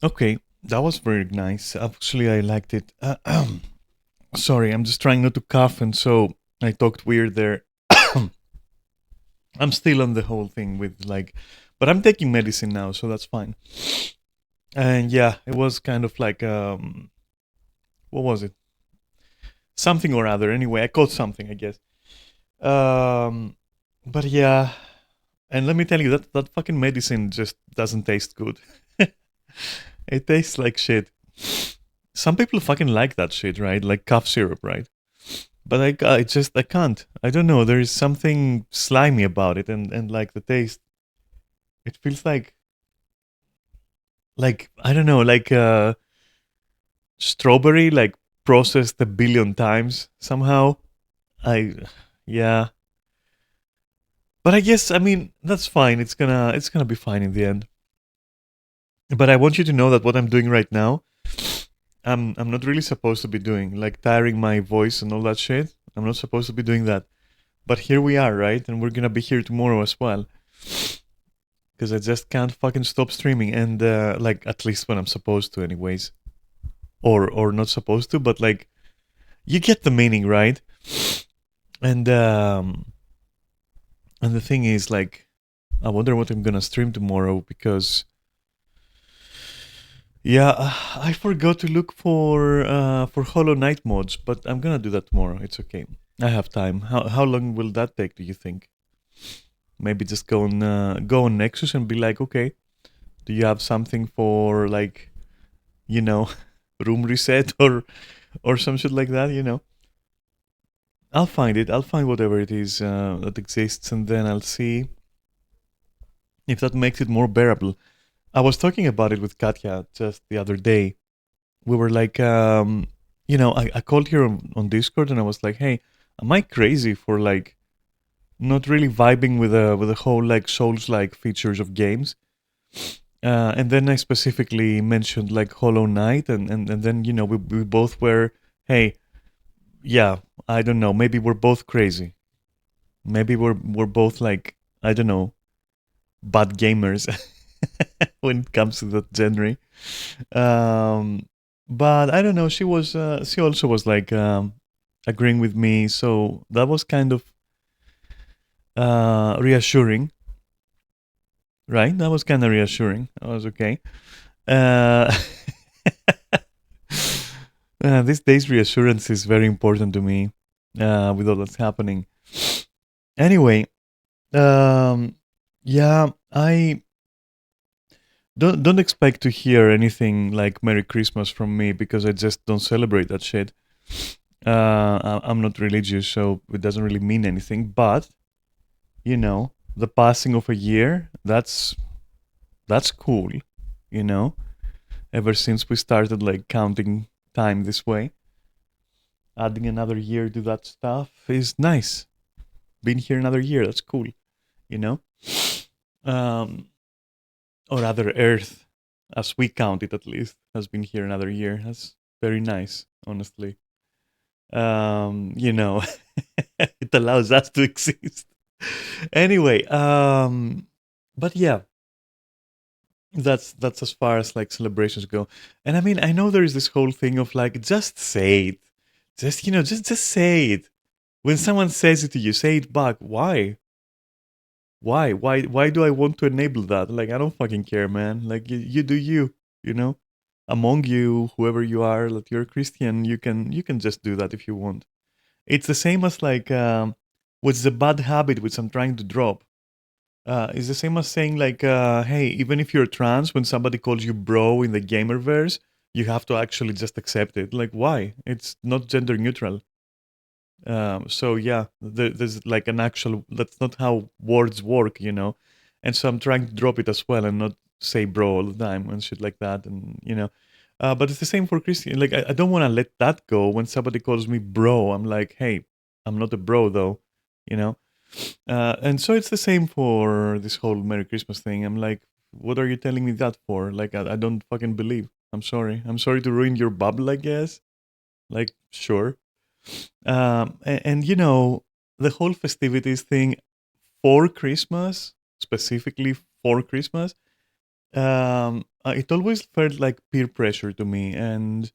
Okay, that was very nice. Actually, I liked it. Sorry, I'm just trying not to cough, and so I talked weird there. I'm still on the whole thing with like, but I'm taking medicine now, so that's fine. And yeah, it was kind of like what was it? Something or other. Anyway, I caught something, I guess. Um, but yeah, and let me tell you that fucking medicine just doesn't taste good. It tastes like shit. Some people fucking like that shit, right? Like cough syrup, right? But I can't. I don't know. There is something slimy about it, and like the taste, it feels like I don't know, like strawberry, like processed a billion times somehow. I, yeah. But I guess I mean that's fine. It's gonna be fine in the end. But I want you to know that what I'm doing right now, I'm not really supposed to be doing, like tiring my voice and all that shit. I'm not supposed to be doing that. But here we are, right? And we're gonna be here tomorrow as well. Because I just can't fucking stop streaming, and like at least when I'm supposed to, anyways, or not supposed to, but like you get the meaning, right? And and the thing is, like, I wonder what I'm gonna stream tomorrow because yeah, I forgot to look for Hollow Knight mods, but I'm gonna do that tomorrow. It's okay. I have time. How long will that take? Do you think? Maybe just go on Nexus and be like, okay, do you have something for like you know room reset or some shit like that? I'll find it. I'll find whatever it is that exists, and then I'll see if that makes it more bearable. I was talking about it with Katya just the other day. We were like, I called her on Discord, and I was like, hey, am I crazy for like not really vibing with the whole like Souls like features of games? And then I specifically mentioned like Hollow Knight, and then we both were, hey, yeah, I don't know, maybe we're both crazy. Maybe we're both like, I don't know, bad gamers when it comes to that genre. Um, but I don't know. She also was like agreeing with me, so that was kind of reassuring, right? That was kind of reassuring. I was okay. Uh, these days, reassurance is very important to me with all that's happening. Anyway, um, yeah, I don't expect to hear anything like Merry Christmas from me because I just don't celebrate that shit. I'm not religious, so it doesn't really mean anything. But the passing of a year, that's cool. You know, ever since we started like counting time this way, adding another year to that stuff is nice. Being here another year, that's cool. You know, um, or rather, Earth, as we count it at least, has been here another year. That's very nice, honestly. You know, it allows us to exist. Anyway, but yeah, that's as far as like celebrations go. And I mean, I know there is this whole thing of like, just say it, just just say it. When someone says it to you, say it back. Why do I want to enable that? Like, I don't fucking care, man. Like, you do you, you know. Among you, whoever you are, that you're Christian, you can just do that if you want. It's the same as like what's the bad habit which I'm trying to drop. It's the same as saying like, hey, even if you're trans, when somebody calls you bro in the gamerverse, you have to actually just accept it. Like, why? It's not gender neutral. So yeah, there's like an actual. That's not how words work. And so I'm trying to drop it as well and not say bro all the time and shit like that. And. But it's the same for Christian. Like I don't want to let that go. When somebody calls me bro, I'm like, hey, I'm not a bro though. You know. And so it's the same for this whole Merry Christmas thing. I'm like, what are you telling me that for? Like I don't fucking believe. I'm sorry. I'm sorry to ruin your bubble. I guess. Like sure. And the whole festivities thing for Christmas, specifically for Christmas, It always felt like peer pressure to me, and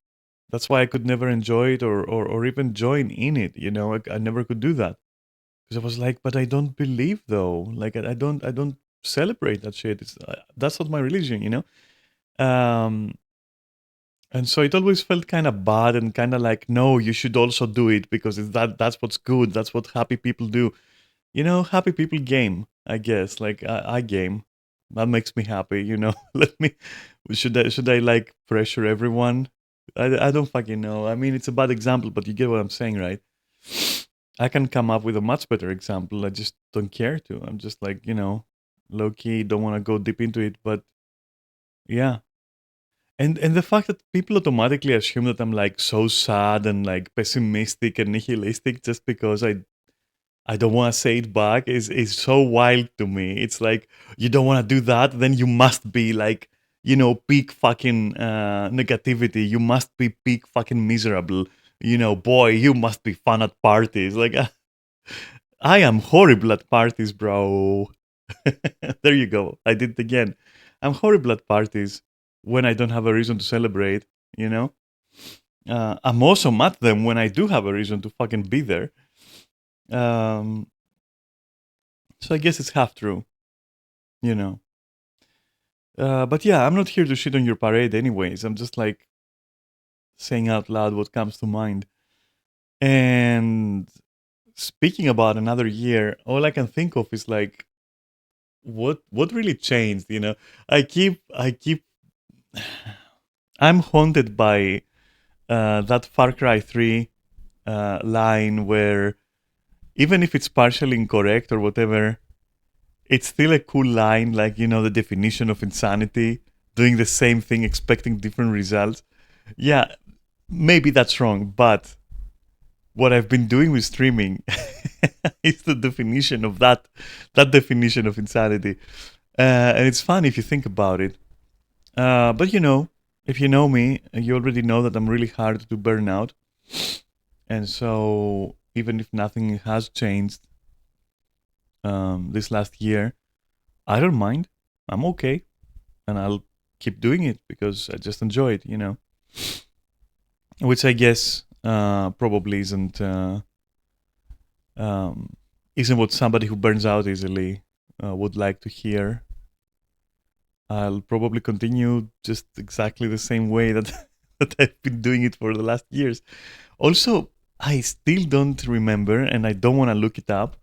that's why I could never enjoy it or even join in it. I never could do that because I was like, but I don't believe though. Like I don't celebrate that shit. That's not my religion. Um, and so it always felt kind of bad and kind of like, no, you should also do it because that's what's good. That's what happy people do. Happy people game, I guess. Like I game. That makes me happy. Let me should I like pressure everyone? I don't fucking know. I mean, it's a bad example, but you get what I'm saying, right? I can come up with a much better example. I just don't care to. I'm just like, low key, don't want to go deep into it, but yeah. And the fact that people automatically assume that I'm like so sad and like pessimistic and nihilistic just because I don't want to say it back is so wild to me. It's like you don't want to do that, then you must be like, peak fucking negativity. You must be peak fucking miserable. Boy, you must be fun at parties. Like I am horrible at parties, bro. There you go. I did it again. I'm horrible at parties when I don't have a reason to celebrate. You know. I'm awesome at them when I do have a reason to fucking be there. Um, so I guess it's half true. You know. But yeah, I'm not here to shit on your parade, anyways. I'm just like saying out loud what comes to mind. And speaking about another year, all I can think of is like, what really changed? I keep I'm haunted by that Far Cry 3 line where even if it's partially incorrect or whatever, it's still a cool line, like, the definition of insanity, doing the same thing, expecting different results. Yeah, maybe that's wrong, but what I've been doing with streaming is the definition of that definition of insanity. And it's fun if you think about it. But if you know me, you already know that I'm really hard to burn out. And so even if nothing has changed this last year, I don't mind. I'm okay. And I'll keep doing it because I just enjoy it. Which I guess probably um, isn't what somebody who burns out easily would like to hear. I'll probably continue just exactly the same way that that I've been doing it for the last years. Also, I still don't remember, and I don't want to look it up,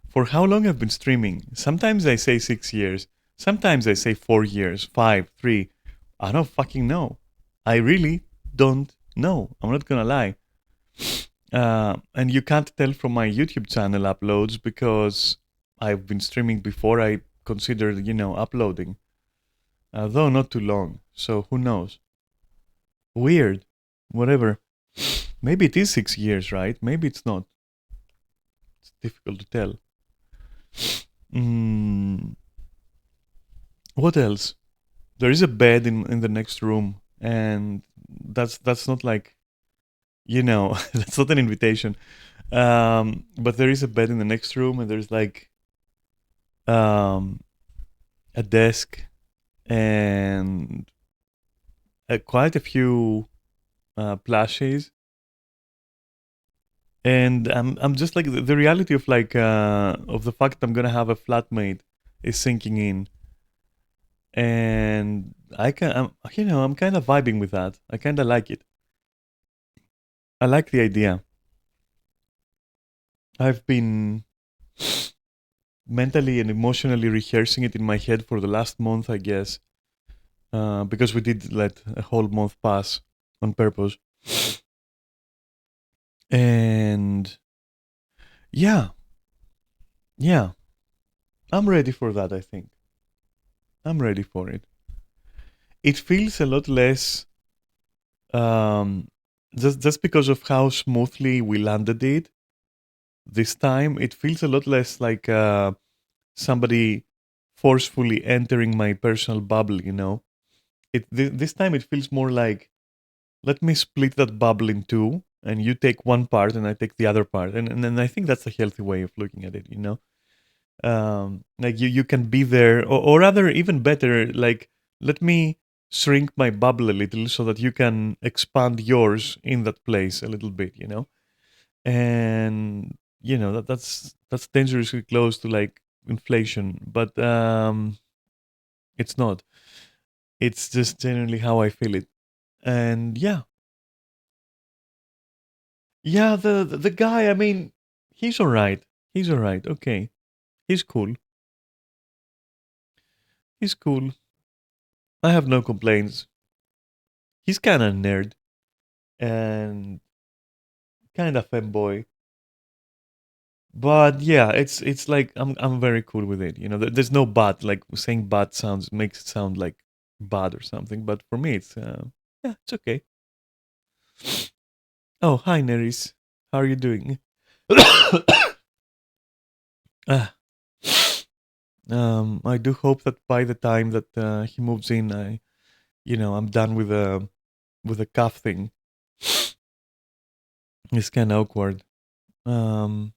for how long I've been streaming. Sometimes I say 6 years, sometimes I say 4 years, five, three. I don't fucking know. I really don't know. I'm not gonna lie. And you can't tell from my YouTube channel uploads because I've been streaming before I considered, uploading. Though not too long. So who knows? Weird. Whatever. Maybe it is 6 years, right? Maybe it's not. It's difficult to tell. Mm, what else? There is a bed in the next room, and that's not like, that's not an invitation. But there is a bed in the next room, and there's like um, a desk and quite a few plushies. And I'm just like the reality of like of the fact that I'm gonna have a flatmate is sinking in, and I'm kind of vibing with that. I kind of like it. I like the idea. I've been mentally and emotionally rehearsing it in my head for the last month, I guess, because we did let a whole month pass on purpose. And yeah, yeah, I'm ready for that. I think I'm ready for it. It feels a lot less, um, just because of how smoothly we landed it this time. It feels a lot less like somebody forcefully entering my personal bubble. This time it feels more like, let me split that bubble in two, and you take one part and I take the other part, and I think that's a healthy way of looking at it. Like you can be there, or rather, even better, like let me shrink my bubble a little so that you can expand yours in that place a little bit, you know? And that's dangerously close to like inflation, but it's not. It's just genuinely how I feel it. And yeah. Yeah, the guy, I mean, he's all right. He's all right. Okay. He's cool. He's cool. I have no complaints. He's kind of nerd and kind of fanboy. But yeah, it's like I'm very cool with it. You know, there's no but. Like saying but sounds makes it sound like bad or something. But for me, it's yeah, it's okay. Oh, hi, Neris. How are you doing? Ah, I do hope that by the time that he moves in, I'm done with the cuff thing. It's kind of awkward. Um,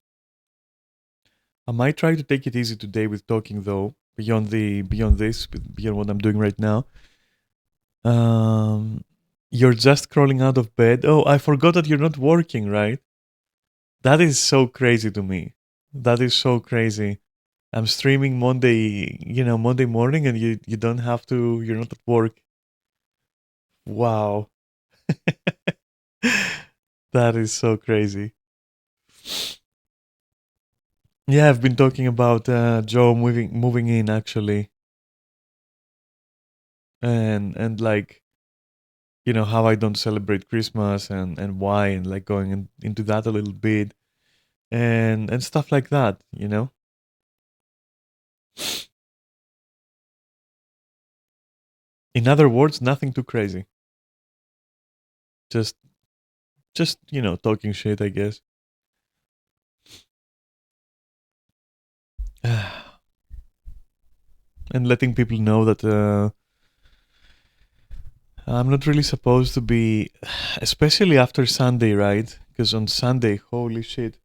I might try to take it easy today with talking though. Beyond this, beyond what I'm doing right now. Um, you're just crawling out of bed. Oh, I forgot that you're not working, right? That is so crazy to me. That is so crazy. I'm streaming Monday, Monday morning, and you don't have to. You're not at work. Wow, that is so crazy. Yeah, I've been talking about Joe moving in actually, and like how I don't celebrate Christmas and why, and like going into that a little bit and stuff like that. In other words, nothing too crazy. Just talking shit, I guess. And letting people know that I'm not really supposed to be, especially after Sunday, right? Because on Sunday, holy shit.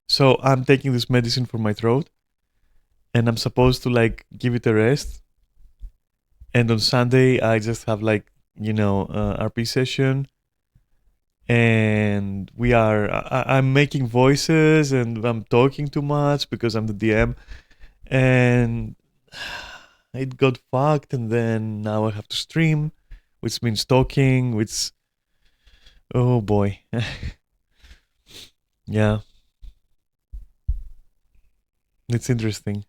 So I'm taking this medicine for my throat, and I'm supposed to like give it a rest. And on Sunday, I just have like RP session, and I'm making voices and I'm talking too much because I'm the DM, and it got fucked, and then now I have to stream, which means talking, which, oh boy. Yeah, it's interesting.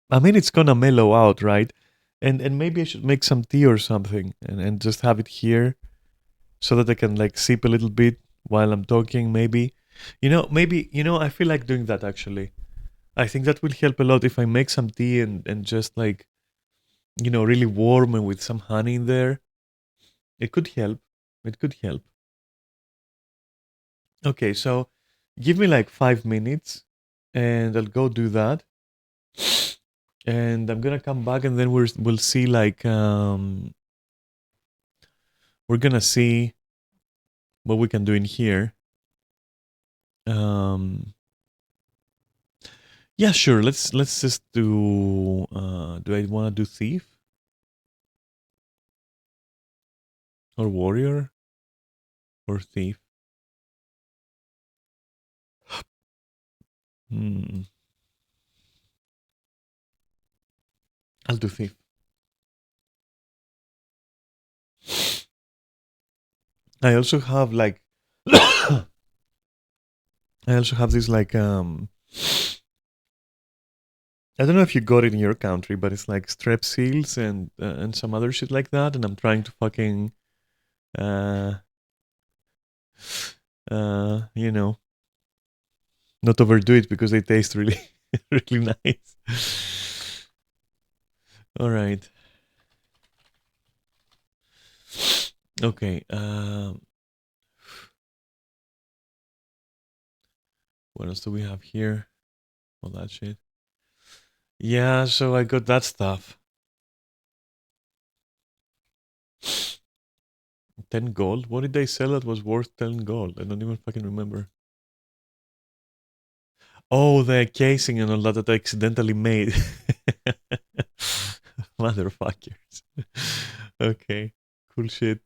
I mean, it's gonna mellow out, right? And maybe I should make some tea or something and just have it here so that I can like sip a little bit while I'm talking, maybe. Maybe, I feel like doing that actually. I think that will help a lot if I make some tea and just like, really warm and with some honey in there. It could help. It could help. Okay, so give me like 5 minutes and I'll go do that. And I'm gonna come back and then we'll see like we're gonna see what we can do in here. Um yeah, sure. Let's just do I wanna do thief or warrior or thief? Hmm. I'll do thief. I also have like I also have this like I don't know if you got it in your country, but it's like strep seals and some other shit like that, and I'm trying to fucking uh you know not overdo it because they taste really really nice. All right. Okay. What else do we have here? All that shit. Yeah, so I got that stuff. 10 gold? What did they sell that was worth 10 gold? I don't even fucking remember. Oh, the casing and all that that I accidentally made. Motherfuckers. Okay, cool shit.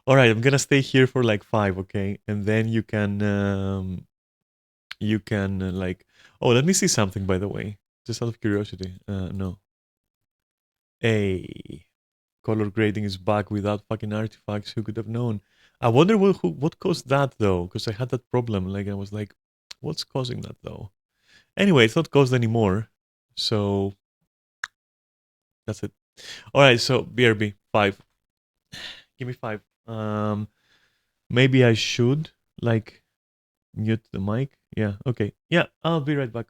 All right, I'm gonna stay here for like 5, okay, and then you can like. Oh, let me see something by the way, just out of curiosity. No, a color grading is back without fucking artifacts. Who could have known? I wonder what caused that though, because I had that problem. Like I was like, what's causing that though? Anyway, it's not caused anymore, so that's it. All right, so BRB 5. Give me 5. Maybe I should like mute the mic. Yeah. Okay. Yeah. I'll be right back.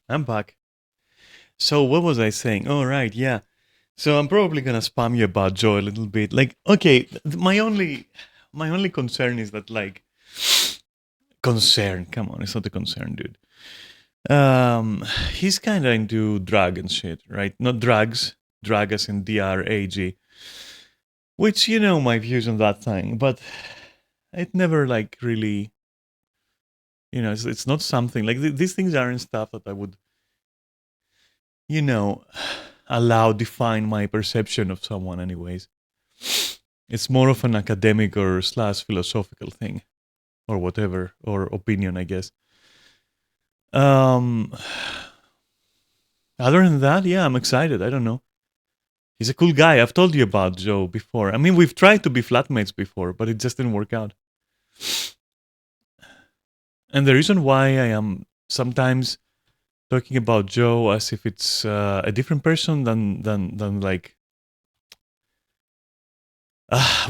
I'm back. So what was I saying? Oh right, yeah. So I'm probably gonna spam you about Joe a little bit. Like, okay, my only concern is that like concern. Come on, it's not a concern, dude. He's kind of into drug and shit, right? Not drugs, drug as in DRAG, which you know my views on that thing, but it never like really, it's not something like these things aren't stuff that I would, you know, allow define my perception of someone, anyways. It's more of an academic or slash philosophical thing, or whatever, or opinion, I guess. Um, Other than that, yeah, I'm excited. I don't know. He's a cool guy. I've told you about Joe before. I mean, we've tried to be flatmates before, but it just didn't work out. And the reason why I am sometimes talking about Joe as if it's a different person than like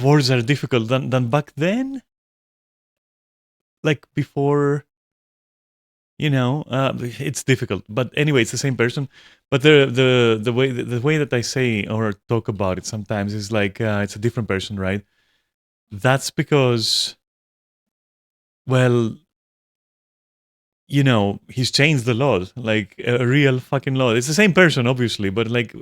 words are difficult than back then, like before. It's difficult. But anyway, it's the same person. But the way that I say or talk about it sometimes is like it's a different person, right? That's because, well, he's changed the laws, like a real fucking law. It's the same person, obviously, but like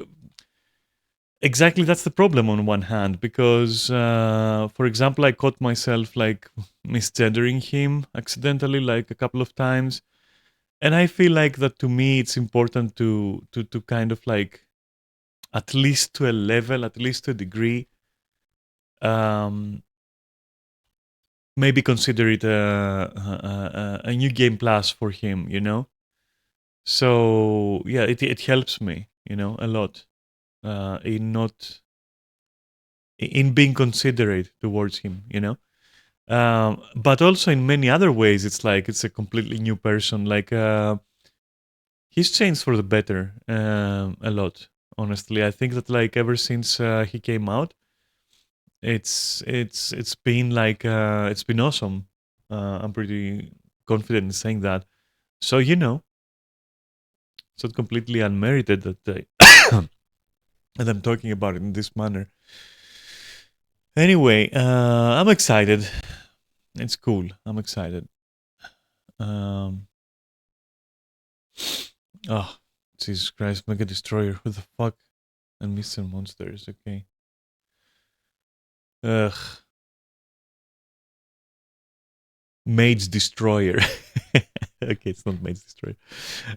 exactly that's the problem on one hand, because, for example, I caught myself like misgendering him accidentally like a couple of times. And I feel like that to me, it's important to kind of like, at least to a level, at least to a degree, um, maybe consider it a new game plus for him, So yeah, it helps me, a lot in not in being considerate towards him, but also in many other ways, it's like it's a completely new person. Like he's changed for the better a lot. Honestly, I think that like ever since he came out, it's been like it's been awesome. I'm pretty confident in saying that. So it's not completely unmerited that that I'm talking about it in this manner. Anyway, I'm excited. It's cool. I'm excited. Um, oh, Jesus Christ, Mega Destroyer. Who the fuck? And Mr. Monsters. Okay. Ugh. Mage Destroyer. Okay, it's not Mage Destroyer.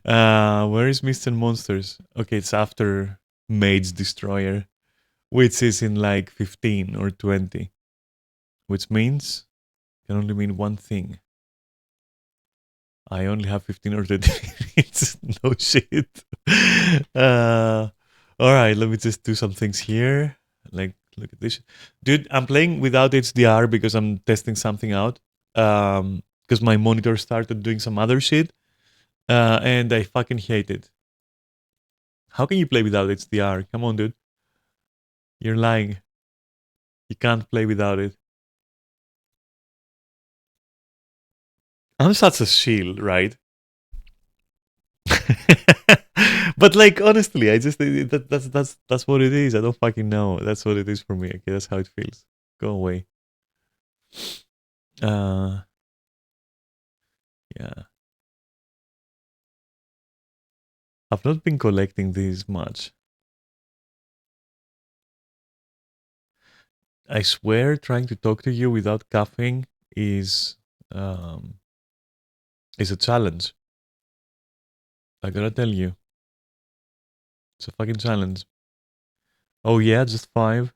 Where is Mr. Monsters? Okay, it's after Mage Destroyer, which is in like 15 or 20, which means can only mean one thing. I only have 15 or 20 minutes. No shit. All right, let me just do some things here. Like, look at this. Dude, I'm playing without HDR because I'm testing something out. Because my monitor started doing some other shit. And I fucking hate it. How can you play without HDR? Come on, dude. You're lying. You can't play without it. I'm such a shield, right? But like honestly, I just that's what it is. I don't fucking know. That's what it is for me. Okay, that's how it feels. Go away. Uh, yeah. I've not been collecting these much. I swear, trying to talk to you without coughing um is a challenge. I gotta tell you, it's a fucking challenge. Oh yeah, just 5.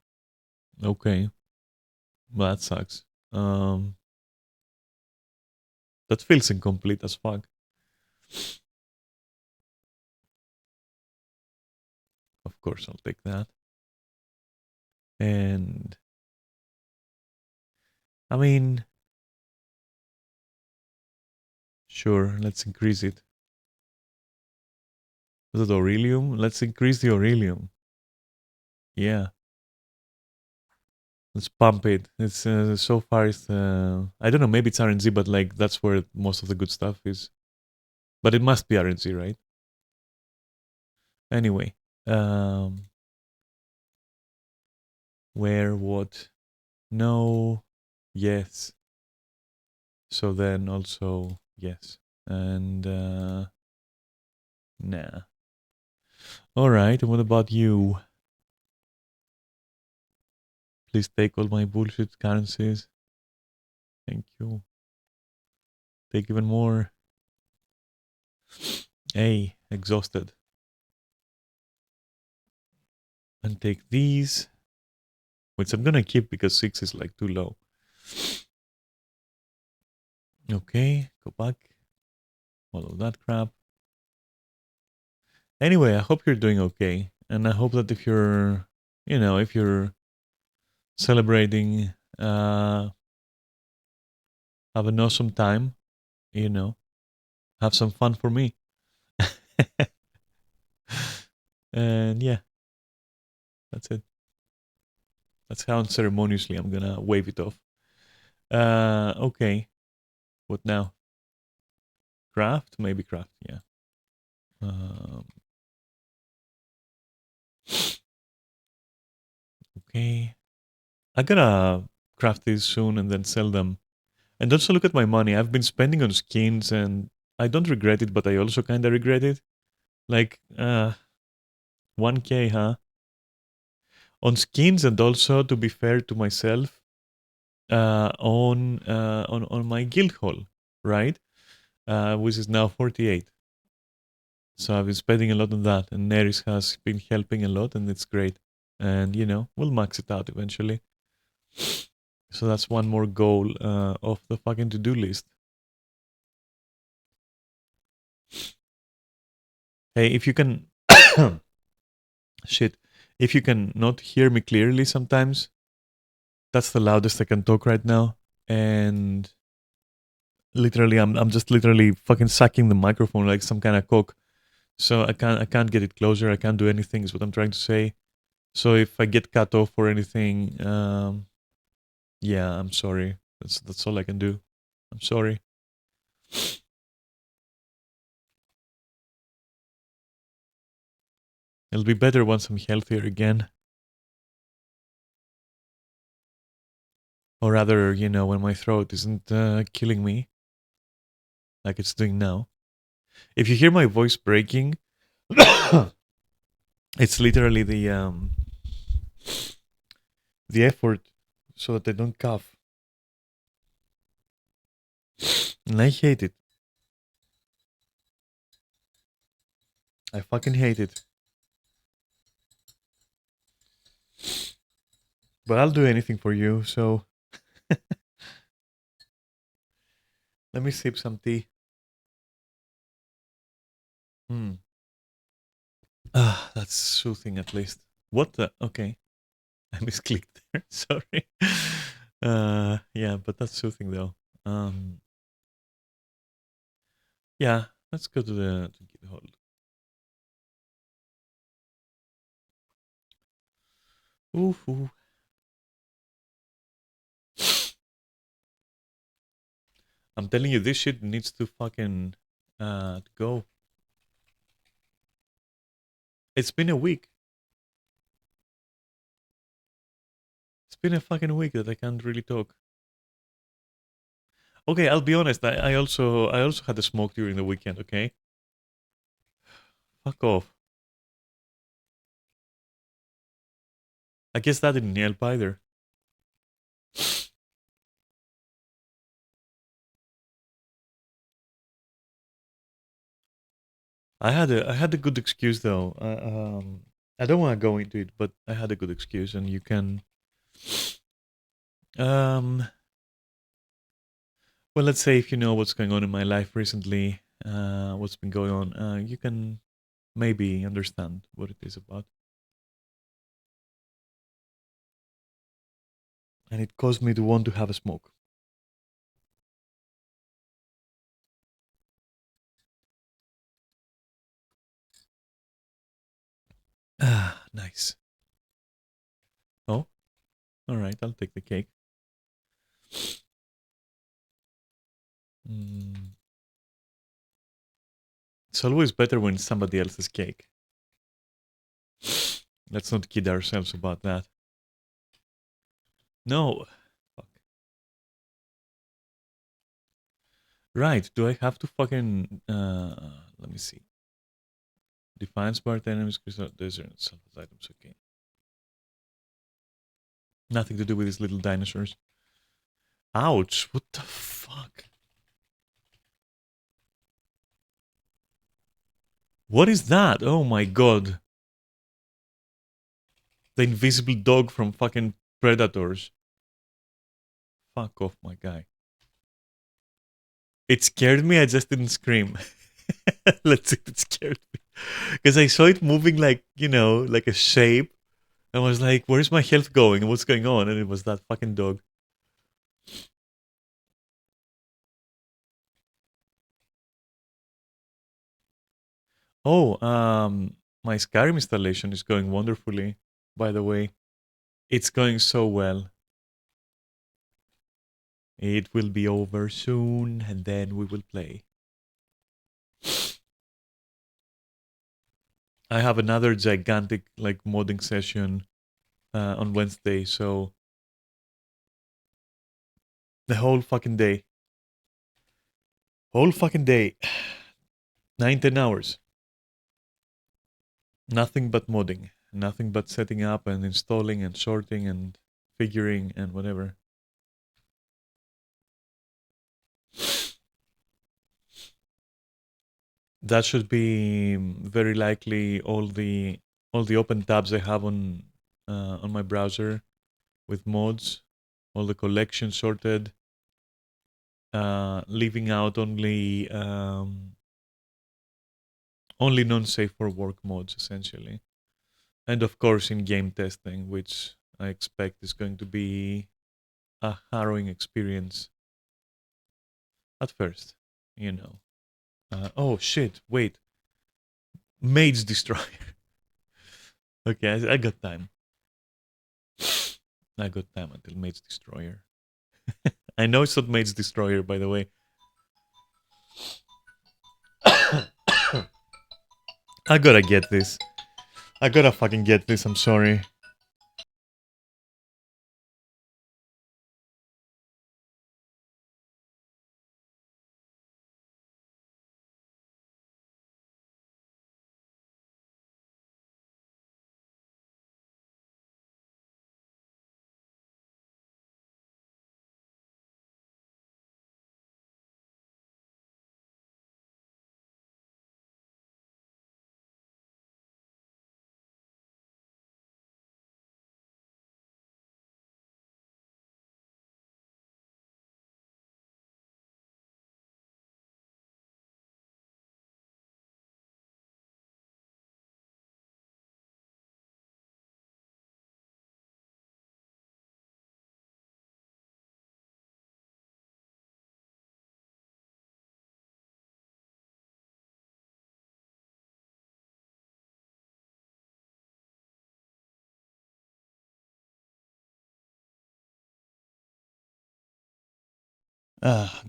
Okay, well, that sucks. That feels incomplete as fuck. Of course, I'll take that. And I mean, sure, let's increase it. Is it Aurelium? Let's increase the Aurelium. Yeah. Let's pump it. It's so far. I don't know. Maybe it's RNG, but like that's where most of the good stuff is. But it must be RNG, right? Anyway, where, what? No, yes. So then also yes. And nah. Alright, and what about you? Please take all my bullshit currencies. Thank you. Take even more. Hey, exhausted. And take these, which I'm gonna keep because 6 is like too low. Okay, go back. All of that crap. Anyway, I hope you're doing okay. And I hope that if you're, if you're celebrating, have an awesome time, have some fun for me. And yeah, that's it. That's how unceremoniously I'm gonna wave it off. Okay. What now? Craft? Maybe craft, yeah. Okay. I gotta craft these soon and then sell them. And also look at my money. I've been spending on skins and I don't regret it, but I also kinda regret it. Like, 1K, huh? On skins and also to be fair to myself, on my guild hall, right? Which is now 48. So I've been spending a lot on that, and Neris has been helping a lot, and it's great. And we'll max it out eventually. So that's one more goal of the fucking to-do list. Hey, if you can, shit, if you can not hear me clearly sometimes, that's the loudest I can talk right now, and literally, I'm just literally fucking sucking the microphone like some kind of coke. So I can't get it closer. I can't do anything. Is what I'm trying to say. So if I get cut off or anything, yeah, I'm sorry. That's all I can do. I'm sorry. It'll be better once I'm healthier again. Or rather, when my throat isn't killing me like it's doing now. If you hear my voice breaking, it's literally the effort so that I don't cough. And I hate it. I fucking hate it. But I'll do anything for you, so let me sip some tea. Hmm. Ah, that's soothing at least. What the? Okay. I misclicked there. Sorry. Yeah, but that's soothing though. Yeah, let's go to the to get hold. Ooh, ooh. I'm telling you, this shit needs to fucking go. It's been a week. It's been a fucking week that I can't really talk. Okay, I'll be honest. I also had a smoke during the weekend. Okay, fuck off. I guess that didn't help either. I had a good excuse though. I don't want to go into it, but I had a good excuse, and you can. Um, well, let's say if you know what's going on in my life recently, what's been going on, you can maybe understand what it is about. And it caused me to want to have a smoke. Ah, nice. Oh, all right. I'll take the cake. Mm. It's always better when it's somebody else's cake. Let's not kid ourselves about that. No. Fuck. Right. Do I have to fucking let me see. Define smart enemies, crystal desert, self items, okay. Nothing to do with these little dinosaurs. Ouch, what the fuck? What is that? Oh my god. The invisible dog from fucking Predators. Fuck off, my guy. It scared me, I just didn't scream. Let's see if it scared me. Because I saw it moving like, you know, like a shape. I was like, where's my health going? What's going on? And it was that fucking dog. Oh, my Skyrim installation is going wonderfully, by the way. It's going so well. It will be over soon, and then we will play. I have another gigantic like modding session on Wednesday, so the whole fucking day. Whole fucking day. 9, 10 hours. Nothing but modding. Nothing but setting up and installing and sorting and figuring and whatever. That should be very likely all the open tabs I have on my browser with mods, all the collections sorted, leaving out only non-safe for work mods essentially, and of course in-game testing, which I expect is going to be a harrowing experience at first, you know. Oh shit! Wait, Mage Destroyer. Okay, I got time. I got time until Mage Destroyer. I know it's not Mage Destroyer, by the way. I gotta get this. I gotta fucking get this. I'm sorry.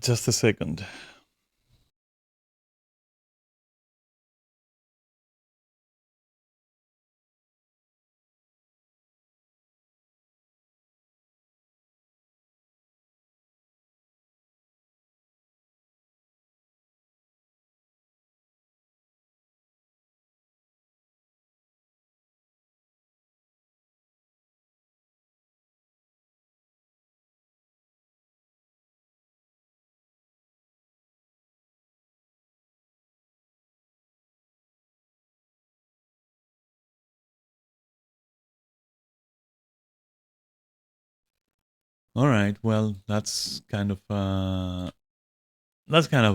Just a second. All right. Well, that's kind of a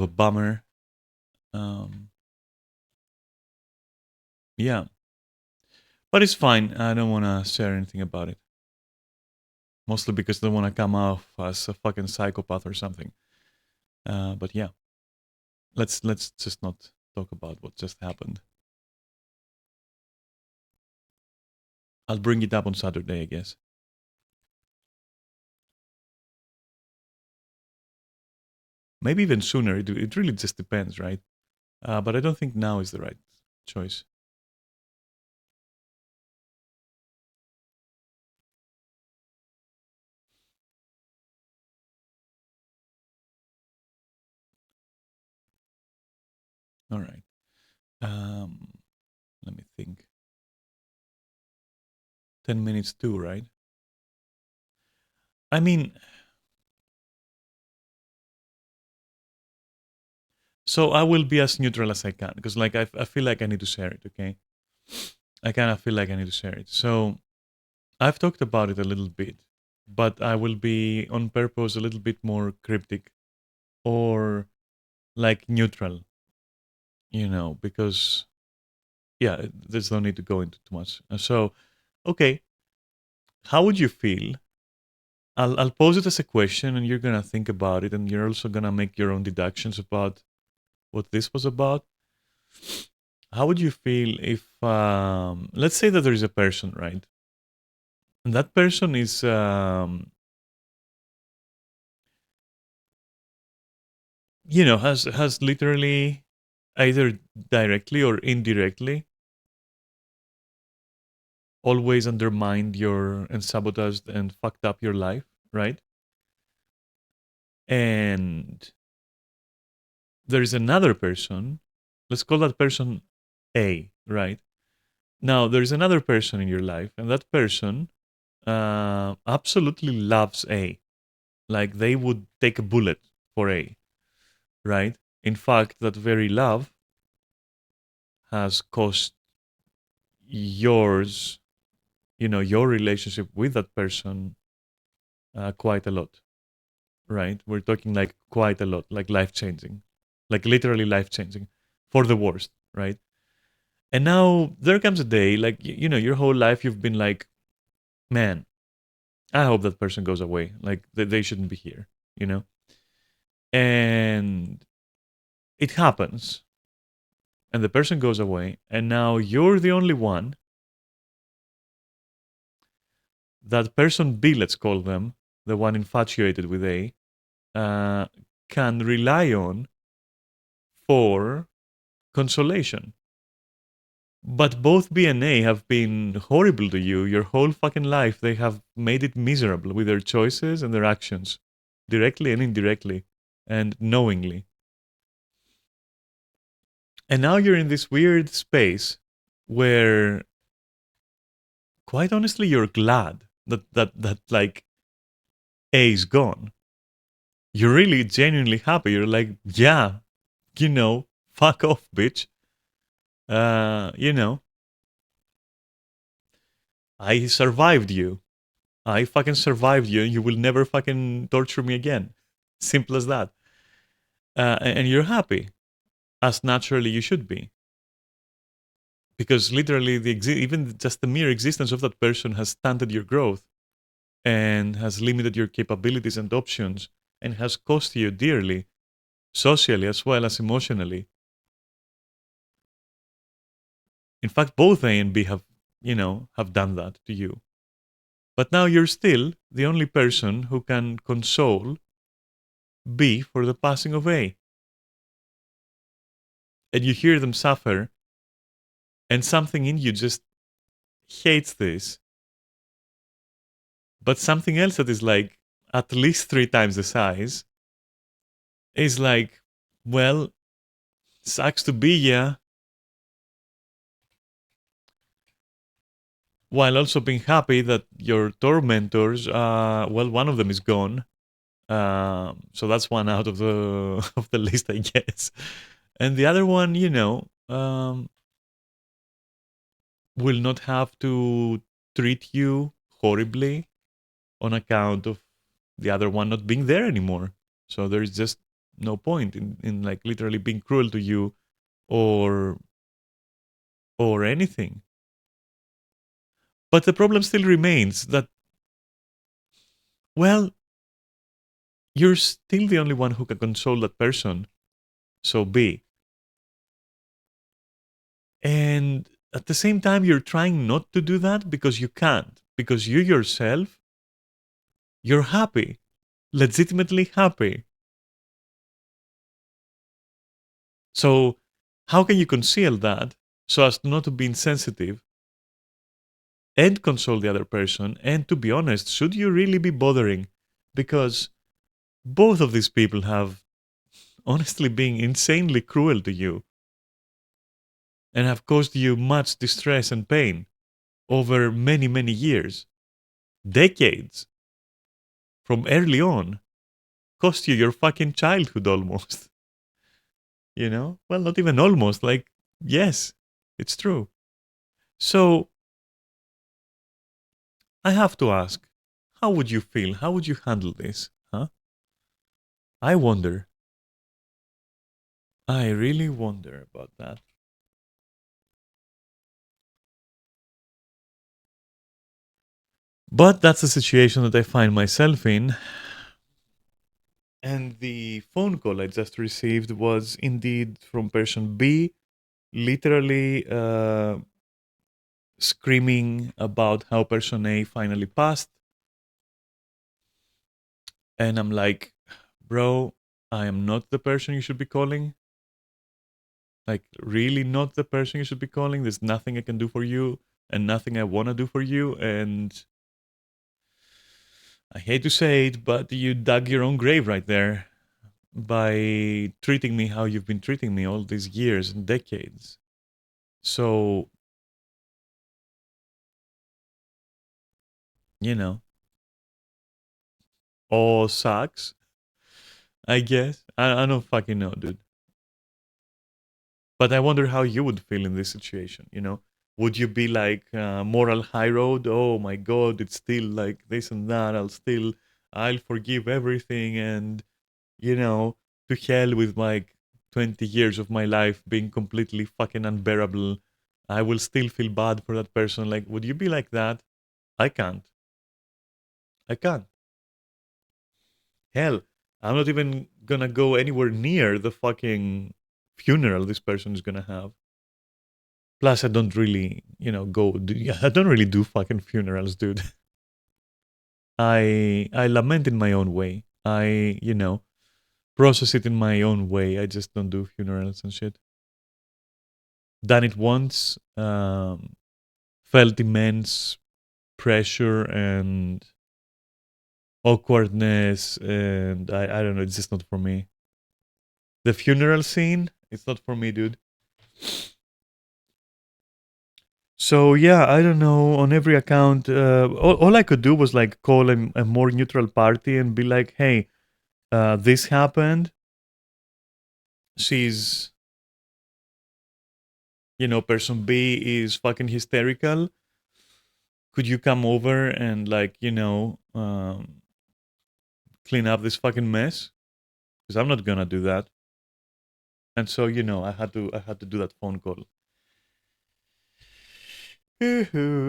bummer. Um, yeah, but it's fine. I don't want to share anything about it. Mostly because I don't want to come off as a fucking psychopath or something. But yeah, let's just not talk about what just happened. I'll bring it up on Saturday, I guess. Maybe even sooner. It really just depends, right? But I don't think now is the right choice. All right. Um, let me think. 10 minutes too, right? I mean, so I will be as neutral as I can because, like, I feel like I need to share it. Okay, I kind of feel like I need to share it. So I've talked about it a little bit, but I will be on purpose a little bit more cryptic or like neutral, because yeah, there's no need to go into too much. So, okay, how would you feel? I'll pose it as a question, and you're gonna think about it, and you're also gonna make your own deductions about what this was about. How would you feel if, let's say that there is a person, right? And that person is, has literally either directly or indirectly always undermined your and sabotaged and fucked up your life, right? And there is another person. Let's call that person A, right? Now there is another person in your life, and that person absolutely loves A. Like they would take a bullet for A, right? In fact, that very love has cost yours, your relationship with that person quite a lot, right? We're talking like quite a lot, like life changing, like literally life changing for the worst, right? And now there comes a day, like, your whole life you've been like, man, I hope that person goes away. Like, they shouldn't be here, you know? And it happens, and the person goes away, and now you're the only one that person B, let's call them, the one infatuated with A, uh, can rely on for consolation. But both B and A have been horrible to you your whole fucking life. They have made it miserable with their choices and their actions, directly and indirectly, and knowingly. And now you're in this weird space where, quite honestly, you're glad that like A is gone. You're really genuinely happy. You're like, yeah, fuck off, bitch. You know, I survived you. I fucking survived you, and you will never fucking torture me again. Simple as that. And you're happy, as naturally you should be, because literally even just the mere existence of that person has stunted your growth and has limited your capabilities and options and has cost you dearly, socially as well as emotionally. In fact, both A and B have done that to you. But now you're still the only person who can console B for the passing of A. And you hear them suffer, and something in you just hates this. But something else that is like at least 3 times the size is like, well, sucks to be ya, while also being happy that your tormentors, well, one of them is gone. So that's one out of the of the list, I guess. And the other one, will not have to treat you horribly on account of the other one not being there anymore. So there is just no point in like literally being cruel to you or anything. But the problem still remains that, well, you're still the only one who can console that person. So be. And at the same time, you're trying not to do that because you can't. Because you yourself, you're happy. Legitimately happy. So how can you conceal that so as not to be insensitive and console the other person? And to be honest, should you really be bothering? Because both of these people have honestly been insanely cruel to you. and have caused you much distress and pain over many, many years, decades, from early on, cost you your fucking childhood almost. You know? Well, not even almost. Like, yes, it's true. So, I have to ask, how would you feel? How would you handle this? Huh? I wonder. I really wonder about that. But that's the situation that I find myself in. And the phone call I just received was indeed from person B, literally screaming about how person A finally passed. And I'm like, bro, I am not the person you should be calling. Like, really not the person you should be calling. There's nothing I can do for you and nothing I want to do for you. And I hate to say it, but you dug your own grave right there by treating me how you've been treating me all these years and decades. So, you know, all sucks, I guess. I don't fucking know, dude. But I wonder how you would feel in this situation, you know? Would you be like moral high road? Oh my god, it's still like this and that. I'll forgive everything and, you know, to hell with my 20 years of my life being completely fucking unbearable. I will still feel bad for that person. Like, would you be like that? I can't. I can't. Hell, I'm not even gonna go anywhere near the fucking funeral this person is gonna have. Plus, I don't really, you know, I don't really do fucking funerals, dude. I lament in my own way. I, you know, process it in my own way. I just don't do funerals and shit. Done it once, felt immense pressure and awkwardness, and I don't know, it's just not for me. The funeral scene, it's not for me, dude. So yeah, I don't know. On every account, all I could do was like call a more neutral party and be like, "Hey, this happened. She's, you know, person B is fucking hysterical. Could you come over and like, you know, clean up this fucking mess? Because I'm not gonna do that." And so, you know, I had to do that phone call. I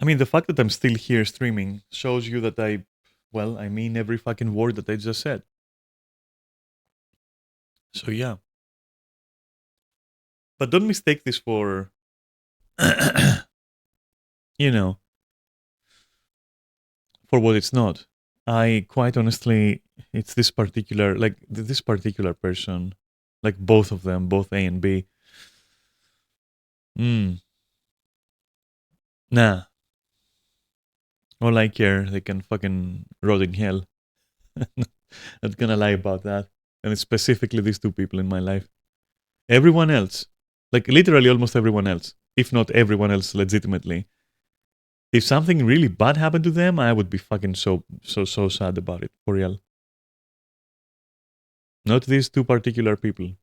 mean, the fact that I'm still here streaming shows you that well, I mean every fucking word that I just said. So yeah. But don't mistake this for, you know, for what it's not. I quite honestly, it's this particular, like this particular person, like both of them, both A and B. Nah, all I care, they can fucking rot in hell. Not gonna lie about that. And it's specifically these two people in my life. Everyone else, like literally almost everyone else, if not everyone else legitimately, if something really bad happened to them, I would be fucking so sad about it, for real. Not these two particular people.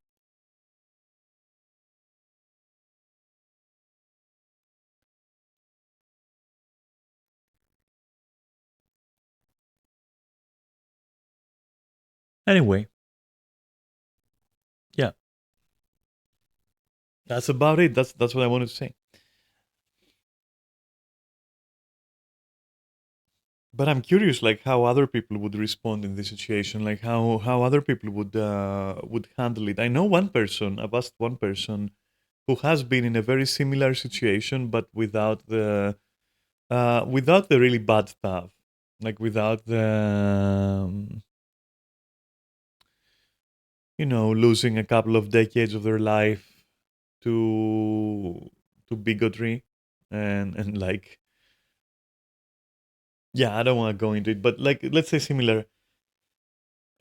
Anyway, yeah, that's about it. That's what I wanted to say. But I'm curious, like how other people would respond in this situation, like how other people would handle it. I know one person. I've asked one person who has been in a very similar situation, but without the really bad stuff, like without the you know, losing a couple of decades of their life to bigotry and like, yeah, I don't want to go into it, but like let's say similar.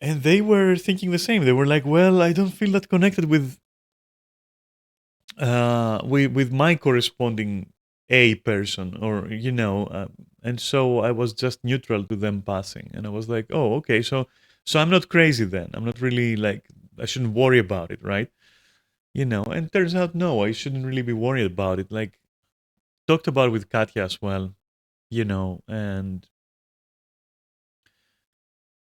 And they were thinking the same. They were like, well, I don't feel that connected with my corresponding A person, or and so I was just neutral to them passing, and I was like, oh, okay, so I'm not crazy then. I'm not really like, I shouldn't worry about it, right? And turns out no, I shouldn't really be worried about it. Like, talked about it with Katya as well, and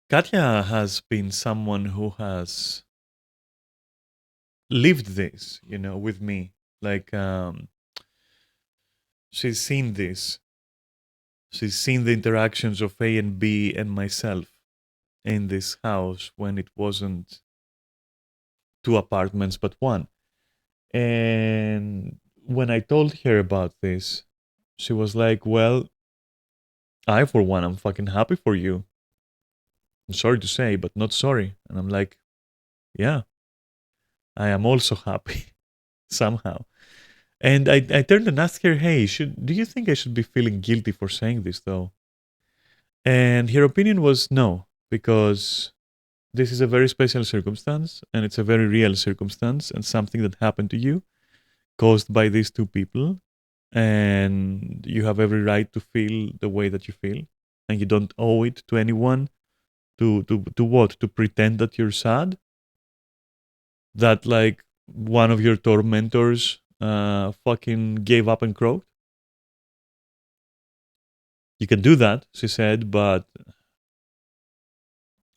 Katya has been someone who has lived this, with me. Like, she's seen this. She's seen the interactions of A and B and myself in this house when it wasn't two apartments but one. And when I told her about this, she was like, well, I, for one, I'm fucking happy for you. I'm sorry to say, but not sorry. And I'm like, yeah, I am also happy somehow. And I turned and asked her, hey, do you think I should be feeling guilty for saying this though? And her opinion was no, because this is a very special circumstance and it's a very real circumstance and something that happened to you caused by these two people. And you have every right to feel the way that you feel. And you don't owe it to anyone to what? To pretend that you're sad? That like one of your tormentors fucking gave up and croaked? You can do that, she said, but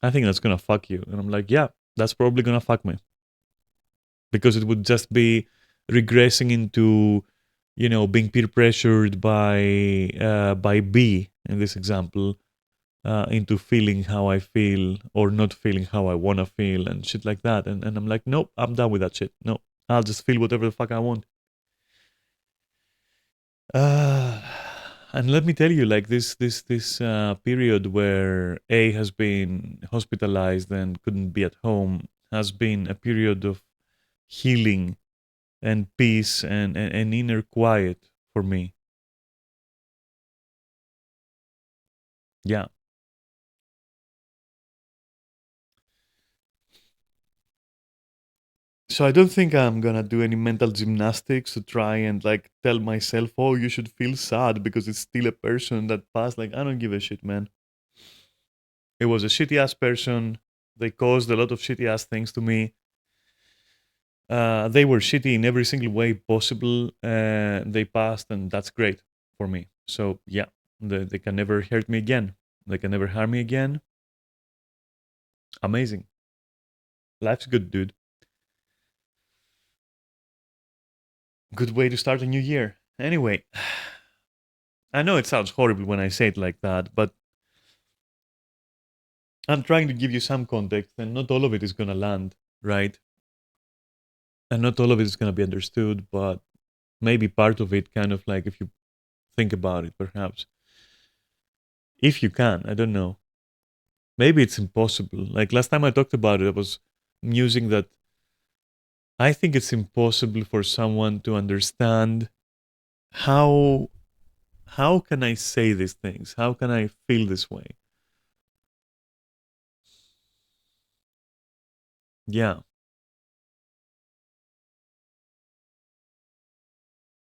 I think that's gonna fuck you. And I'm like, yeah, that's probably gonna fuck me. Because it would just be regressing into, being peer pressured by B in this example, into feeling how I feel or not feeling how I wanna feel and shit like that. And I'm like, nope, I'm done with that shit. No, I'll just feel whatever the fuck I want. Uh, and let me tell you, like this period where A has been hospitalized and couldn't be at home has been a period of healing and peace and inner quiet for me. Yeah. So I don't think I'm gonna do any mental gymnastics to try and like tell myself, oh, you should feel sad because it's still a person that passed. Like, I don't give a shit, man. It was a shitty ass person. They caused a lot of shitty ass things to me. They were shitty in every single way possible. They passed, and that's great for me. So yeah, they can never hurt me again. They can never harm me again. Amazing. Life's good, dude. Good way to start a new year. Anyway, I know it sounds horrible when I say it like that, but I'm trying to give you some context, and not all of it is gonna land, right? And not all of it is gonna be understood, but maybe part of it, kind of like if you think about it, perhaps. If you can, I don't know. Maybe it's impossible. Like last time I talked about it, I was musing that I think it's impossible for someone to understand how how can I say these things? How can I feel this way? Yeah.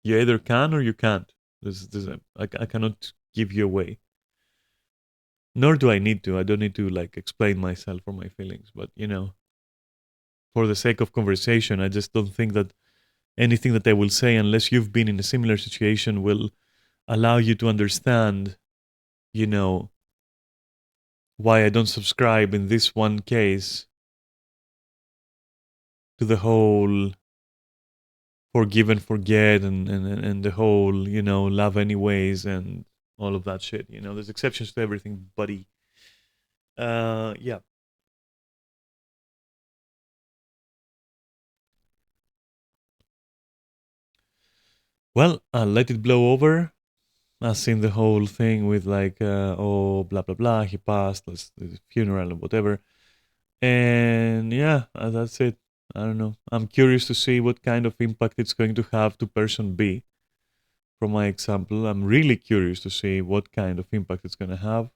You either can or you can't. I cannot give you away. Nor do I need to. I don't need to like explain myself or my feelings. But for the sake of conversation, I just don't think that anything that I will say, unless you've been in a similar situation, will allow you to understand, you know, why I don't subscribe in this one case to the whole forgive and forget and the whole, love anyways and all of that shit. There's exceptions to everything, buddy. Yeah. Well, I'll let it blow over. I've seen the whole thing with like, oh, blah blah blah. He passed. Let's the funeral and whatever. And yeah, that's it. I don't know. I'm curious to see what kind of impact it's going to have to person B. From my example, I'm really curious to see what kind of impact it's going to have.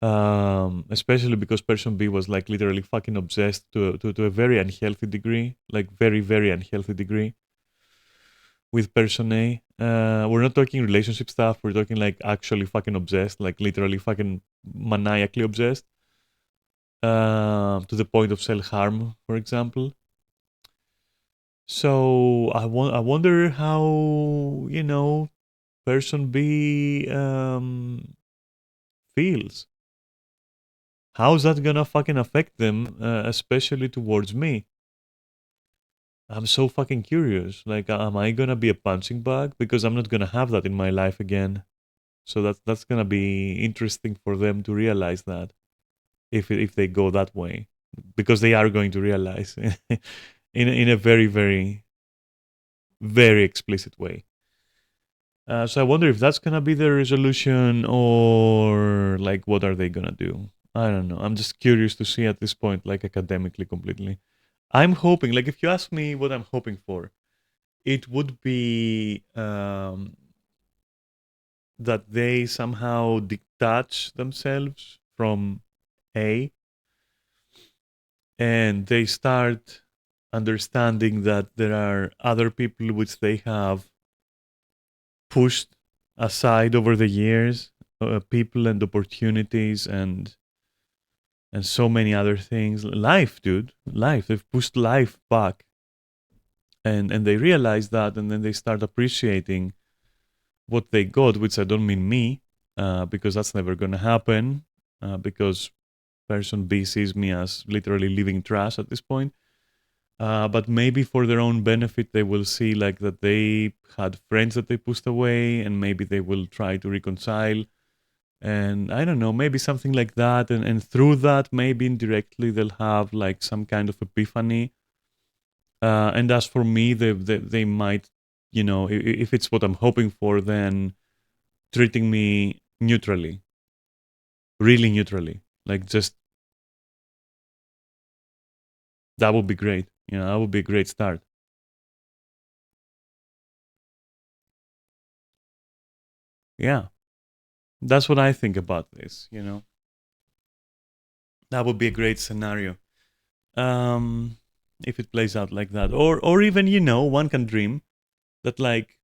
Especially because person B was like literally fucking obsessed to a very unhealthy degree, like very very unhealthy degree with person A. We're not talking relationship stuff. We're talking like actually fucking obsessed, like literally fucking maniacally obsessed, to the point of self harm, for example. So I wonder how person B feels. How's that gonna fucking affect them, especially towards me? I'm so fucking curious. Like, am I gonna be a punching bag? Because I'm not gonna have that in my life again. So that's gonna be interesting for them to realize that if they go that way, because they are going to realize in a very very very explicit way. So I wonder if that's gonna be the resolution, or like what are they gonna do? I don't know. I'm just curious to see at this point, like academically, completely. I'm hoping, like, if you ask me what I'm hoping for, it would be that they somehow detach themselves from A, and they start understanding that there are other people which they have pushed aside over the years, people and opportunities and so many other things. Life, dude, life. They've pushed life back, and they realize that, and then they start appreciating what they got. Which I don't mean me, because that's never gonna happen. Because person B sees me as literally living trash at this point. But maybe for their own benefit, they will see like that they had friends that they pushed away, and maybe they will try to reconcile. And I don't know, maybe something like that. And through that, maybe indirectly, they'll have like some kind of epiphany. And as for me, they might, if it's what I'm hoping for, then treating me neutrally, really neutrally. Like just that would be great. That would be a great start. Yeah, that's what I think about this. That would be a great scenario. Um, if it plays out like that, or even one can dream that like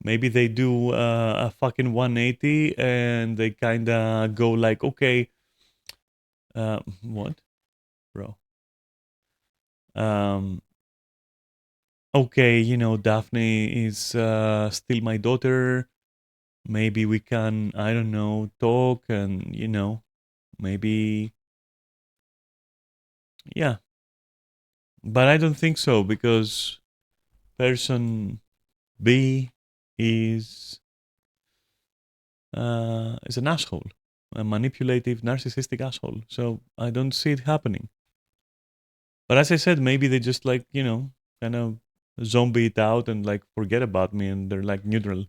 maybe they do a fucking 180 and they kind of go like, okay, what, bro? Um, okay, Daphne is still my daughter. Maybe we can, I don't know, talk and maybe, yeah. But I don't think so because person B is an asshole, a manipulative, narcissistic asshole. So I don't see it happening. But as I said, maybe they just like kind of zombie it out and like forget about me, and they're like neutral.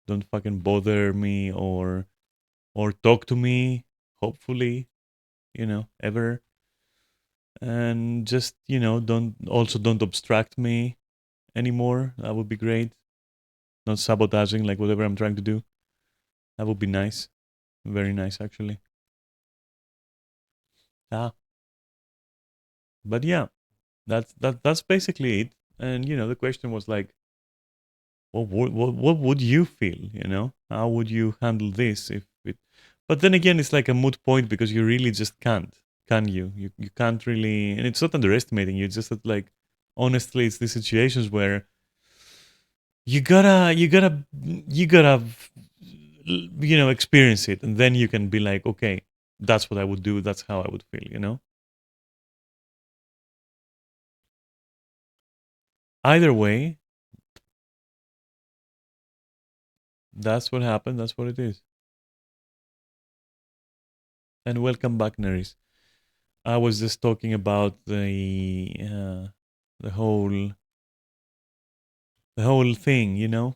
Don't fucking bother me or talk to me. Hopefully, ever. And just don't obstruct me anymore. That would be great. Not sabotaging like whatever I'm trying to do. That would be nice. Very nice, actually. Ah, but yeah, that's basically it. And the question was like, what would you feel? How would you handle this if it? But then again, it's like a moot point because you really just can't, can you? You can't really, and it's not underestimating you. It's just that like, honestly, it's the situations where you gotta experience it, and then you can be like, okay, that's what I would do. That's how I would feel. Either way, that's what happened. That's what it is. And welcome back, Neris. I was just talking about the whole the whole thing.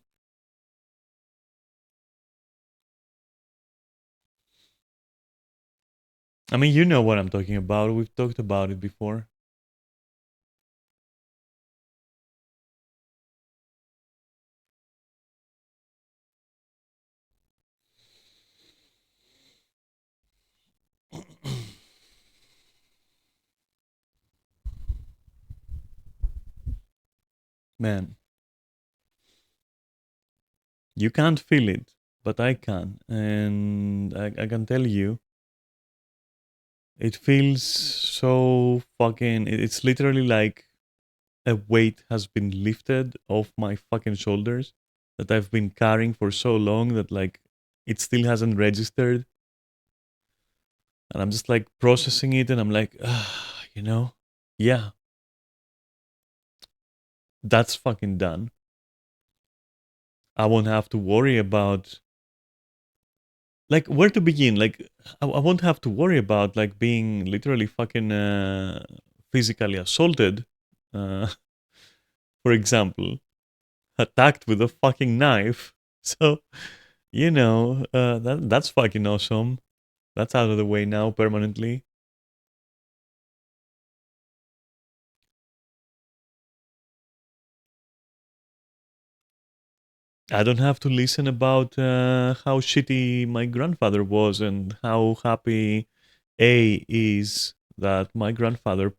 I mean, you know what I'm talking about. We've talked about it before. Man, you can't feel it, but I can. And I can tell you, it feels so fucking. It's literally like a weight has been lifted off my fucking shoulders that I've been carrying for so long that like it still hasn't registered. And I'm just like processing it and I'm like, you know, yeah, that's fucking done. I won't have to worry about like where to begin. Like I won't have to worry about like being literally fucking physically assaulted, uh, for example, attacked with a fucking knife. So that's fucking awesome. That's out of the way now permanently. I don't have to listen about how shitty my grandfather was and how happy A is that my grandfather,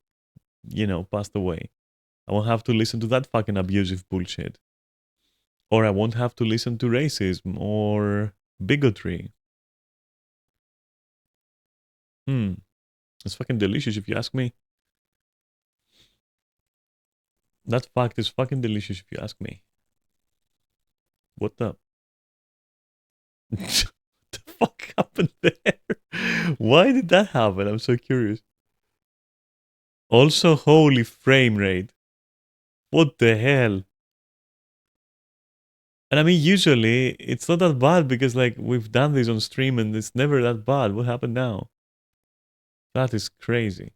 passed away. I won't have to listen to that fucking abusive bullshit. Or I won't have to listen to racism or bigotry. Hmm, it's fucking delicious if you ask me. That fact is fucking delicious if you ask me. What the? What the fuck happened there? Why did that happen? I'm so curious. Also, holy frame rate. What the hell? And I mean, usually it's not that bad because like we've done this on stream and it's never that bad. What happened now? That is crazy.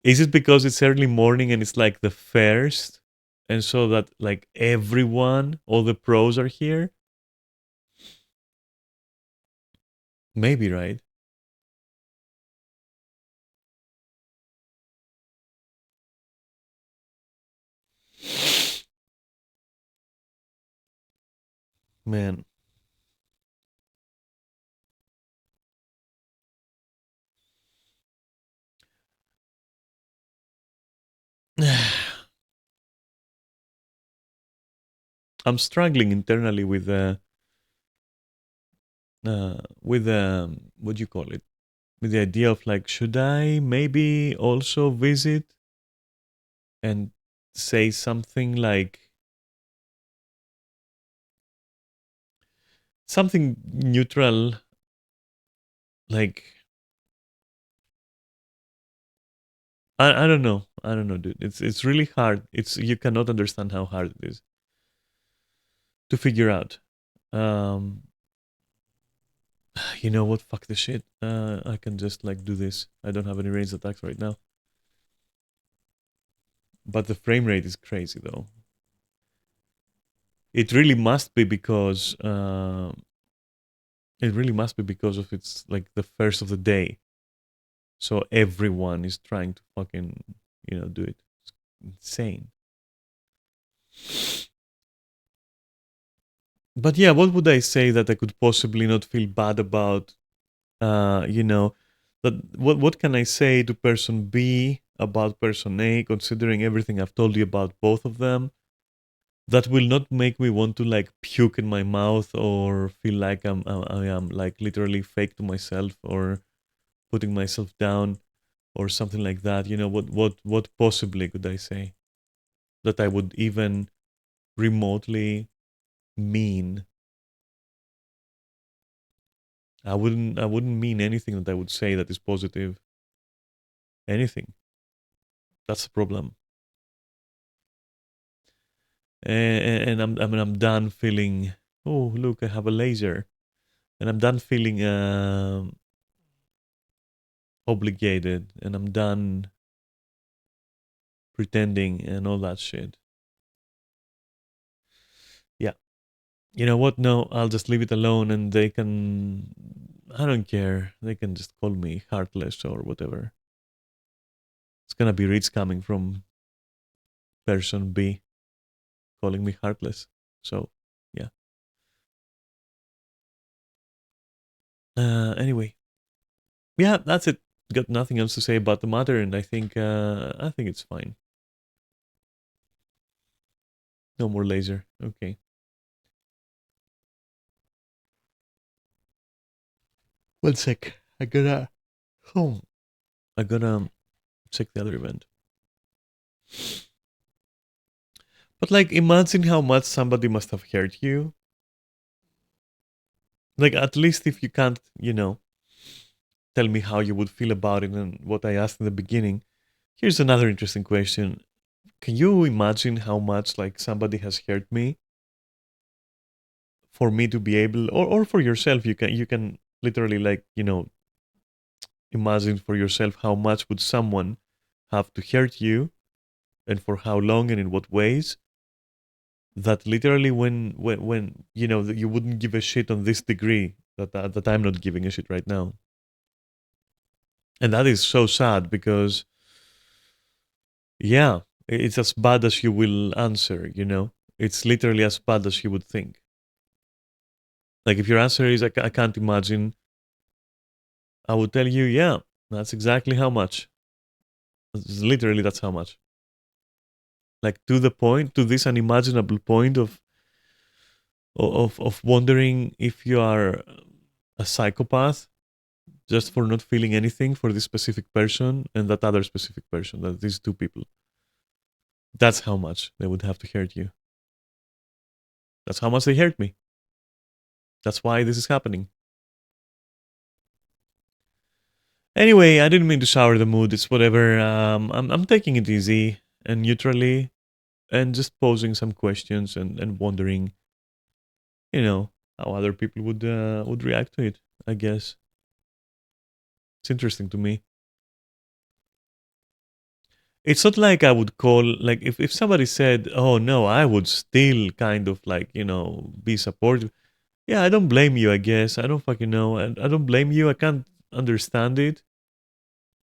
Is it because it's early morning and it's like the first? And so that like everyone, all the pros are here? Maybe, right? Man. I'm struggling internally with what do you call it? With the idea of like, should I maybe also visit and say something like something neutral, like I don't know. I don't know, dude. It's really hard. It's you cannot understand how hard it is to figure out. Um, you know what? Fuck this shit. I can just like do this. I don't have any ranged attacks right now. But the frame rate is crazy though. It really must be because it really must be because of it's like the first of the day. So everyone is trying to fucking do it. It's insane. But yeah, what would I say that I could possibly not feel bad about? You know, that what can I say to person B about person A, considering everything I've told you about both of them? That will not make me want to like puke in my mouth or feel like I am like literally fake to myself or putting myself down or something like that. What possibly could I say that I would even remotely mean? I wouldn't mean anything that I would say that is positive. Anything. That's the problem. And I'm done feeling. Oh, look, I have a laser, and I'm done feeling obligated, and I'm done pretending and all that shit. Yeah. You know what? No, I'll just leave it alone, and they can. I don't care. They can just call me heartless or whatever. It's gonna be rich coming from person B calling me heartless. So, yeah. Anyway, yeah, that's it. Got nothing else to say about the matter, and I think it's fine. No more laser. Okay. One sec. I gotta. Oh, I gotta check the other event. But like, imagine how much somebody must have hurt you. Like, at least if you can't, tell me how you would feel about it and what I asked in the beginning. Here's another interesting question. Can you imagine how much like somebody has hurt me for me to be able, or for yourself? You can literally like imagine for yourself how much would someone have to hurt you and for how long and in what ways that literally when that you wouldn't give a shit on this degree that I'm not giving a shit right now. And that is so sad because yeah, it's as bad as you will answer. It's literally as bad as you would think. Like if your answer is I can't imagine, I would tell you, yeah, that's exactly how much. Literally that's how much. Like to the point, to this unimaginable point of wondering if you are a psychopath just for not feeling anything for this specific person and that other specific person, that these two people. That's how much they would have to hurt you. That's how much they hurt me. That's why this is happening. Anyway, I didn't mean to sour the mood. It's whatever. I'm taking it easy and neutrally and just posing some questions and wondering, how other people would react to it. I guess it's interesting to me. It's not like I would call like if somebody said, "Oh no, I would still kind of like be supportive." Yeah, I don't blame you. I guess I don't fucking know, and I don't blame you. I can't understand it.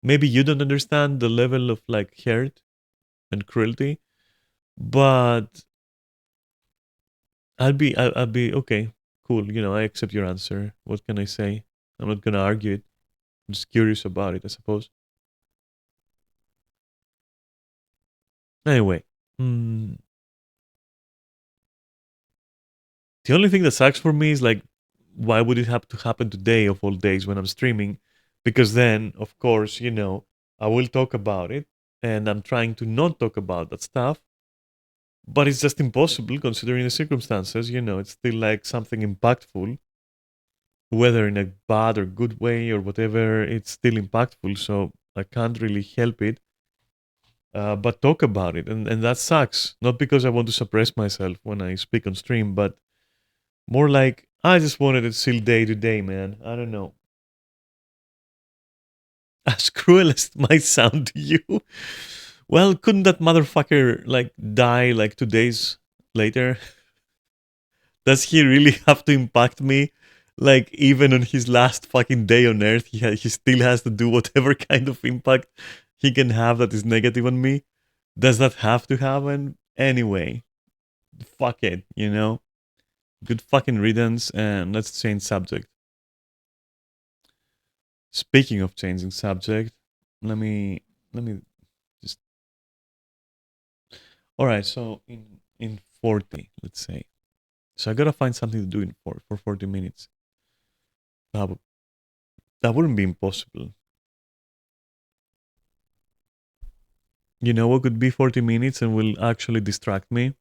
Maybe you don't understand the level of like hurt and cruelty, but I'll be okay. Cool. I accept your answer. What can I say? I'm not gonna argue it. I'm just curious about it, I suppose. Anyway, mm, the only thing that sucks for me is like, why would it have to happen today of all days when I'm streaming? Because then, of course, I will talk about it, and I'm trying to not talk about that stuff. But it's just impossible considering the circumstances. It's still like something impactful, whether in a bad or good way or whatever. It's still impactful, so I can't really help it. But talk about it, and that sucks. Not because I want to suppress myself when I speak on stream, but more like I just wanted to chill day to day, man. I don't know. As cruel as it might sound to you, well, couldn't that motherfucker like die like 2 days later? Does he really have to impact me? Like even on his last fucking day on Earth, he still has to do whatever kind of impact he can have that is negative on me. Does that have to happen? Anyway, fuck it. Good fucking riddance, and let's change subject. Speaking of changing subject, let me just. All right, so in 40, let's say. So I gotta find something to do for 40 minutes. That, that wouldn't be impossible. You know what could be 40 minutes and will actually distract me?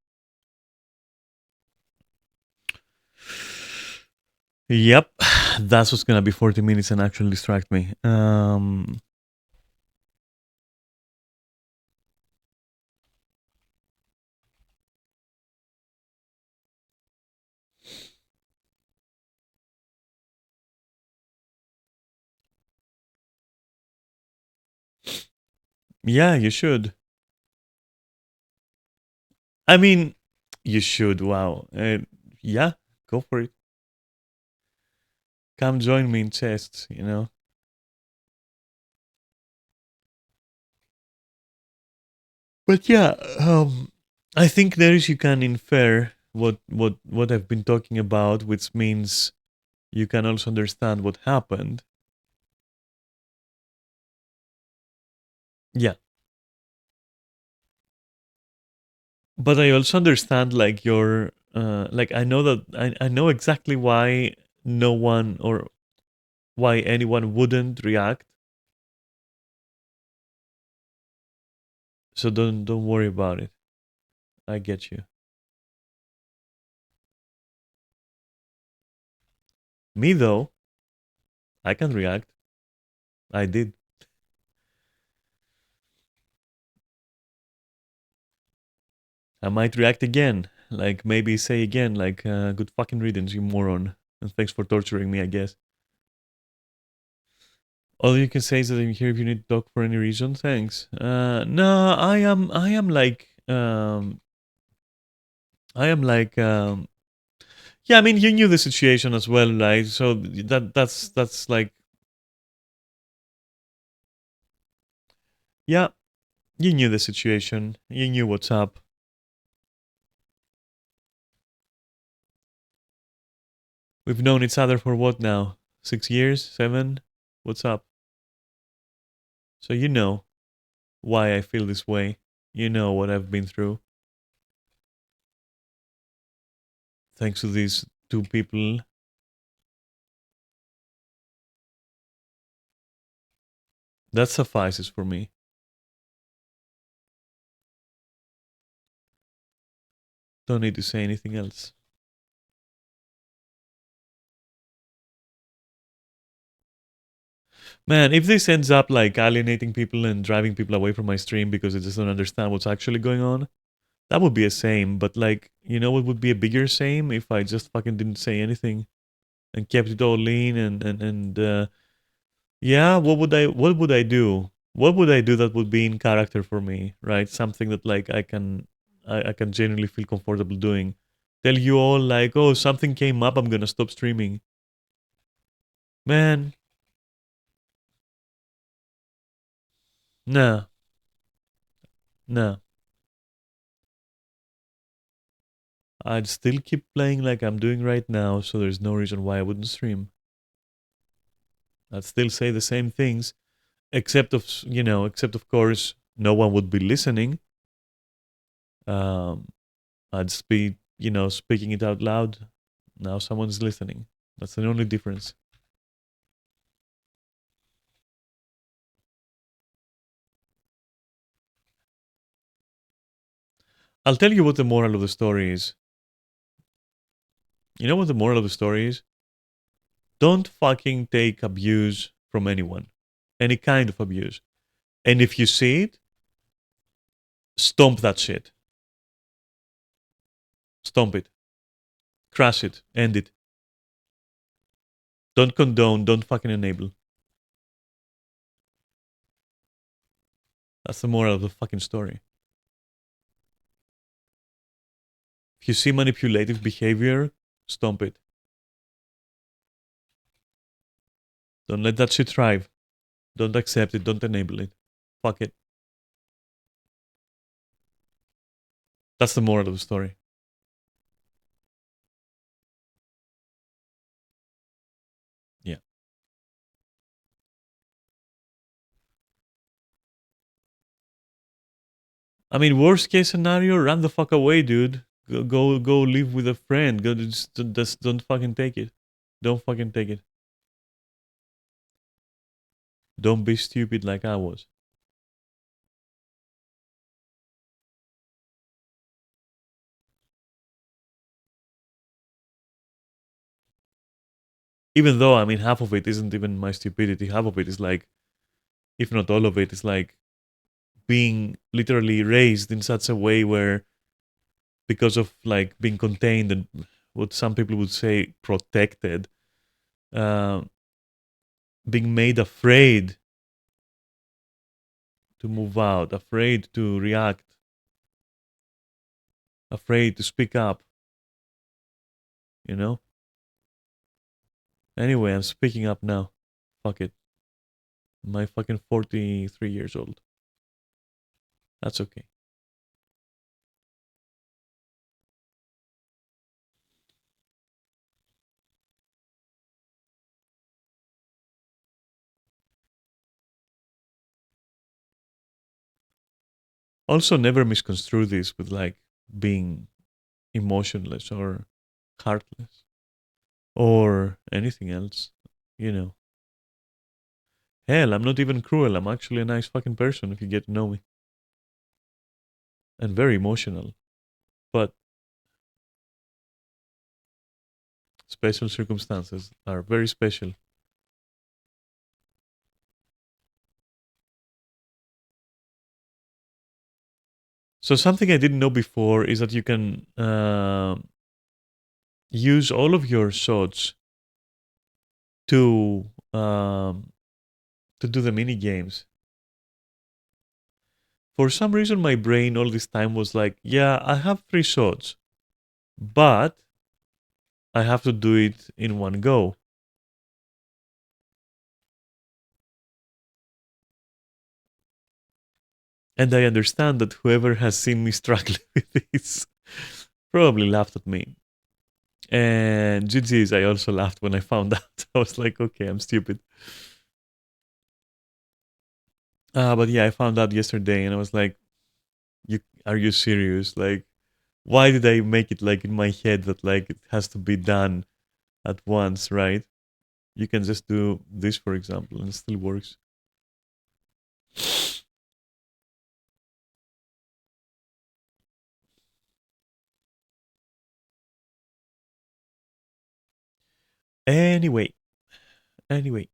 Yep, that's what's gonna be 40 minutes and actually distract me. Yeah, you should. I mean, you should. Wow. Yeah, go for it. Come join me in chess. But yeah, I think there is you can infer what I've been talking about, which means you can also understand what happened. Yeah, But I also understand like your like I know that I know exactly why no one or why anyone wouldn't react. So don't worry about it. I get you. Me though, I can react. I did. I might react again. Like maybe say again like good fucking riddance, you moron. And thanks for torturing me, I guess. All you can say is that I'm here if you need to talk for any reason. Thanks. No, I am like I am like yeah, I mean you knew the situation as well, right? So that's like yeah, you knew the situation. You knew what's up. We've known each other for what now? 6 years? 7? What's up? So you know why I feel this way. You know what I've been through. Thanks to these two people. That suffices for me. Don't need to say anything else. Man, if this ends up like alienating people and driving people away from my stream because they just don't understand what's actually going on, that would be a shame. But like, you know what would be a bigger shame if I just fucking didn't say anything and kept it all lean and yeah, what would I do? What would I do that would be in character for me, right? Something that like I can genuinely feel comfortable doing. Tell you all like, oh, something came up, I'm gonna stop streaming. Man, nah, nah. I'd still keep playing like I'm doing right now, so there's no reason why I wouldn't stream. I'd still say the same things, except of course, no one would be listening. Um, I'd just be, speaking it out loud. Now someone's listening. That's the only difference. I'll tell you what the moral of the story is. You know what the moral of the story is? Don't fucking take abuse from anyone. Any kind of abuse. And if you see it, stomp that shit. Stomp it. Crush it. End it. Don't condone. Don't fucking enable. That's the moral of the fucking story. If you see manipulative behavior, stomp it. Don't let that shit thrive. Don't accept it. Don't enable it. Fuck it. That's the moral of the story. Yeah. I mean, worst case scenario, run the fuck away, dude. Go live with a friend. Go just don't fucking take it. Don't fucking take it. Don't be stupid like I was. Even though, I mean, half of it isn't even my stupidity. Half of it is like, if not all of it, is like being literally raised in such a way where, because of like being contained and what some people would say protected, uh, being made afraid to move out, afraid to react, afraid to speak up, you know? Anyway, I'm speaking up now. Fuck it. My fucking 43 years old. That's okay. Also, never misconstrue this with like being emotionless or heartless or anything else. You know, hell, I'm not even cruel. I'm actually a nice fucking person if you get to know me, and very emotional. But special circumstances are very special. So something I didn't know before is that you can use all of your shots to to do the mini games. For some reason, my brain all this time was like, "Yeah, I have 3 shots, but I have to do it in one go." And I understand that whoever has seen me struggling with this probably laughed at me. And GG's, I also laughed when I found out. I was like, okay, I'm stupid. But yeah, I found out yesterday and I was like, you are you serious? Like, why did I make it like in my head that like it has to be done at once, right? You can just do this, for example, and it still works. Anyway, anyway,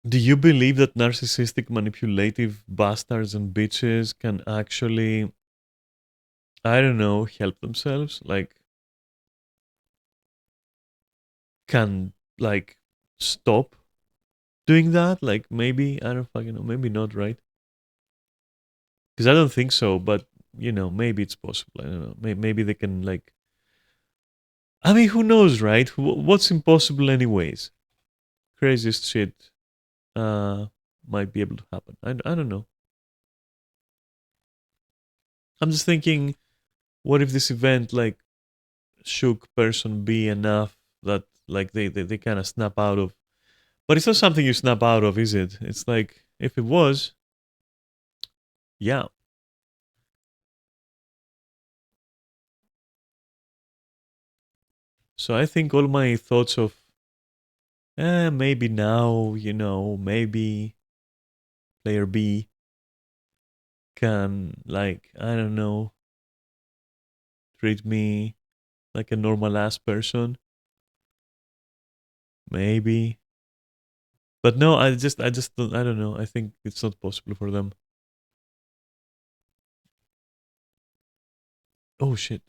do you believe that narcissistic, manipulative bastards and bitches can actually, I don't know, help themselves? Like, can like stop doing that? Like, maybe I don't fucking know. Maybe not, right? Because I don't think so. But maybe it's possible. I don't know. Maybe they can like. I mean, who knows, right? What's impossible, anyways? Craziest shit uh might be able to happen. I don't know. I'm just thinking, what if this event like shook person B enough that like they kind of snap out of? But it's not something you snap out of, is it? It's like if it was, yeah. So I think all my thoughts of maybe now, maybe player B can like I don't know treat me like a normal ass person, maybe. But no, I just don't, I don't know. I think it's not possible for them. Oh shit.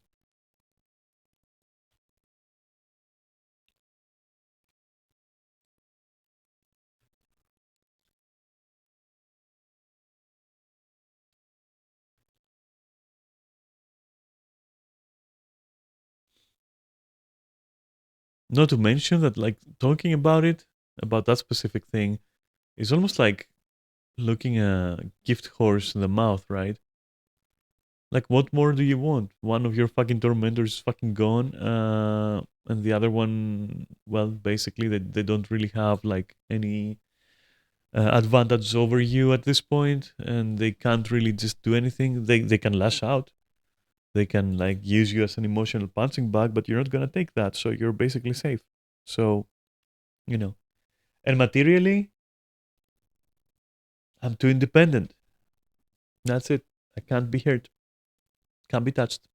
Not to mention that like talking about it, about that specific thing, is almost like looking a gift horse in the mouth, right? Like, what more do you want? One of your fucking tormentors is fucking gone, and the other one, well, basically, they don't really have like any advantage over you at this point, and they can't really just do anything. They can lash out. They can like use you as an emotional punching bag, but you're not gonna take that, so you're basically safe. So you know, and materially, I'm too independent. That's it. I can't be hurt. Can't be touched.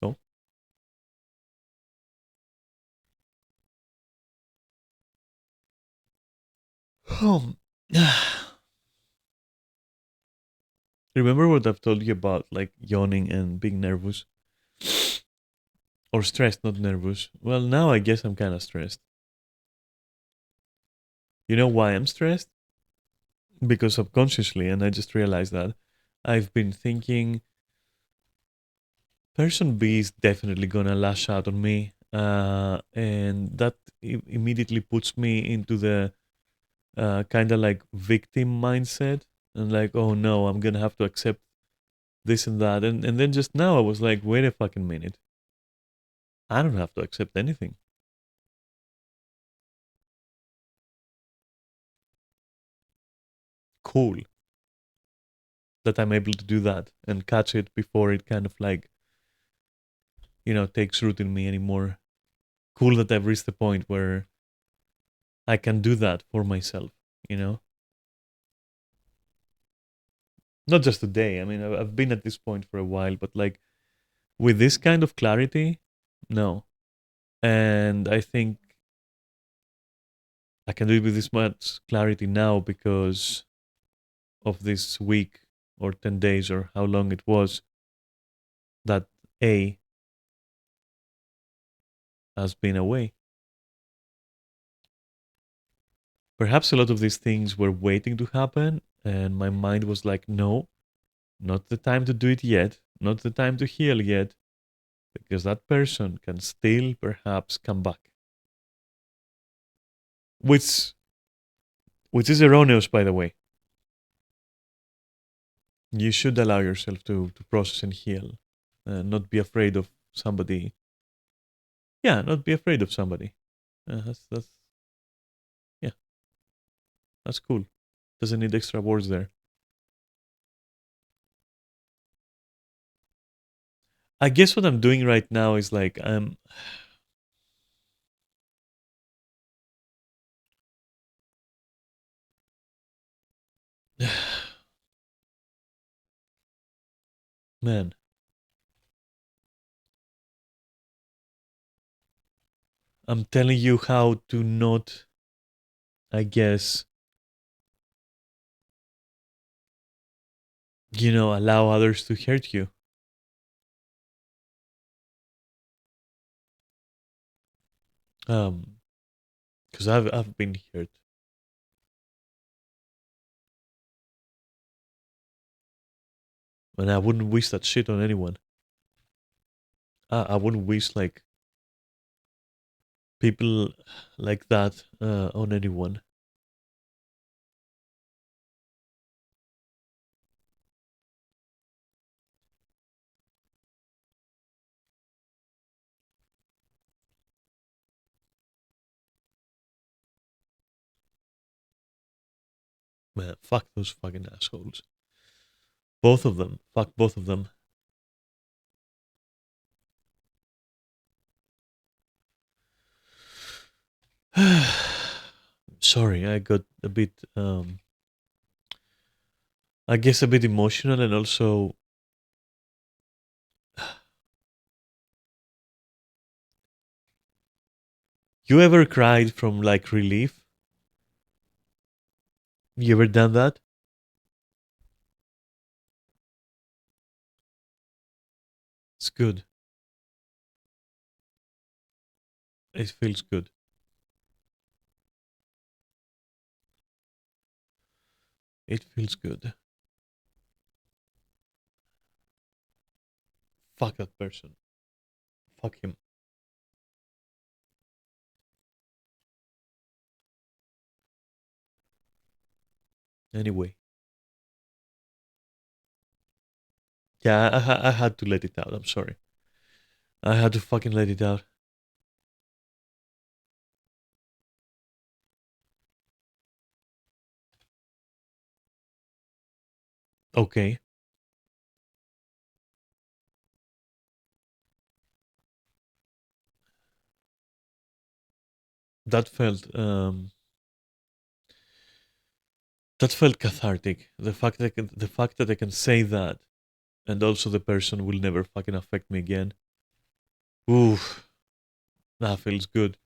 So, um, remember what I've told you about, like yawning and being nervous? Or stressed, not nervous. Well, now I guess I'm kind of stressed. You know why I'm stressed? Because subconsciously, and I just realized that, I've been thinking person B is definitely gonna lash out on me, and that immediately puts me into the kind of like victim mindset, and like, oh no, I'm gonna have to accept this and that, and then just now I was like, wait a fucking minute, I don't have to accept anything. Cool that I'm able to do that and catch it before it kind of like, takes root in me anymore. Cool that I've reached the point where I can do that for myself, you know? Not just today. I mean, I've been at this point for a while, but like with this kind of clarity, no. And I think I can do it with this much clarity now because of this week or 10 days or how long it was that A has been away. Perhaps a lot of these things were waiting to happen, and my mind was like, no, not the time to do it yet, not the time to heal yet, because that person can still perhaps come back. Which which is erroneous, by the way. You should allow yourself to process and heal, not be afraid of somebody. Yeah, not be afraid of somebody. That's yeah, that's cool. Doesn't need extra words there. I guess what I'm doing right now is like man, I'm telling you how to not, I guess, allow others to hurt you. Um, because I've been hurt, and I wouldn't wish that shit on anyone. I wouldn't wish like people like that on anyone. Man, fuck those fucking assholes. Both of them. Fuck both of them. Sorry, I got a bit, I guess a bit emotional and also. You ever cried from like relief? You ever done that? It's good. It feels good. It feels good. Fuck that person. Fuck him. Anyway. Yeah, I had to let it out. I'm sorry. I had to fucking let it out. Okay. That felt cathartic. The fact that I can say that and also the person will never fucking affect me again. Oof. That feels good.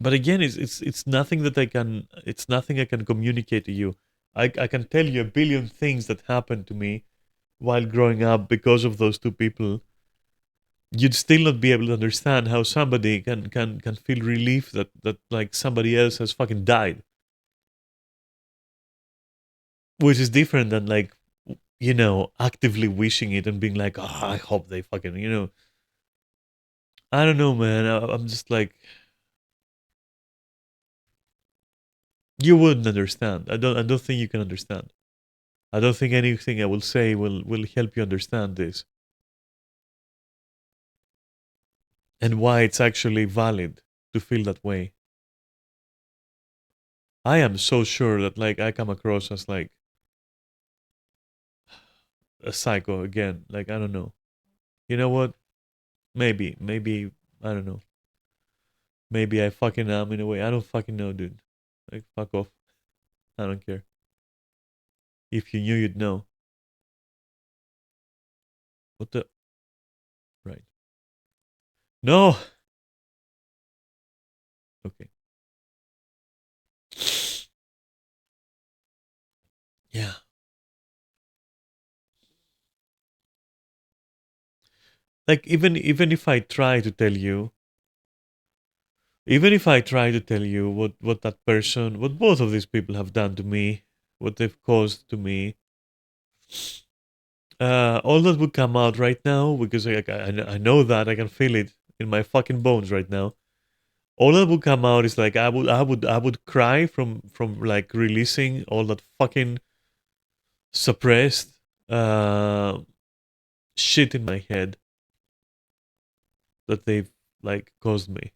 But again, it's nothing that I can. It's nothing I can communicate to you. I can tell you a billion things that happened to me while growing up because of those two people. You'd still not be able to understand how somebody can feel relief that like somebody else has fucking died, which is different than like actively wishing it and being like, oh, I hope they fucking I don't know, man. I'm just like, you wouldn't understand. I don't think you can understand. I don't think anything I will say will help you understand this and why it's actually valid to feel that way. I am so sure that like I come across as like a psycho again. Like I don't know. You know what? Maybe I don't know. Maybe I fucking am in a way. I don't fucking know, dude. Like fuck off. I don't care. If you knew, you'd know. What the? Right. No. Okay. Yeah. Like even if I try to tell you, even if I try to tell you what that person, what both of these people have done to me, what they've caused to me, all that would come out right now because I know that I can feel it in my fucking bones right now. All that would come out is like I would cry from like releasing all that fucking suppressed uh shit in my head that they've like caused me.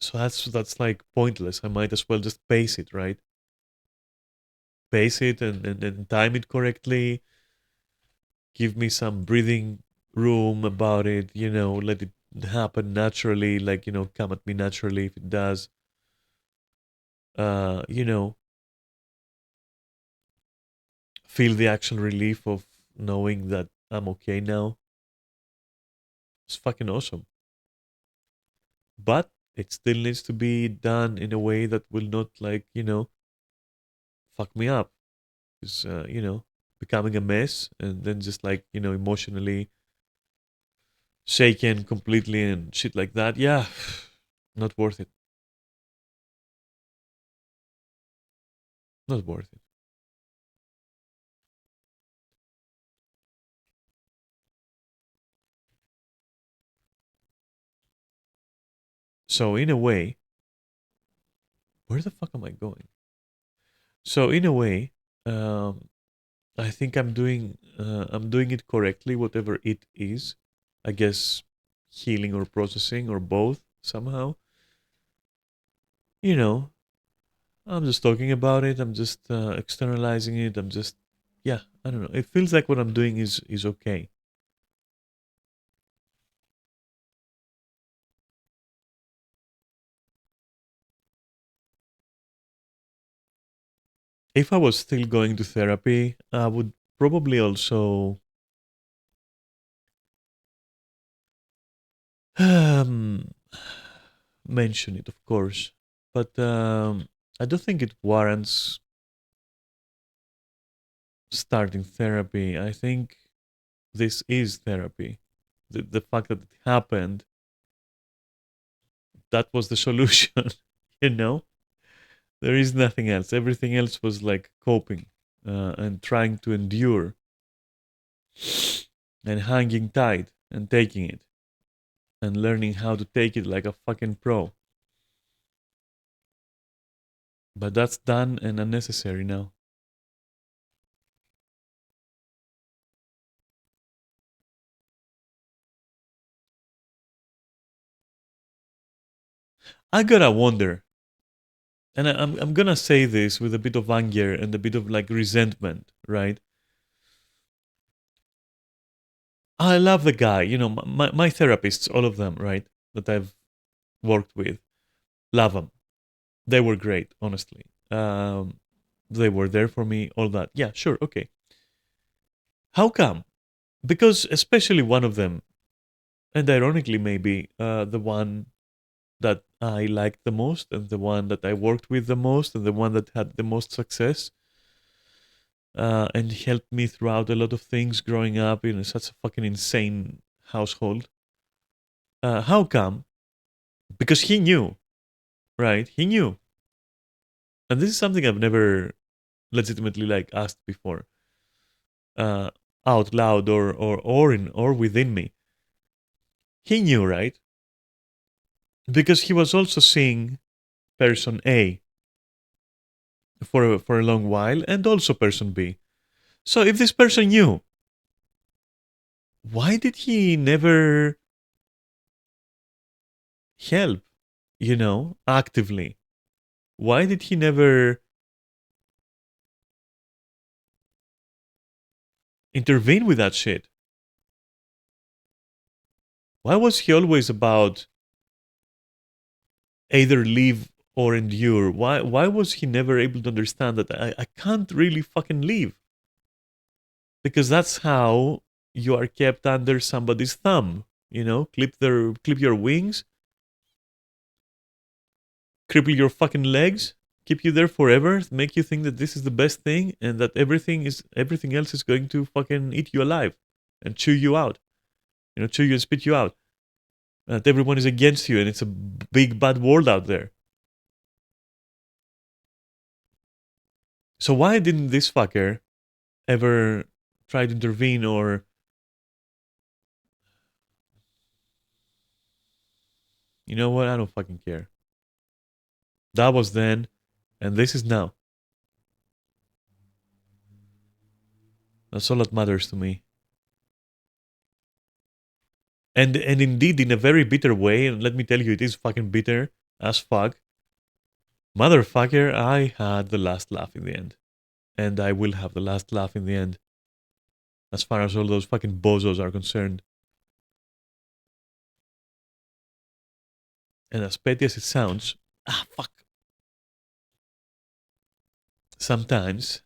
So that's like pointless. I might as well just pace it, right? Pace it and time it correctly. Give me some breathing room about it. Let it happen naturally. Like come at me naturally if it does. Uh, you know, feel the actual relief of knowing that I'm okay now. It's fucking awesome. But it still needs to be done in a way that will not like fuck me up. Is becoming a mess and then just like emotionally shaken completely and shit like that. Yeah, not worth it. Not worth it. So in a way, where the fuck am I going? So in a way, um, I think I'm doing it correctly, whatever it is. I guess healing or processing or both somehow. You know, I'm just talking about it. I'm just externalizing it. I'm just, yeah, I don't know. It feels like what I'm doing is okay. If I was still going to therapy, I would probably also um, mention it, of course. But I don't think it warrants starting therapy. I think this is therapy. The fact that it happened, that was the solution. you know? There is nothing else. Everything else was like coping and trying to endure and hanging tight and taking it and learning how to take it like a fucking pro. But that's done and unnecessary now. I gotta wonder, and I'm gonna say this with a bit of anger and a bit of like resentment, right? I love the guy, my therapists, all of them, right? That I've worked with, love them. They were great, honestly. They were there for me, all that. Yeah, sure, okay. How come? Because especially one of them, and ironically maybe the one that I liked the most, and the one that I worked with the most, and the one that had the most success, and helped me throughout a lot of things growing up in such a fucking insane household. How come? Because he knew, right? He knew. And this is something I've never legitimately like asked before, uh, out loud or within me. He knew, right? Because he was also seeing person A for a long while, and also person B. So if this person knew, why did he never help? Actively. Why did he never intervene with that shit? Why was he always about either leave or endure? Why was he never able to understand that I can't really fucking leave? Because that's how you are kept under somebody's thumb. Clip your wings, cripple your fucking legs, keep you there forever, make you think that this is the best thing and that everything else is going to fucking eat you alive and chew you out. Chew you and spit you out. That everyone is against you and it's a big bad world out there. So why didn't this fucker ever try to intervene or you know what? I don't fucking care. That was then and this is now. That's all that matters to me. And indeed, in a very bitter way, and let me tell you, it is fucking bitter as fuck. Motherfucker, I had the last laugh in the end. And I will have the last laugh in the end. As far as all those fucking bozos are concerned. And as petty as it sounds, fuck. Sometimes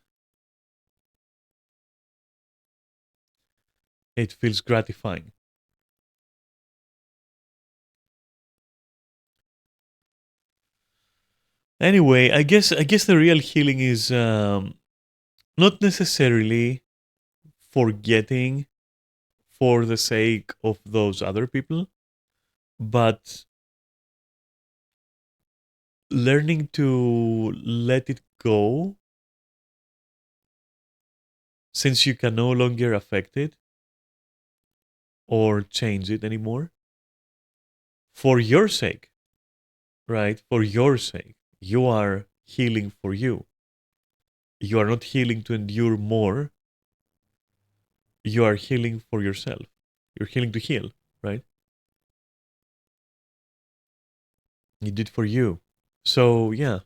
it feels gratifying. Anyway, I guess the real healing is not necessarily forgetting for the sake of those other people, but learning to let it go since you can no longer affect it or change it anymore for your sake, right? For your sake. You are healing for you. You are not healing to endure more. You are healing for yourself. You're healing to heal, right? You did for you. So, yeah,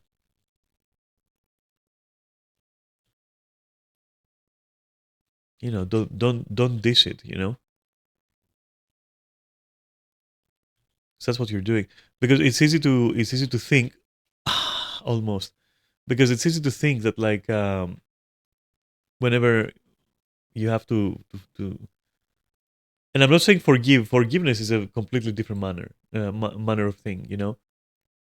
don't dish it. So that's what you're doing. Because it's easy to think almost because it's easy to think that like whenever you have to and I'm not saying forgiveness is a completely different manner of thing.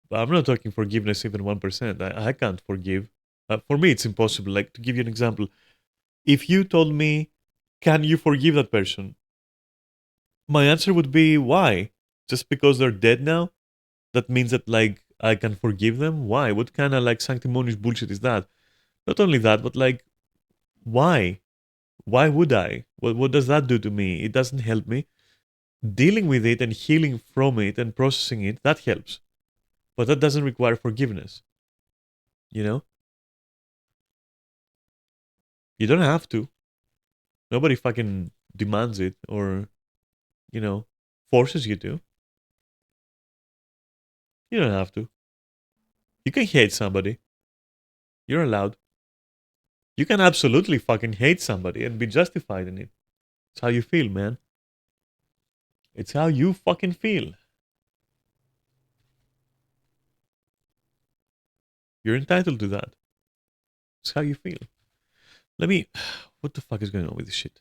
But I'm not talking forgiveness even 1%. I can't forgive. For me it's impossible. Like, to give you an example, if you told me, can you forgive that person, my answer would be, why? Just because they're dead now, that means that like I can forgive them? Why? What kind of like sanctimonious bullshit is that? Not only that, but like, why? Why would I? What does that do to me? It doesn't help me. Dealing with it and healing from it and processing it, that helps. But that doesn't require forgiveness. You know? You don't have to. Nobody fucking demands it or, you know, forces you to. You don't have to. You can hate somebody. You're allowed. You can absolutely fucking hate somebody and be justified in it. It's how you feel, man. It's how you fucking feel. You're entitled to that. It's how you feel. Let me. What the fuck is going on with this shit?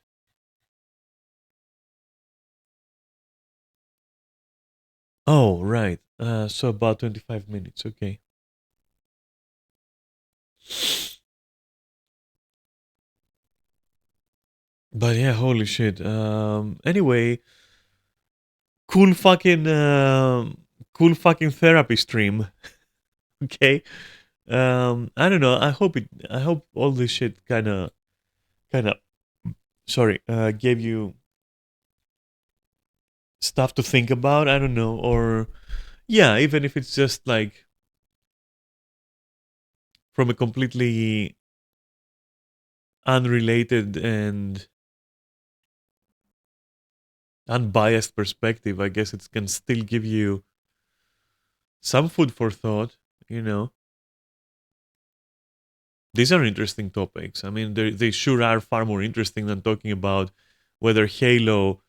Oh, right. So about 25 minutes. Okay. But yeah, holy shit. Anyway, cool fucking, cool fucking therapy stream. Okay. I don't know. I hope all this shit kind of, sorry, gave you stuff to think about. I don't know, or yeah, even if it's just like from a completely unrelated and unbiased perspective, I guess it can still give you some food for thought. You know, these are interesting topics. I mean, they sure are far more interesting than talking about whether Halo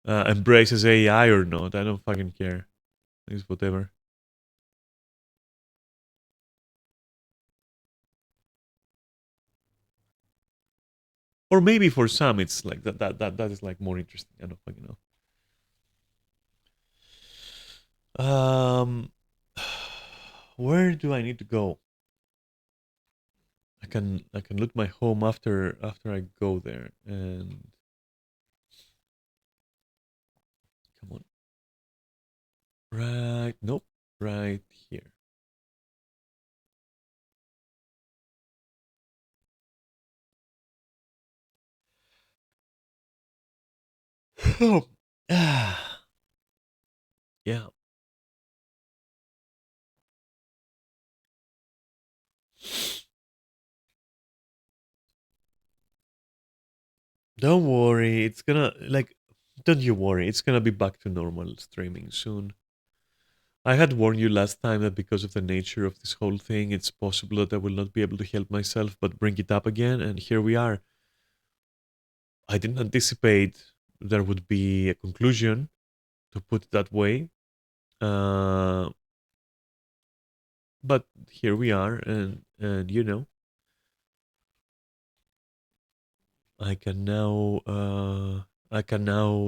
embraces AI or not. I don't fucking care. It's whatever. Or maybe for some, it's like that is like more interesting. I don't fucking know. Where do I need to go? I can look my home after I go there and come on. Right, nope, right here. Oh, ah, yeah. Don't worry, it's gonna like. Don't you worry, it's gonna be back to normal streaming soon. I had warned you last time that because of the nature of this whole thing, it's possible that I will not be able to help myself but bring it up again, and here we are. I didn't anticipate there would be a conclusion, to put it that way. Uh, but here we are, and I can now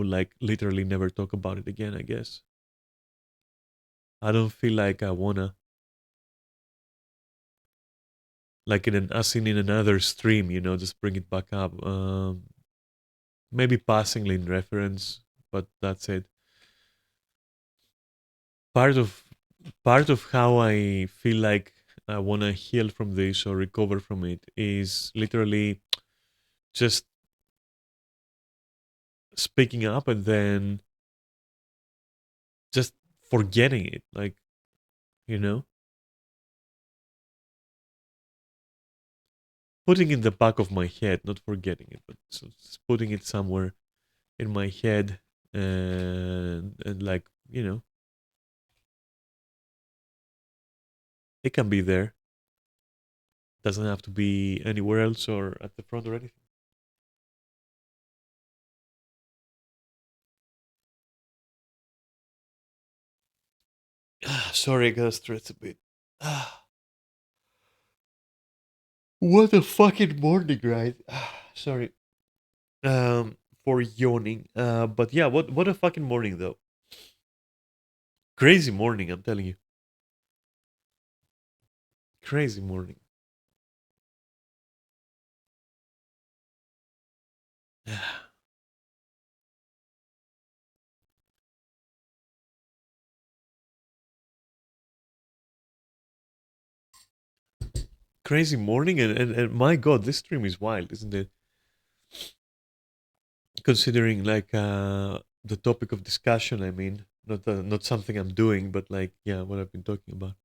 like literally never talk about it again. I guess I don't feel like I wanna like as in another stream. Just bring it back up. Maybe passingly in reference, but that's it. Part of part of how I feel like I wanna heal from this or recover from it is literally just speaking up and then just forgetting it. Like you know, putting in the back of my head, not forgetting it, but just putting it somewhere in my head, and like it can be there. Doesn't have to be anywhere else or at the front or anything. Sorry, I gotta stretch a bit. What a fucking morning, right? Sorry, for yawning. But yeah, what a fucking morning though. Crazy morning, I'm telling you. Crazy morning. Crazy morning, and my god, this stream is wild, isn't it? Considering like the topic of discussion, I mean, not something I'm doing, but like yeah, what I've been talking about.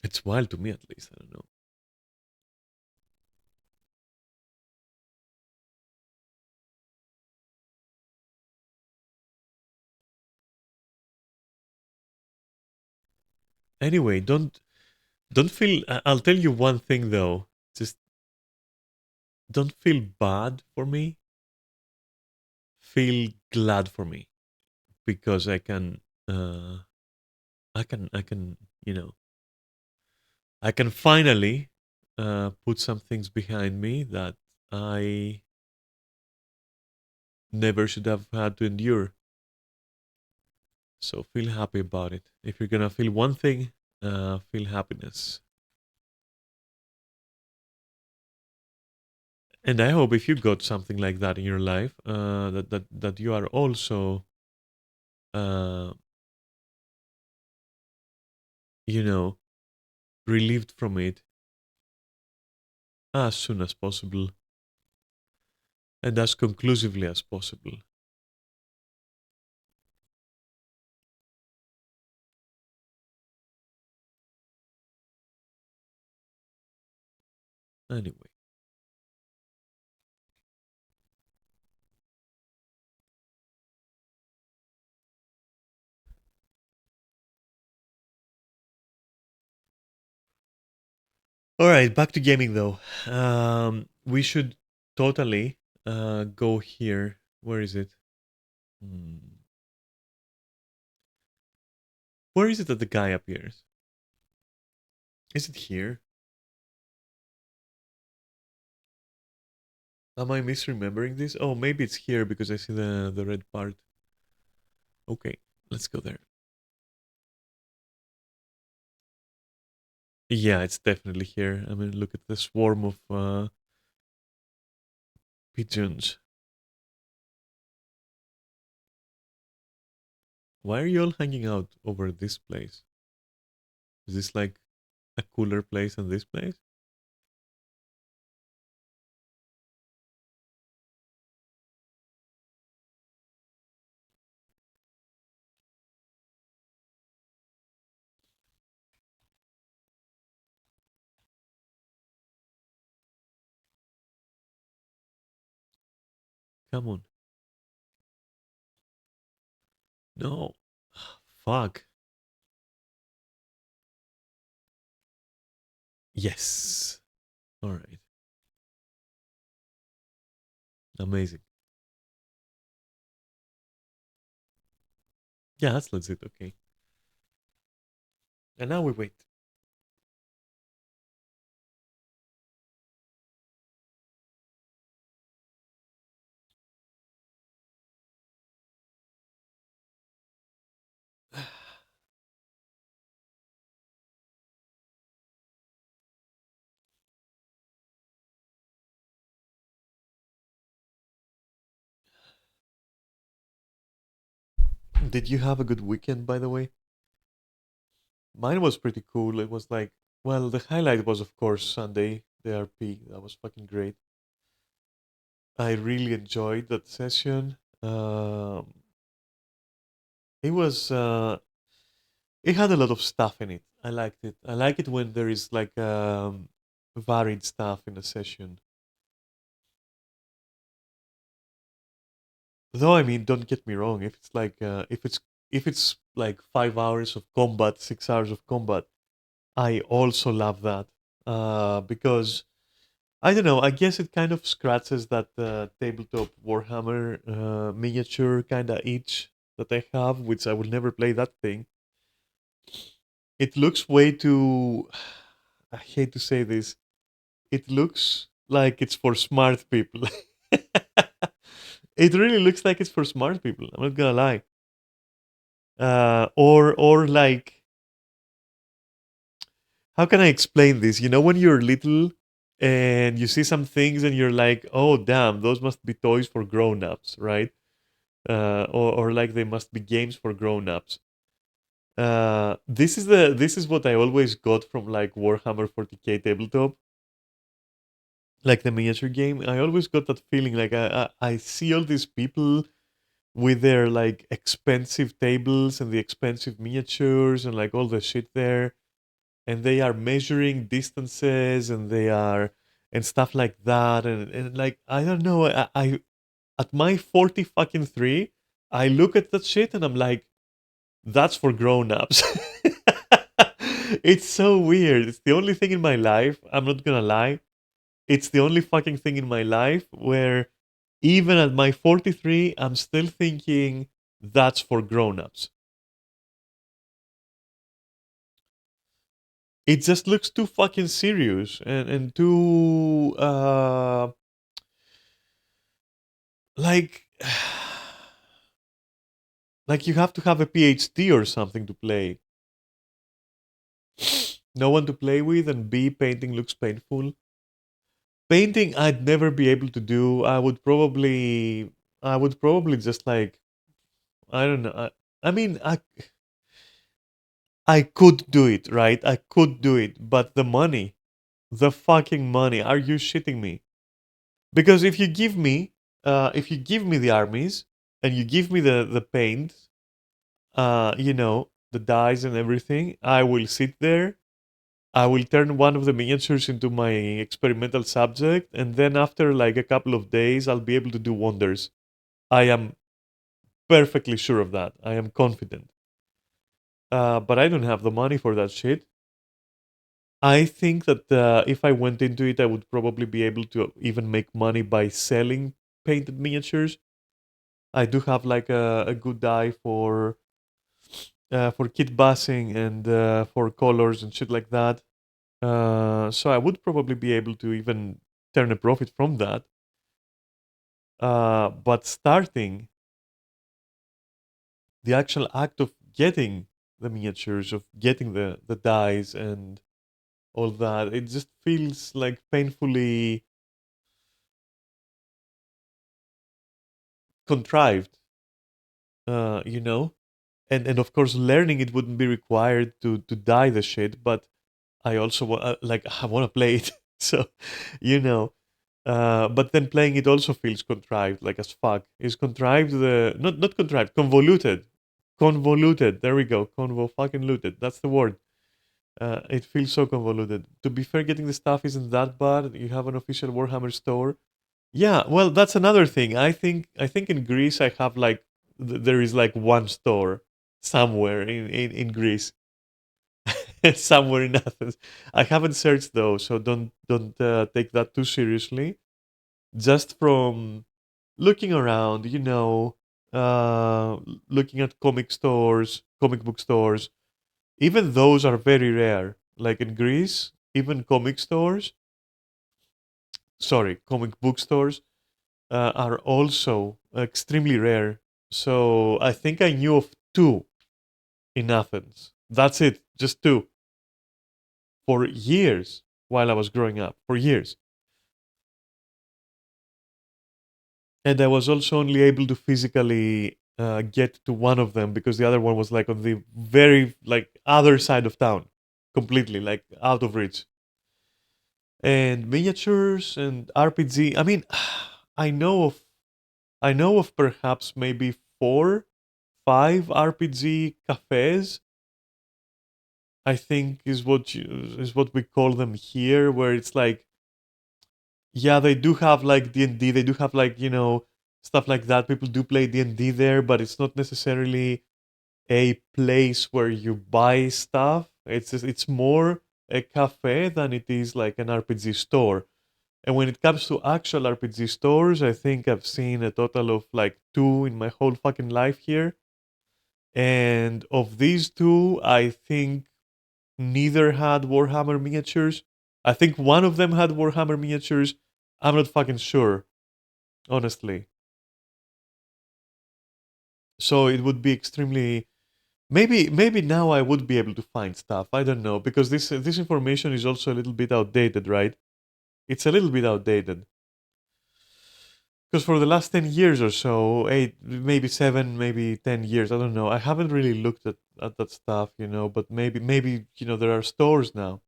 It's wild to me, at least. I don't know. Anyway, don't feel. I'll tell you one thing though. Just don't feel bad for me. Feel glad for me because uh, I can, you know, I can finally put some things behind me that I never should have had to endure. So feel happy about it. If you're gonna feel one thing, feel happiness. And I hope if you got something like that in your life, that you are also, uh, you know, relieved from it as soon as possible and as conclusively as possible. Anyway. All right, back to gaming though. We should totally go here. Where is it? Hmm. Where is it that the guy appears? Is it here? Am I misremembering this? Oh, maybe it's here because I see the red part. Okay, let's go there. Yeah, it's definitely here. I mean, look at the swarm of pigeons. Why are you all hanging out over this place? Is this like a cooler place than this place? Come on. No. Fuck. Yes. All right. Amazing. Yeah, that's legit. Okay. And now we wait. Did you have a good weekend, by the way? Mine was pretty cool. It was like, well, the highlight was, of course, Sunday, the RP. That was fucking great. I really enjoyed that session. It was, it had a lot of stuff in it. I liked it. I like it when there is like varied stuff in a session. Though, I mean, don't get me wrong. If it's like, if it's like 5 hours of combat, 6 hours of combat, I also love that because I don't know. I guess it kind of scratches that tabletop Warhammer miniature kind of itch that I have, which I will never play that thing. It looks way too. I hate to say this. It looks like it's for smart people. It really looks like it's for smart people. I'm not gonna lie. Or like, how can I explain this? You know, when you're little and you see some things and you're like, oh damn, those must be toys for grown-ups, right? Or like they must be games for grown-ups. This is what I always got from like Warhammer 40k tabletop, like the miniature game. I always got that feeling like I see all these people with their like expensive tables and the expensive miniatures and like all the shit there, and they are measuring distances and they are and stuff like that, and like I don't know, I at my 40 fucking 3, I look at that shit and I'm like, that's for grown-ups. It's so weird. It's the only thing in my life, I'm not gonna lie, it's the only fucking thing in my life where even at my 43 I'm still thinking that's for grown-ups. It just looks too fucking serious and too like Like you have to have a PhD or something to play. No one to play with, and B, painting looks painful. Painting, I'd never be able to do. I would probably just like, I don't know. I mean, I could do it, right? I could do it, but the money, the fucking money. Are you shitting me? Because if you give me the armies and you give me the paint, the dyes and everything, I will sit there. I will turn one of the miniatures into my experimental subject, and then after like a couple of days, I'll be able to do wonders. I am perfectly sure of that. I am confident. But I don't have the money for that shit. I think that if I went into it, I would probably be able to even make money by selling painted miniatures. I do have like a good eye for kit busing and for colors and shit like that. So I would probably be able to even turn a profit from that. But starting the actual act of getting the miniatures, of getting the dies and all that, it just feels like painfully contrived, you know? And of course, learning it wouldn't be required to die the shit, but I also I want to play it. So, you know, but then playing it also feels contrived, like as fuck. Is contrived the not contrived, convoluted, convoluted. There we go, convo fucking looted. That's the word. It feels so convoluted. To be fair, getting the stuff isn't that bad. You have an official Warhammer store. Yeah, well, that's another thing. I think in Greece I have like there is like one store somewhere in Greece, somewhere in Athens. I haven't searched though, so don't take that too seriously. Just from looking around, uh, looking at comic stores, comic book stores, even those are very rare. Like in Greece, even comic book stores are also extremely rare. So I think I knew of two in Athens. That's it, just two for years while I was growing up, for years. And I was also only able to physically get to one of them because the other one was like on the very like other side of town, completely like out of reach. And miniatures and RPG. I mean, I know of I know of perhaps maybe four, five RPG cafes. I think is what we call them here, where it's like, yeah, they do have like D&D. They do have like stuff like that. People do play D&D there, but it's not necessarily a place where you buy stuff. It's more a cafe than it is like an RPG store. And when it comes to actual RPG stores, I think I've seen a total of like two in my whole fucking life here. And of these two, I think neither had Warhammer miniatures. I think one of them had Warhammer miniatures. I'm not fucking sure, honestly. So it would be extremely maybe now I would be able to find stuff. I don't know because this information is also a little bit outdated, right? It's a little bit outdated because for the last 10 years or so, 8, maybe 7, maybe 10 years, I don't know. I haven't really looked at that stuff, but maybe there are stores now.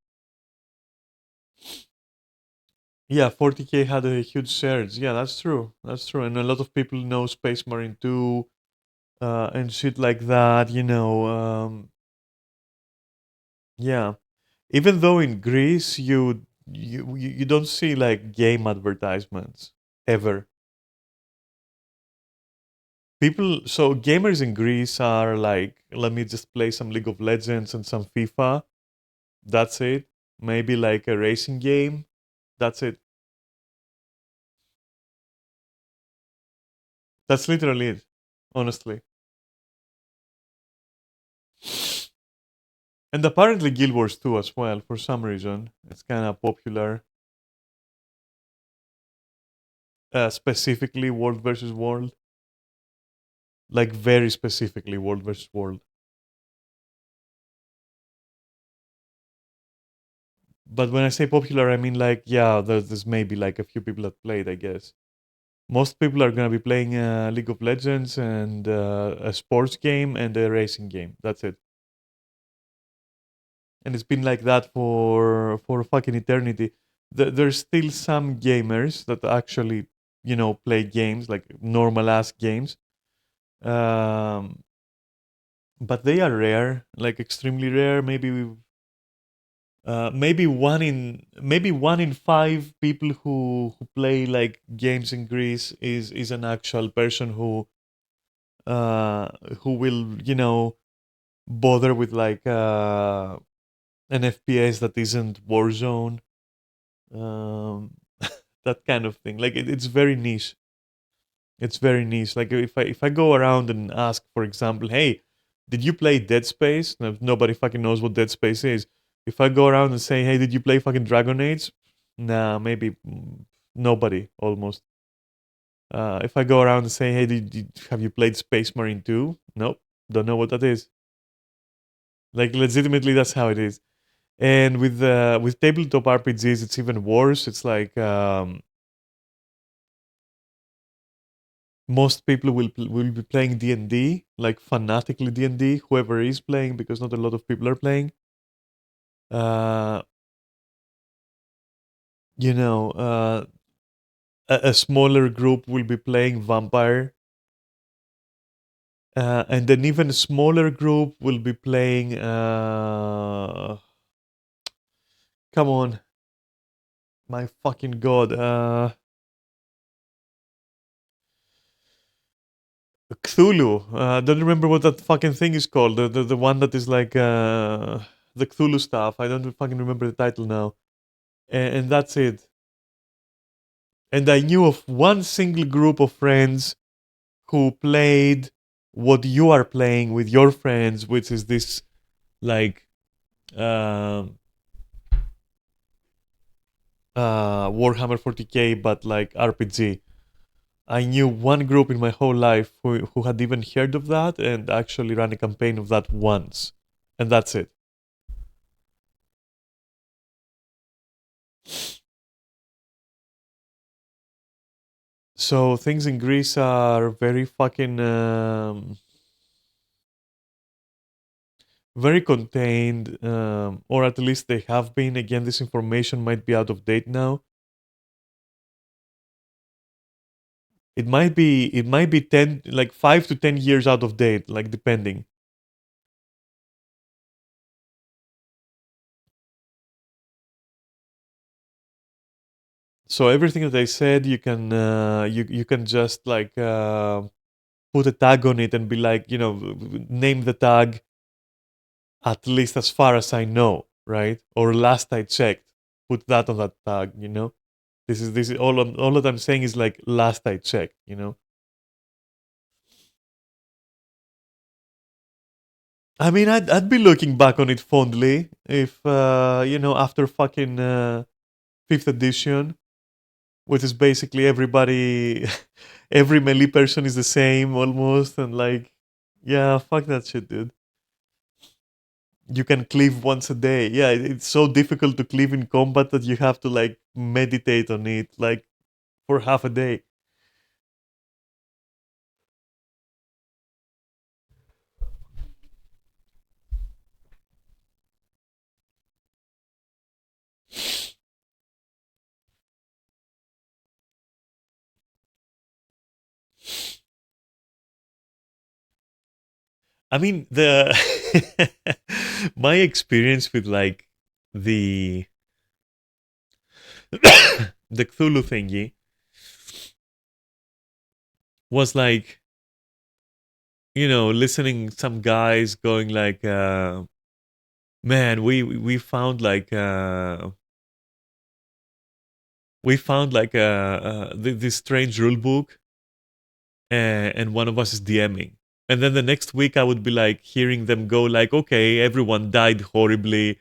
Yeah, 40K had a huge surge. Yeah, that's true. That's true. And a lot of people know Space Marine 2 and shit like that, yeah. Even though in Greece you don't see like game advertisements ever. People so gamers in Greece are like, let me just play some League of Legends and some FIFA. That's it. Maybe like a racing game. That's it. That's literally it. Honestly. And apparently Guild Wars 2 as well, for some reason. It's kind of popular. Specifically World versus World. like very specifically World versus World. But when I say popular, I mean like yeah, there's maybe like a few people that played, I guess. Most people are gonna be playing League of Legends and a sports game and a racing game. That's it. And it's been like that for fucking eternity. There's still some gamers that actually play games like normal ass games, um, but they are rare, like extremely rare. Maybe one in five people who play like games in Greece is an actual person uh, who will bother with like an FPS that isn't Warzone, um, that kind of thing. Like it's very niche. It's very niche. Like if I go around and ask, for example, hey, did you play Dead Space? No, nobody fucking knows what Dead Space is. If I go around and say, hey, did you play fucking Dragon Age? Nah, maybe nobody almost. If I go around and say, hey, have you played Space Marine 2? Nope, don't know what that is. Like legitimately, that's how it is. And with tabletop RPGs, it's even worse. It's like most people will be playing D&D, like fanatically D&D, whoever is playing, because not a lot of people are playing. Uh, you know, a smaller group will be playing Vampire, and an even smaller group will be playing. Come on, my fucking god, Cthulhu. Don't remember what that fucking thing is called. The one that is like the Cthulhu stuff. I don't fucking remember the title now. And that's it. And I knew of one single group of friends who played what you are playing with your friends, which is this like um Warhammer 40k, but like RPG. I knew one group in my whole life who had even heard of that and actually ran a campaign of that once, and that's it. So things in Greece are very fucking very contained, or at least they have been. Again, this information might be out of date now. It might be 10, like 5 to 10 years out of date, like depending. So everything that I said, you can just like put a tag on it and be like, name the tag, at least as far as I know, right? Or last I checked, put that on that tag. This is all that I'm saying is like last I checked. I mean, I'd be looking back on it fondly if after fucking fifth edition, which is basically everybody, every melee person is the same almost, and like, yeah, fuck that shit, dude. You can cleave once a day. Yeah, it's so difficult to cleave in combat that you have to like meditate on it like for half a day. I mean, the my experience with like the the Cthulhu thingy was like, listening some guys going like, man, we found like this strange rule book, and one of us is DMing. And then the next week I would be like hearing them go like, okay, everyone died horribly.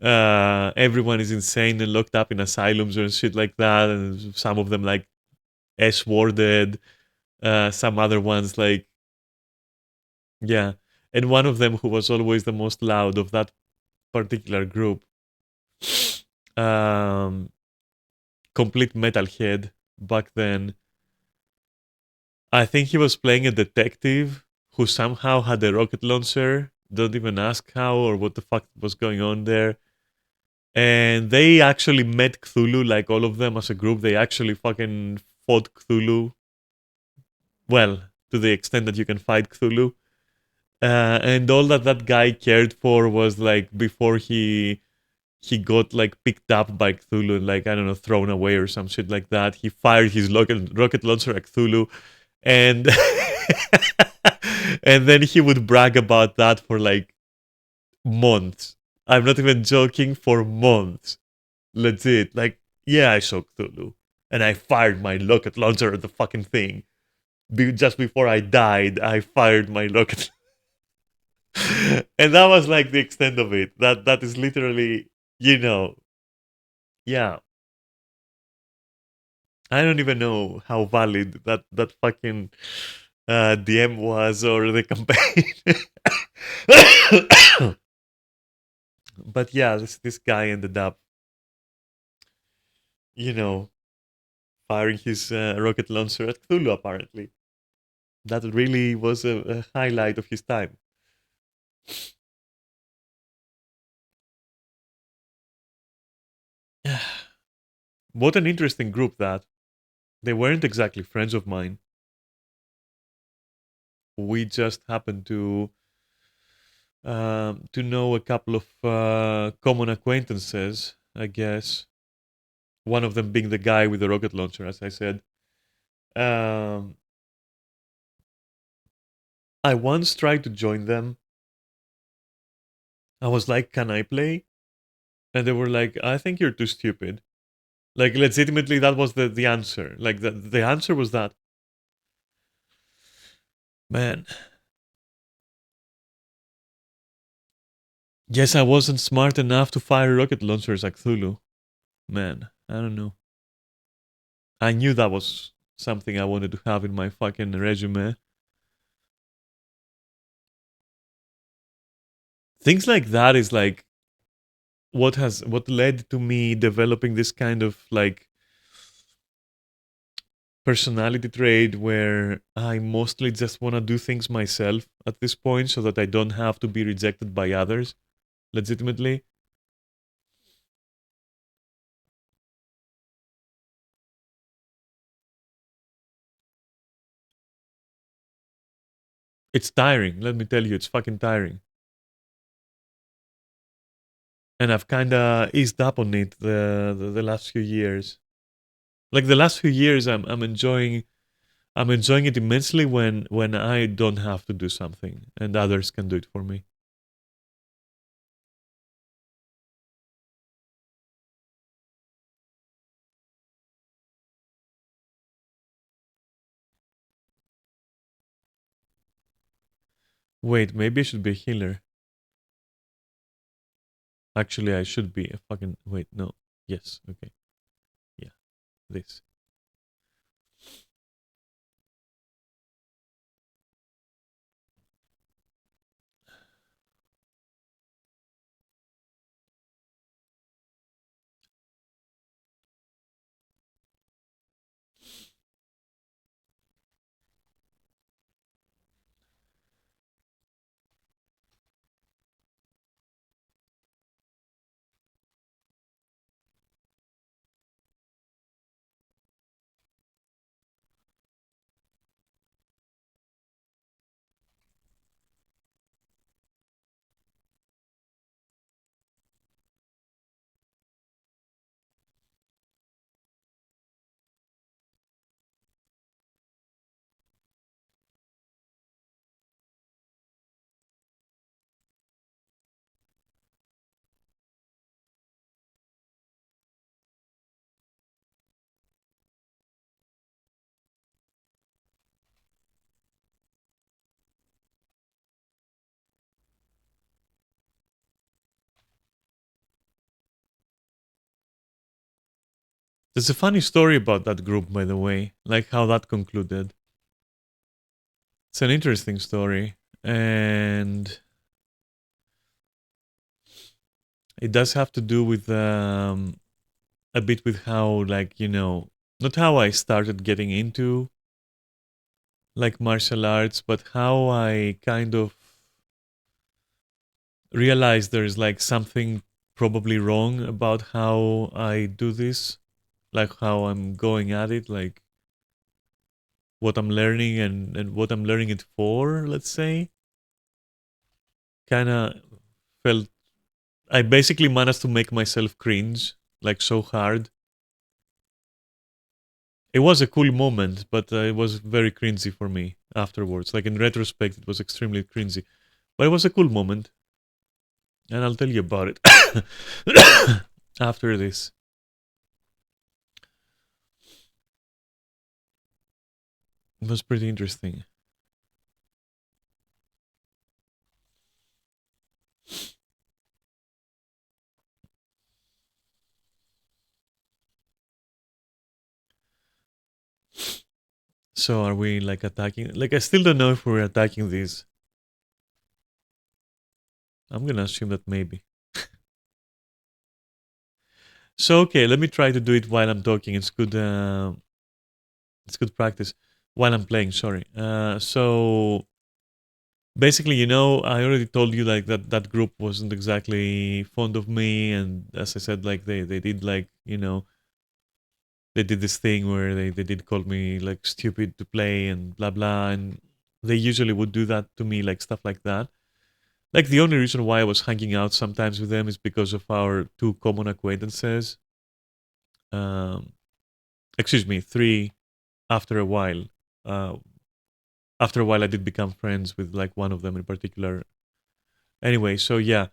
Everyone is insane and locked up in asylums and shit like that. And some of them like S-worded. Some other ones like Yeah. And one of them who was always the most loud of that particular group, um, complete metalhead back then. I think he was playing a detective who somehow had a rocket launcher. Don't even ask how or what the fuck was going on there. And they actually met Cthulhu, like all of them as a group. They actually fucking fought Cthulhu. Well, to the extent that you can fight Cthulhu. And all that that guy cared for was like before he got like picked up by Cthulhu and like I don't know thrown away or some shit like that. He fired his rocket launcher at Cthulhu, and and then he would brag about that for like months. I'm not even joking, for months. Legit. Like, yeah, I saw Cthulhu. And I fired my rocket launcher at the fucking thing. Just before I died, I fired my rocket. And that was like the extent of it. That is literally, you know, yeah. I don't even know how valid that fucking DM was or the campaign. But yeah, this guy ended up, you know, firing his rocket launcher at Cthulhu. Apparently, that really was a highlight of his time. What an interesting group that. They weren't exactly friends of mine. We just happened to know a couple of common acquaintances, I guess. One of them being the guy with the rocket launcher, as I said. Um, I once tried to join them. I was like, "Can I play?" And they were like, "I think you're too stupid." Like, legitimately, that was the answer. Like, the answer was that. Man, guess I wasn't smart enough to fire rocket launchers at Cthulhu. Man, I don't know. I knew that was something I wanted to have in my fucking resume. Things like that is like what led to me developing this kind of like personality trait where I mostly just want to do things myself at this point so that I don't have to be rejected by others legitimately. It's tiring, let me tell you, it's fucking tiring. And I've kind of eased up on it the last few years. Like the last few years I'm enjoying it immensely when I don't have to do something and others can do it for me. Wait, maybe I should be a healer. Actually, I should be a fucking. Wait, no. Yes, okay. Yeah, this. There's a funny story about that group, by the way, like how that concluded. It's an interesting story. And it does have to do with a bit with how, like, not how I started getting into like martial arts, but how I kind of realized there's like something probably wrong about how I do this, like how I'm going at it, like what I'm learning and what I'm learning it for, let's say. Kind of felt I basically managed to make myself cringe like so hard. It was a cool moment, but it was very cringy for me afterwards. Like in retrospect, it was extremely cringy, but it was a cool moment, and I'll tell you about it after this. It was pretty interesting. So are we like attacking? Like I still don't know if we're attacking these. I'm gonna assume that maybe. So okay, let me try to do it while I'm talking. It's good. It's good practice while I'm playing. Sorry. So basically, I already told you like that group wasn't exactly fond of me, and as I said, like they did like they did this thing where they did call me like stupid to play and blah blah, and they usually would do that to me, like stuff like that. Like the only reason why I was hanging out sometimes with them is because of our two common acquaintances. Um, excuse me, three after a while. Uh, After a while, I did become friends with like one of them in particular. Anyway, so yeah,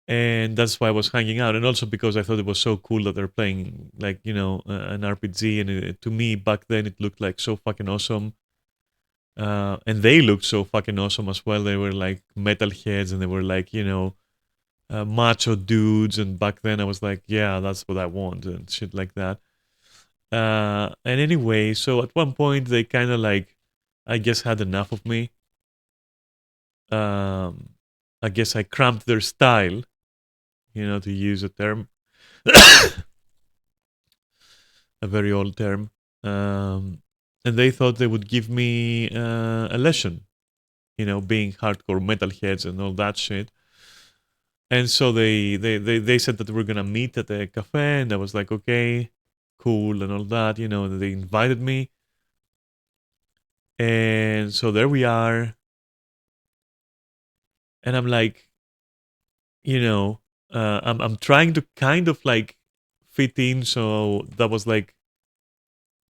and that's why I was hanging out, and also because I thought it was so cool that they're playing like an RPG, and to me back then it looked like so fucking awesome. And they looked so fucking awesome as well. They were like metalheads, and they were like macho dudes. And back then I was like, yeah, that's what I want and shit like that. And anyway, so at one point they kind of like, I guess, had enough of me. Um, I guess I cramped their style, to use a term, a very old term. And they thought they would give me a lesson, being hardcore metalheads and all that shit. And so they said that we're gonna meet at a cafe, and I was like, okay, cool, and all that. They invited me, and so there we are. And I'm like, I'm trying to kind of like fit in. So that was like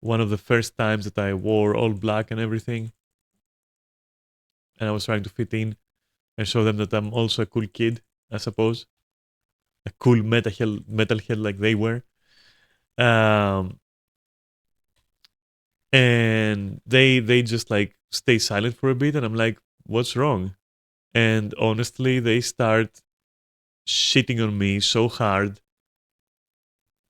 one of the first times that I wore all black and everything, and I was trying to fit in and show them that I'm also a cool kid, I suppose, a cool metalhead like they were. Um, and they just like stay silent for a bit, and I'm like, what's wrong? And honestly, they start shitting on me so hard,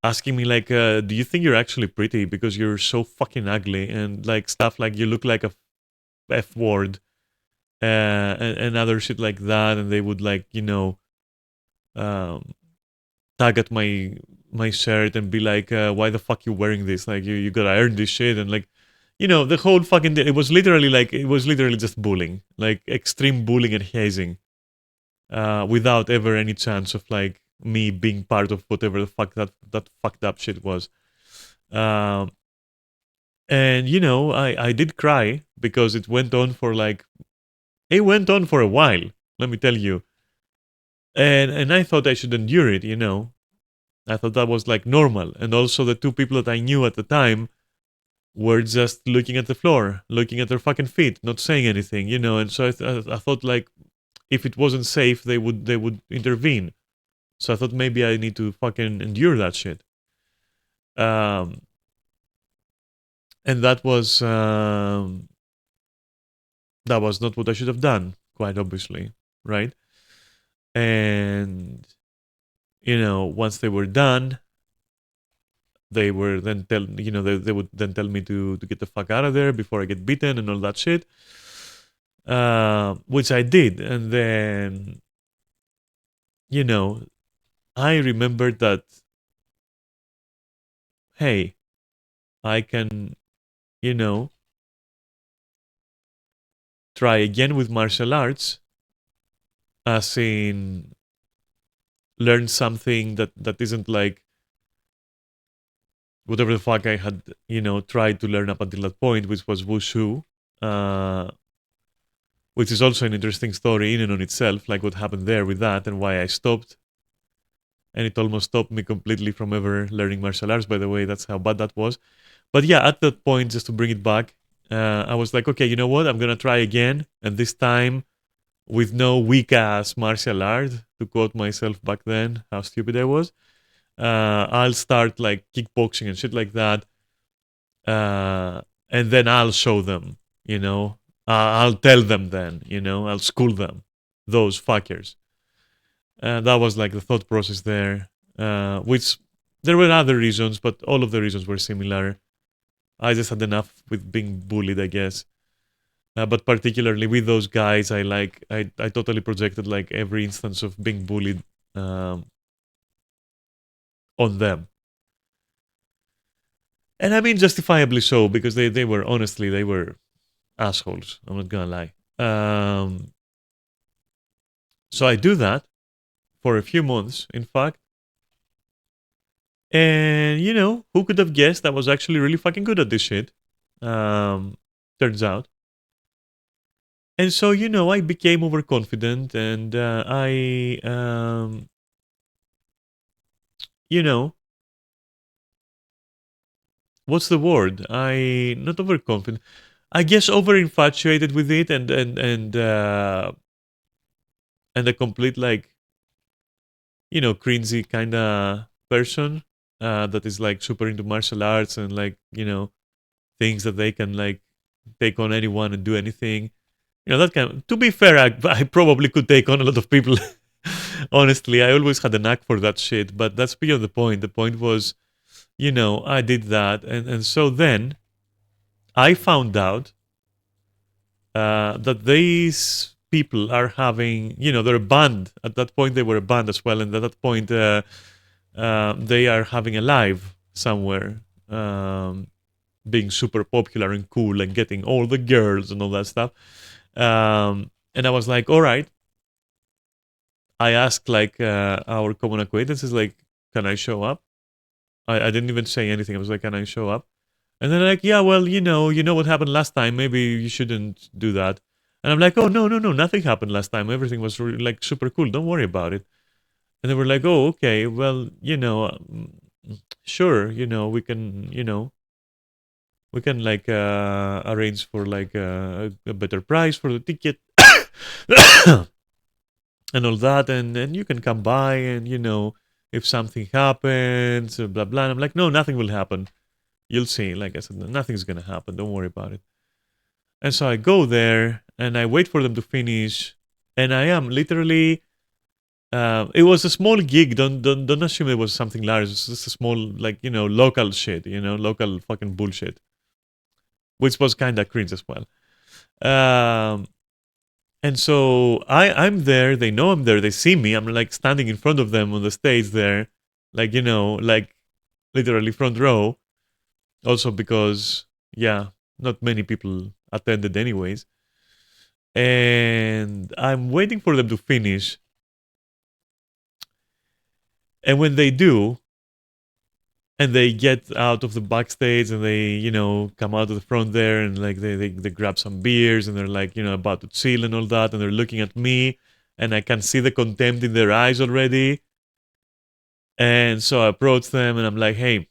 asking me like, do you think you're actually pretty because you're so fucking ugly, and like stuff like you look like a f word, and other shit like that. And they would like um, tag at my shirt and be like, why the fuck you wearing this? Like you gotta earn this shit. And like, the whole fucking it was literally just bullying, like extreme bullying and hazing, without ever any chance of like me being part of whatever the fuck that fucked up shit was. Um, and I did cry because it went on for a while. Let me tell you, and I thought I should endure it. I thought that was like normal. And also the two people that I knew at the time were just looking at the floor, looking at their fucking feet, not saying anything. And so I thought like if it wasn't safe, they would intervene. So I thought maybe I need to fucking endure that shit. Um, and that was not what I should have done, quite obviously, right? And once they were done, they were then they would then tell me to get the fuck out of there before I get beaten and all that shit. which I did. And then, you know, I remembered that, hey, I can, you know, try again with martial arts, as in learn something that isn't like whatever the fuck I had, tried to learn up until that point, which was wushu, uh, which is also an interesting story in and on itself, like what happened there with that and why I stopped. And it almost stopped me completely from ever learning martial arts, by the way. That's how bad that was. But yeah, at that point, just to bring it back, I was like, okay, you know what? I'm going to try again. And this time, with no weak ass martial art, to quote myself back then, how stupid I was. I'll start like kickboxing and shit like that. And then I'll show them, I'll tell them then, I'll school them, those fuckers. That was like the thought process there, which there were other reasons, but all of the reasons were similar. I just had enough with being bullied, I guess. But particularly with those guys, I totally projected like every instance of being bullied on them. And I mean justifiably so, because they were, honestly, they were assholes. I'm not gonna lie. So I do that for a few months, in fact. And, who could have guessed I was actually really fucking good at this shit? Turns out. And so, I became overconfident and what's the word? Not overconfident. I guess over-infatuated with it and a complete, like, cringy kind of person that is, like, super into martial arts and, like, things that they can, like, take on anyone and do anything. That kind of, to be fair, I probably could take on a lot of people. Honestly, I always had a knack for that shit, but that's beyond the point. The point was, I did that. And so then I found out that these people are having, they're a band. At that point, they were a band as well. And at that point, they are having a live somewhere, being super popular and cool and getting all the girls and all that stuff. And I was like, all right. I asked like our common acquaintances, like, can I show up? I didn't even say anything. I was like, can I show up? And they're like, yeah, well, you know what happened last time. Maybe you shouldn't do that. And I'm like, oh, no, nothing happened last time. Everything was really, like, super cool. Don't worry about it. And they were like, oh, okay, well, sure, we can like arrange for like a better price for the ticket and all that, and you can come by and if something happens, blah blah. And I'm like, no, nothing will happen. You'll see. Like I said, nothing's gonna happen. Don't worry about it. And so I go there and I wait for them to finish, and I am literally. It was a small gig. Don't assume it was something large. It's just a small, like, local shit. Local fucking bullshit, which was kind of cringe as well. And so I'm there. They know I'm there. They see me. I'm like standing in front of them on the stage there, like, like literally front row. Also because, yeah, not many people attended anyways. And I'm waiting for them to finish. And when they do, and they get out of the backstage and they, come out of the front there and like they grab some beers and they're like, about to chill and all that. And they're looking at me and I can see the contempt in their eyes already. And so I approach them and I'm like, hey,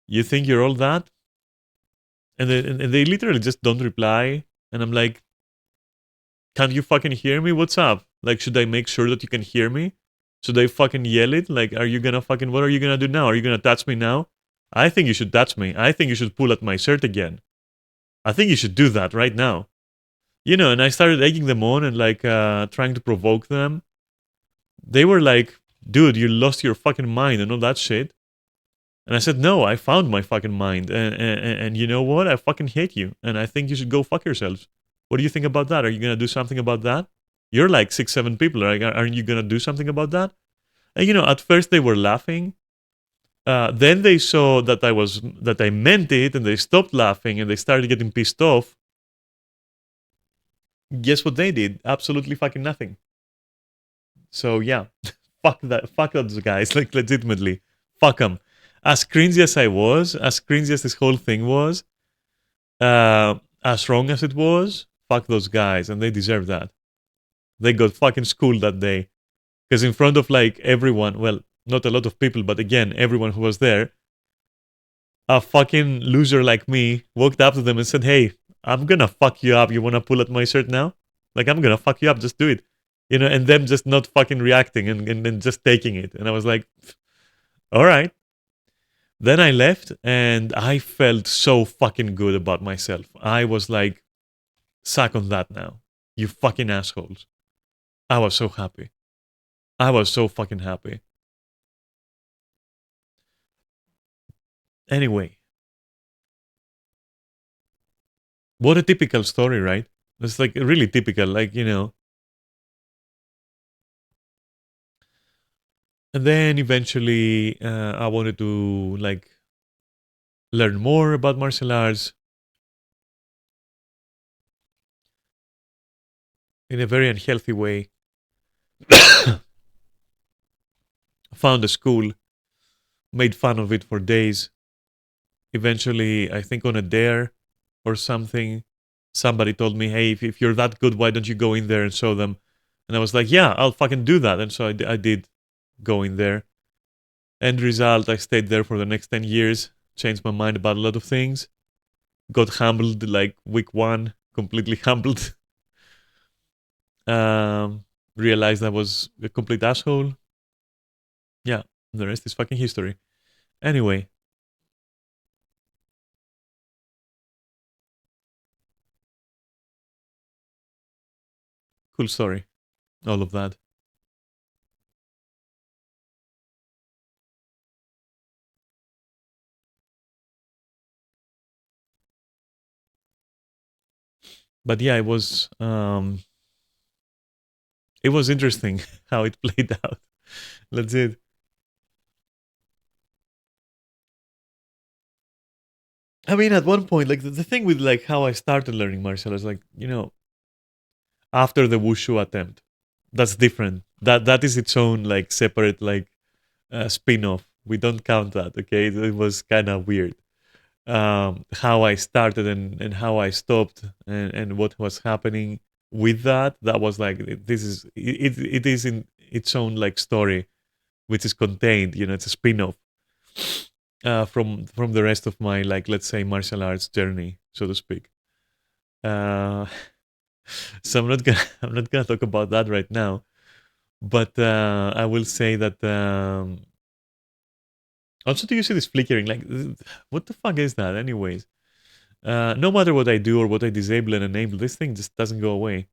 you think you're all that? And they literally just don't reply. And I'm like, can't you fucking hear me? What's up? Like, should I make sure that you can hear me? Should I fucking yell it? Like, are you gonna fucking, what are you gonna do now? Are you gonna touch me now? I think you should touch me. I think you should pull at my shirt again. I think you should do that right now. And I started egging them on and like trying to provoke them. They were like, dude, you lost your fucking mind and all that shit. And I said, no, I found my fucking mind. And you know what? I fucking hate you. And I think you should go fuck yourselves. What do you think about that? Are you gonna do something about that? You're like 6, 7 people. Aren't you gonna do something about that? And at first they were laughing. Then they saw that I meant it, and they stopped laughing, and they started getting pissed off. Guess what they did? Absolutely fucking nothing. So yeah, fuck those guys. Like legitimately, fuck them. As cringy as I was, as cringy as this whole thing was, as wrong as it was, fuck those guys, and they deserve that. They got fucking schooled that day. Because in front of like everyone, well, not a lot of people, but again, everyone who was there, a fucking loser like me walked up to them and said, "Hey, I'm gonna fuck you up. You wanna pull at my shirt now? Like, I'm gonna fuck you up. Just do it." And them just not fucking reacting and just taking it. And I was like, all right. Then I left and I felt so fucking good about myself. I was like, suck on that now. You fucking assholes. I was so happy. I was so fucking happy. Anyway, what a typical story, right? It's like really typical, And then eventually, I wanted to like learn more about martial arts in a very unhealthy way. Found a school, made fun of it for days. Eventually, I think on a dare or something, somebody told me, "Hey, if you're that good, why don't you go in there and show them?" And I was like, "Yeah, I'll fucking do that." And so I did go in there. End result, I stayed there for the next 10 years, changed my mind about a lot of things, got humbled like week one, completely humbled. Um, Realized I was a complete asshole. Yeah, the rest is fucking history. Anyway, cool story. All of that. But yeah, it was interesting how it played out. That's it. I mean, at one point, like the thing with like how I started learning martial arts, like after the wushu attempt, that's different. That is its own like separate like spin-off. We don't count that. Okay, it was kind of weird. How I started and how I stopped and what was happening with that. That was like this is it is in its own like story, which is contained. It's a spin-off from the rest of my like let's say martial arts journey, so to speak. Uh, so I'm not gonna talk about that right now, but I will say that. Also, do you see this flickering? Like, what the fuck is that? Anyways, no matter what I do or what I disable and enable, this thing just doesn't go away.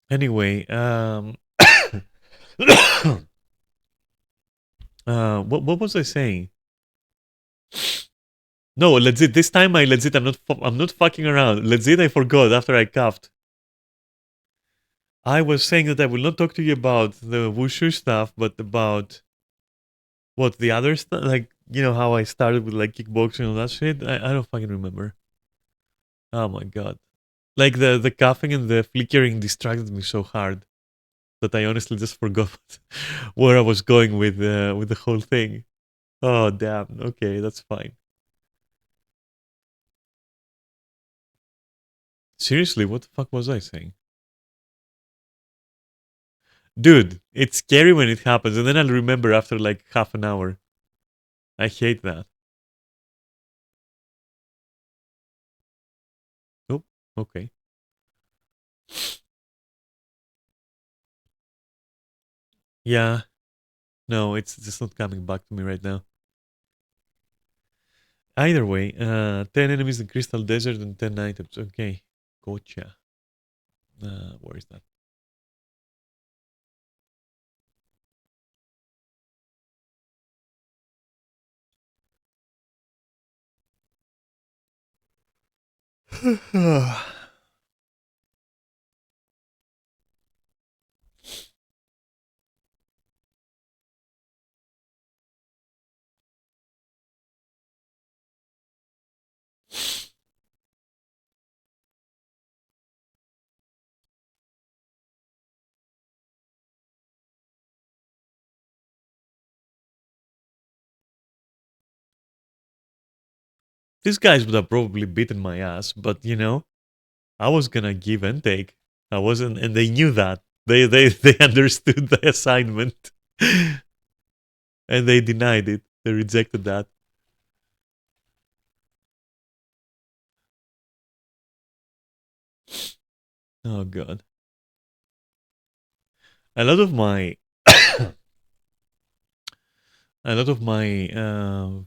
Anyway, what was I saying? No, legit. This time I legit. I'm not fucking around. Legit, I forgot after I coughed. I was saying that I will not talk to you about the wushu stuff, but about what the other stuff, like how I started with like kickboxing and all that shit. I don't fucking remember. Oh my god! Like the coughing and the flickering distracted me so hard that I honestly just forgot where I was going with the whole thing. Oh damn! Okay, that's fine. Seriously, what the fuck was I saying? Dude, it's scary when it happens, and then I'll remember after like half an hour. I hate that. Oh, okay. Yeah, no, it's just not coming back to me right now. Either way, 10 enemies in Crystal Desert and 10 items. Okay, gotcha. Where is that? These guys would have probably beaten my ass, but I was gonna give and take. I wasn't, and they knew that. They understood the assignment, and they denied it. They rejected that. Oh god. A lot of my a lot of my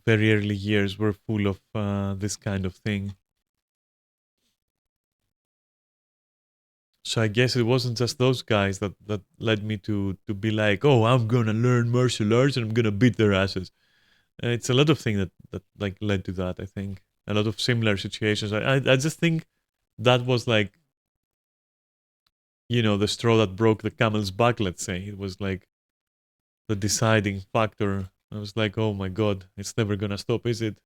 very early years were full of this kind of thing. So I guess it wasn't just those guys that led me to be like, oh, I'm gonna learn martial arts and I'm gonna beat their asses. It's a lot of things that like led to that. I think a lot of similar situations. I just think that was like the straw that broke the camel's back. Let's say it was like the deciding factor. I was like, oh my god, it's never gonna stop, is it?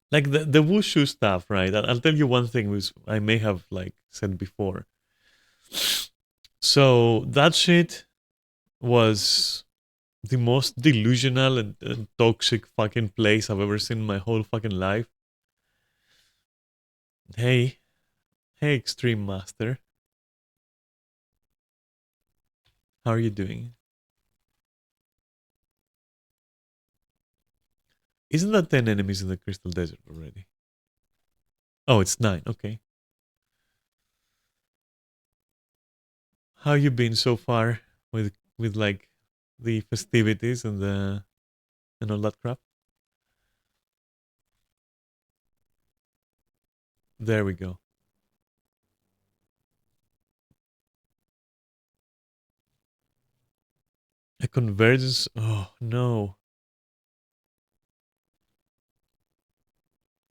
Like the wushu stuff, right? I'll tell you one thing which I may have like said before. So that shit was the most delusional and toxic fucking place I've ever seen in my whole fucking life. Hey, hey, Extreme Master, how are you doing? Isn't that 10 enemies in the Crystal Desert already? Oh, it's 9. Okay. How you been so far with like the festivities and all that crap? There we go. A convergence. Oh no.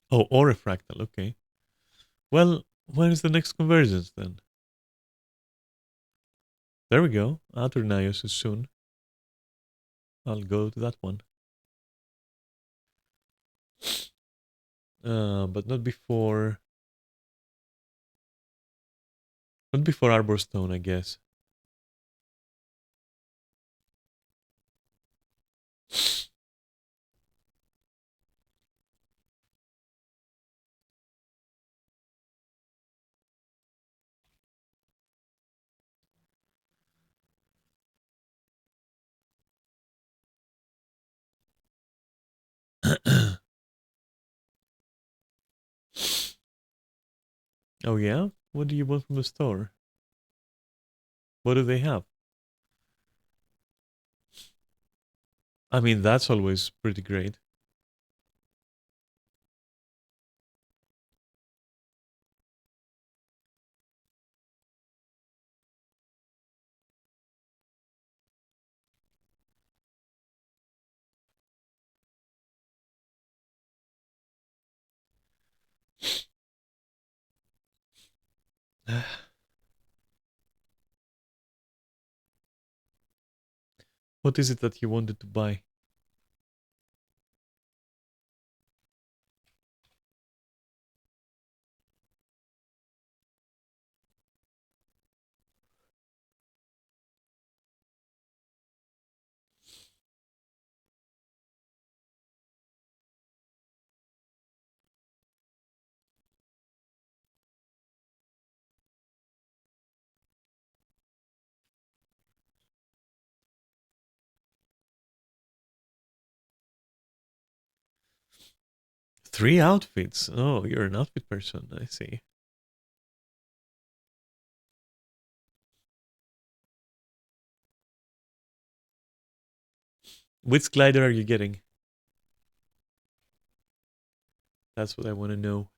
Oh, or a fractal. Okay. Well, when is the next convergence then? There we go. Aturnaios is soon. I'll go to that one. But not before. Not before Arborstone, I guess. Oh yeah? What do you want from the store? What do they have? I mean, that's always pretty great. What is it that you wanted to buy? 3 outfits. Oh, you're an outfit person. I see. Which glider are you getting? That's what I want to know.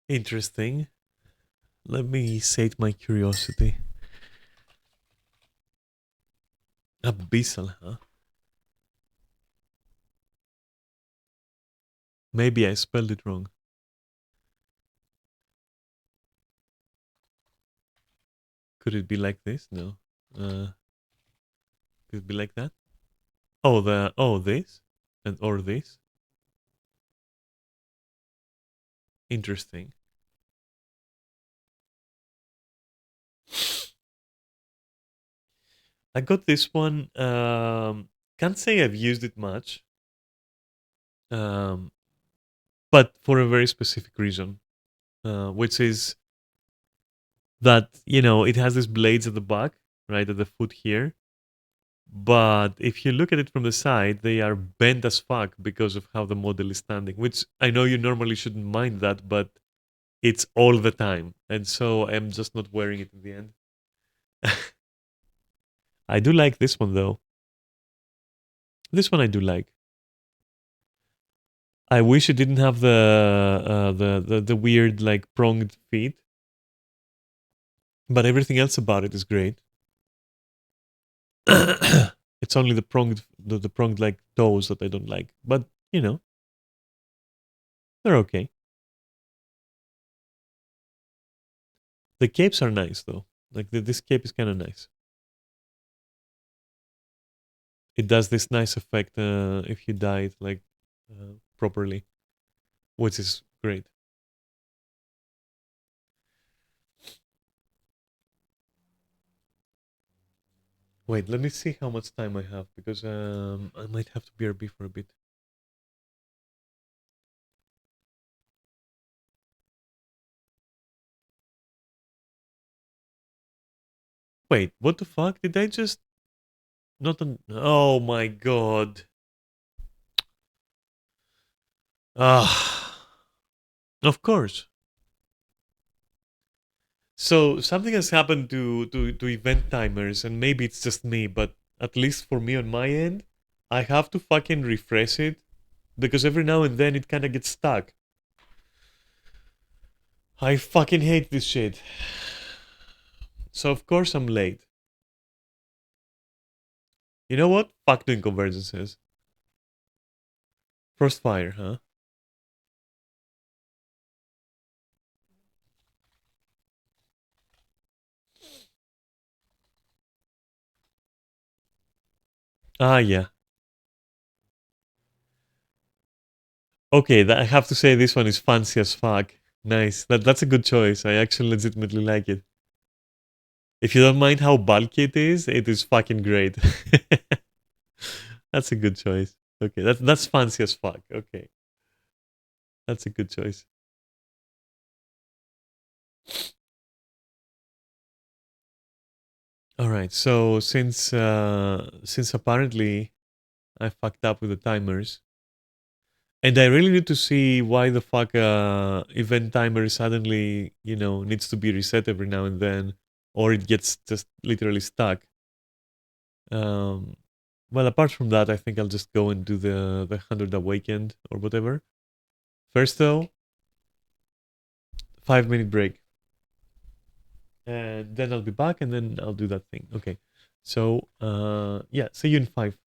Interesting. Let me sate my curiosity. Abyssal, huh? Maybe I spelled it wrong. Could it be like this? No. Could it be like that? Oh, this and or this. Interesting. I got this one. Can't say I've used it much, um, but for a very specific reason, which is that it has these blades at the back, right at the foot here. But if you look at it from the side, they are bent as fuck because of how the model is standing. Which I know you normally shouldn't mind that, but it's all the time, and so I'm just not wearing it in the end. I do like this one though. This one I do like. I wish it didn't have the weird like pronged feet, but everything else about it is great. It's only the pronged like toes that I don't like, but they're okay. The capes are nice though. Like this cape is kind of nice. It does this nice effect if you dye it like properly, which is great. Wait, let me see how much time I have because I might have to BRB for a bit. Wait, what the fuck? Did I just not an? Oh my god! Ah, of course. So something has happened to event timers, and maybe it's just me, but at least for me on my end, I have to fucking refresh it because every now and then it kind of gets stuck. I fucking hate this shit. So of course I'm late. You know what? Fuck doing convergences. Frostfire, huh? Ah, yeah. Okay, I have to say this one is fancy as fuck. Nice. That's a good choice. I actually legitimately like it. If you don't mind how bulky it is fucking great. That's a good choice. Okay, that's fancy as fuck. Okay, that's a good choice. All right. So since apparently I fucked up with the timers, and I really need to see why the fuck event timer suddenly needs to be reset every now and then, or it gets just literally stuck. Well, apart from that, I think I'll just go and do the 100 Awakened or whatever. First, though, 5-minute break. And then I'll be back and then I'll do that thing. Okay. So, yeah, see you in 5.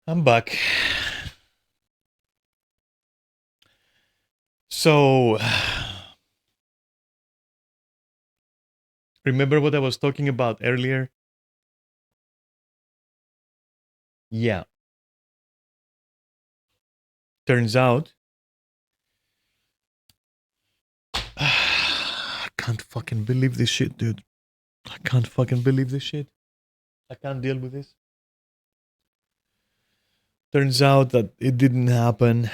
I'm back. So, remember what I was talking about earlier? Yeah. Turns out, I can't fucking believe this shit, dude. I can't fucking believe this shit. I can't deal with this. Turns out that it didn't happen.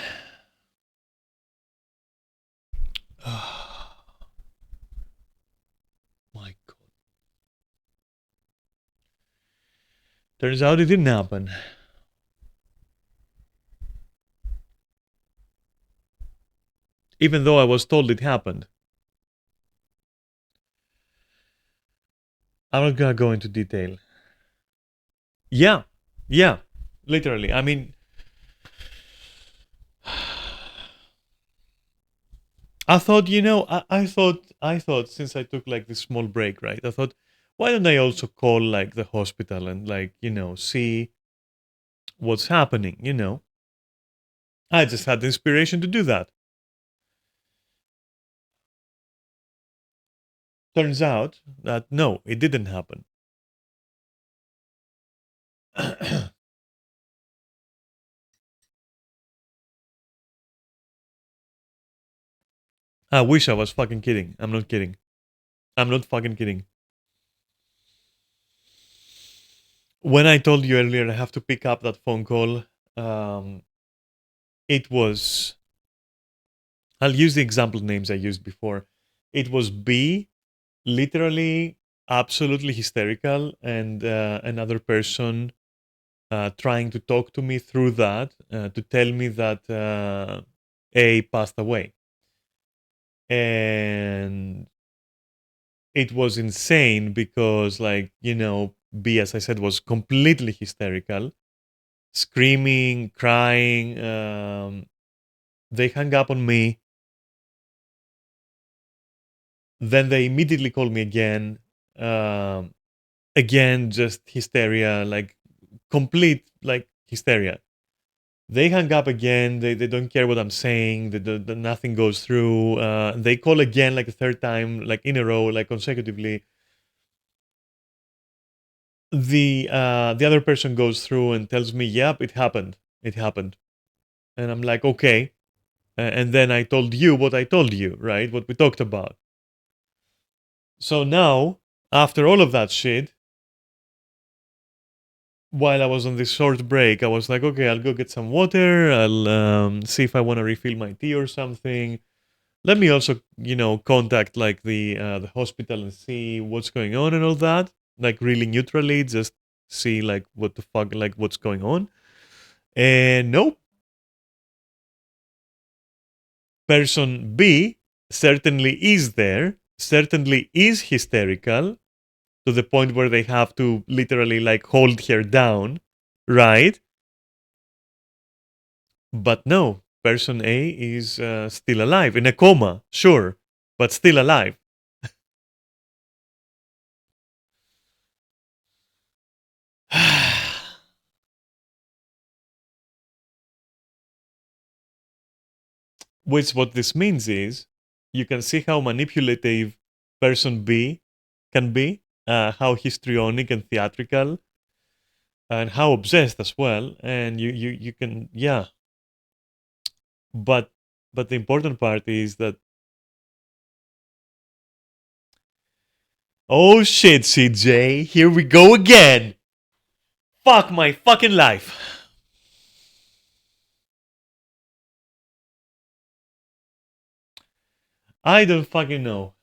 My God. Turns out it didn't happen. Even though I was told it happened. I'm not gonna go into detail. Yeah. Yeah. Literally. I mean, I thought, I thought since I took like this small break, right? I thought, why don't I also call like the hospital and like, see what's happening? I just had the inspiration to do that. Turns out that no, it didn't happen. I wish I was fucking kidding. I'm not kidding. I'm not fucking kidding. When I told you earlier I have to pick up that phone call, um, it was. I'll use the example names I used before. It was B, literally absolutely hysterical, and another person trying to talk to me through that to tell me that A passed away. And it was insane because, like, B, as I said, was completely hysterical, screaming, crying. They hung up on me. Then they immediately called me again. Um, Again, just hysteria, like complete, like hysteria. They hang up again. They don't care what I'm saying. Nothing goes through. They call again, like a third time, like in a row, like consecutively. The other person goes through and tells me, "Yep, it happened. It happened." And I'm like, "Okay." And then I told you what I told you, right? What we talked about. So now, after all of that shit, while I was on this short break, I was like, okay, I'll go get some water. I'll see if I want to refill my tea or something. Let me also, contact like the hospital and see what's going on and all that. Like really neutrally, just see like what the fuck, like what's going on. And nope, person B certainly is there, certainly is hysterical to the point where they have to literally like hold her down, right? But no, person A is still alive in a coma, sure, but still alive. Which what this means is you can see how manipulative person B can be, how histrionic and theatrical, and how obsessed as well. And you can, yeah. But the important part is that, oh shit, CJ, here we go again. Fuck my fucking life. I don't fucking know.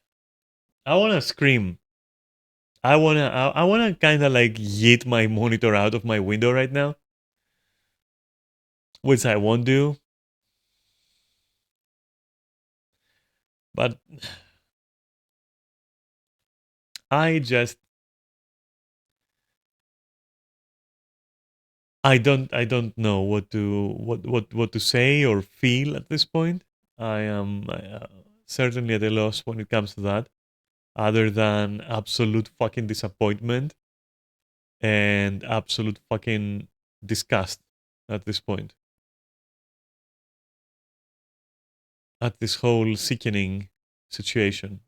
I wanna scream. I wanna kind of like yeet my monitor out of my window right now, which I won't do. But I just I don't know what to say or feel at this point. I am certainly at a loss when it comes to that, other than absolute fucking disappointment and absolute fucking disgust at this point. At this whole sickening situation,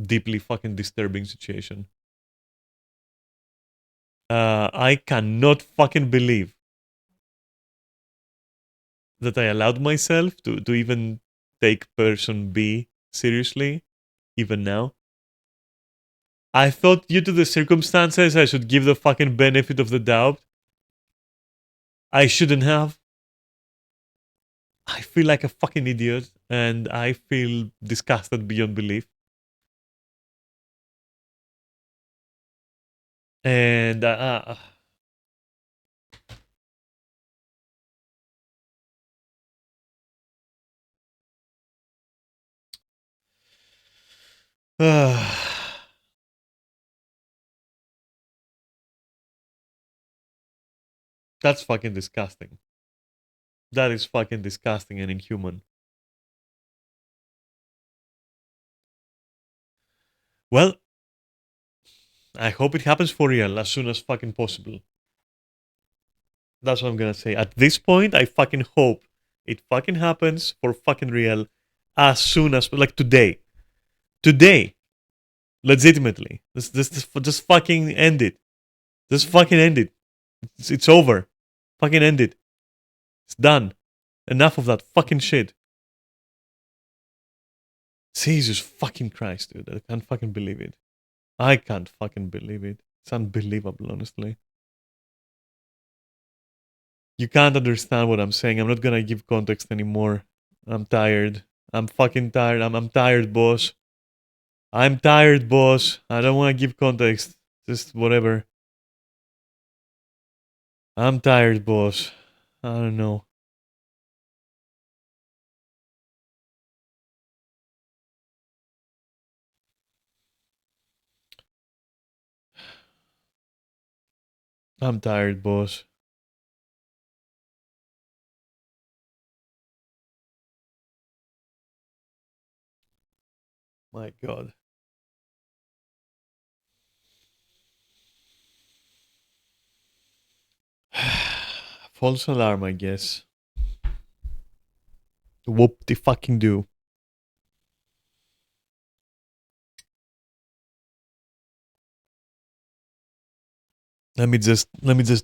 deeply fucking disturbing situation. I cannot fucking believe that I allowed myself to even take person B seriously, even now. I thought due to the circumstances I should give the fucking benefit of the doubt. I shouldn't have. I feel like a fucking idiot and I feel disgusted beyond belief. And that's fucking disgusting. That is fucking disgusting and inhuman. Well, I hope it happens for real as soon as fucking possible. That's what I'm gonna say. At this point, I fucking hope it fucking happens for fucking real as soon as, like, today. Today. Legitimately. Just fucking end it. Just fucking end it. It's over. Fucking end it. It's done. Enough of that fucking shit. Jesus fucking Christ, dude. I can't fucking believe it. I can't fucking believe it. It's unbelievable, honestly. You can't understand what I'm saying. I'm not gonna give context anymore. I'm tired. I'm fucking tired. I'm tired, boss. I'm tired, boss. I don't want to give context. Just whatever. I'm tired, boss. I don't know. I'm tired, boss. My God. False alarm, I guess. Whoop de fucking do. Let me just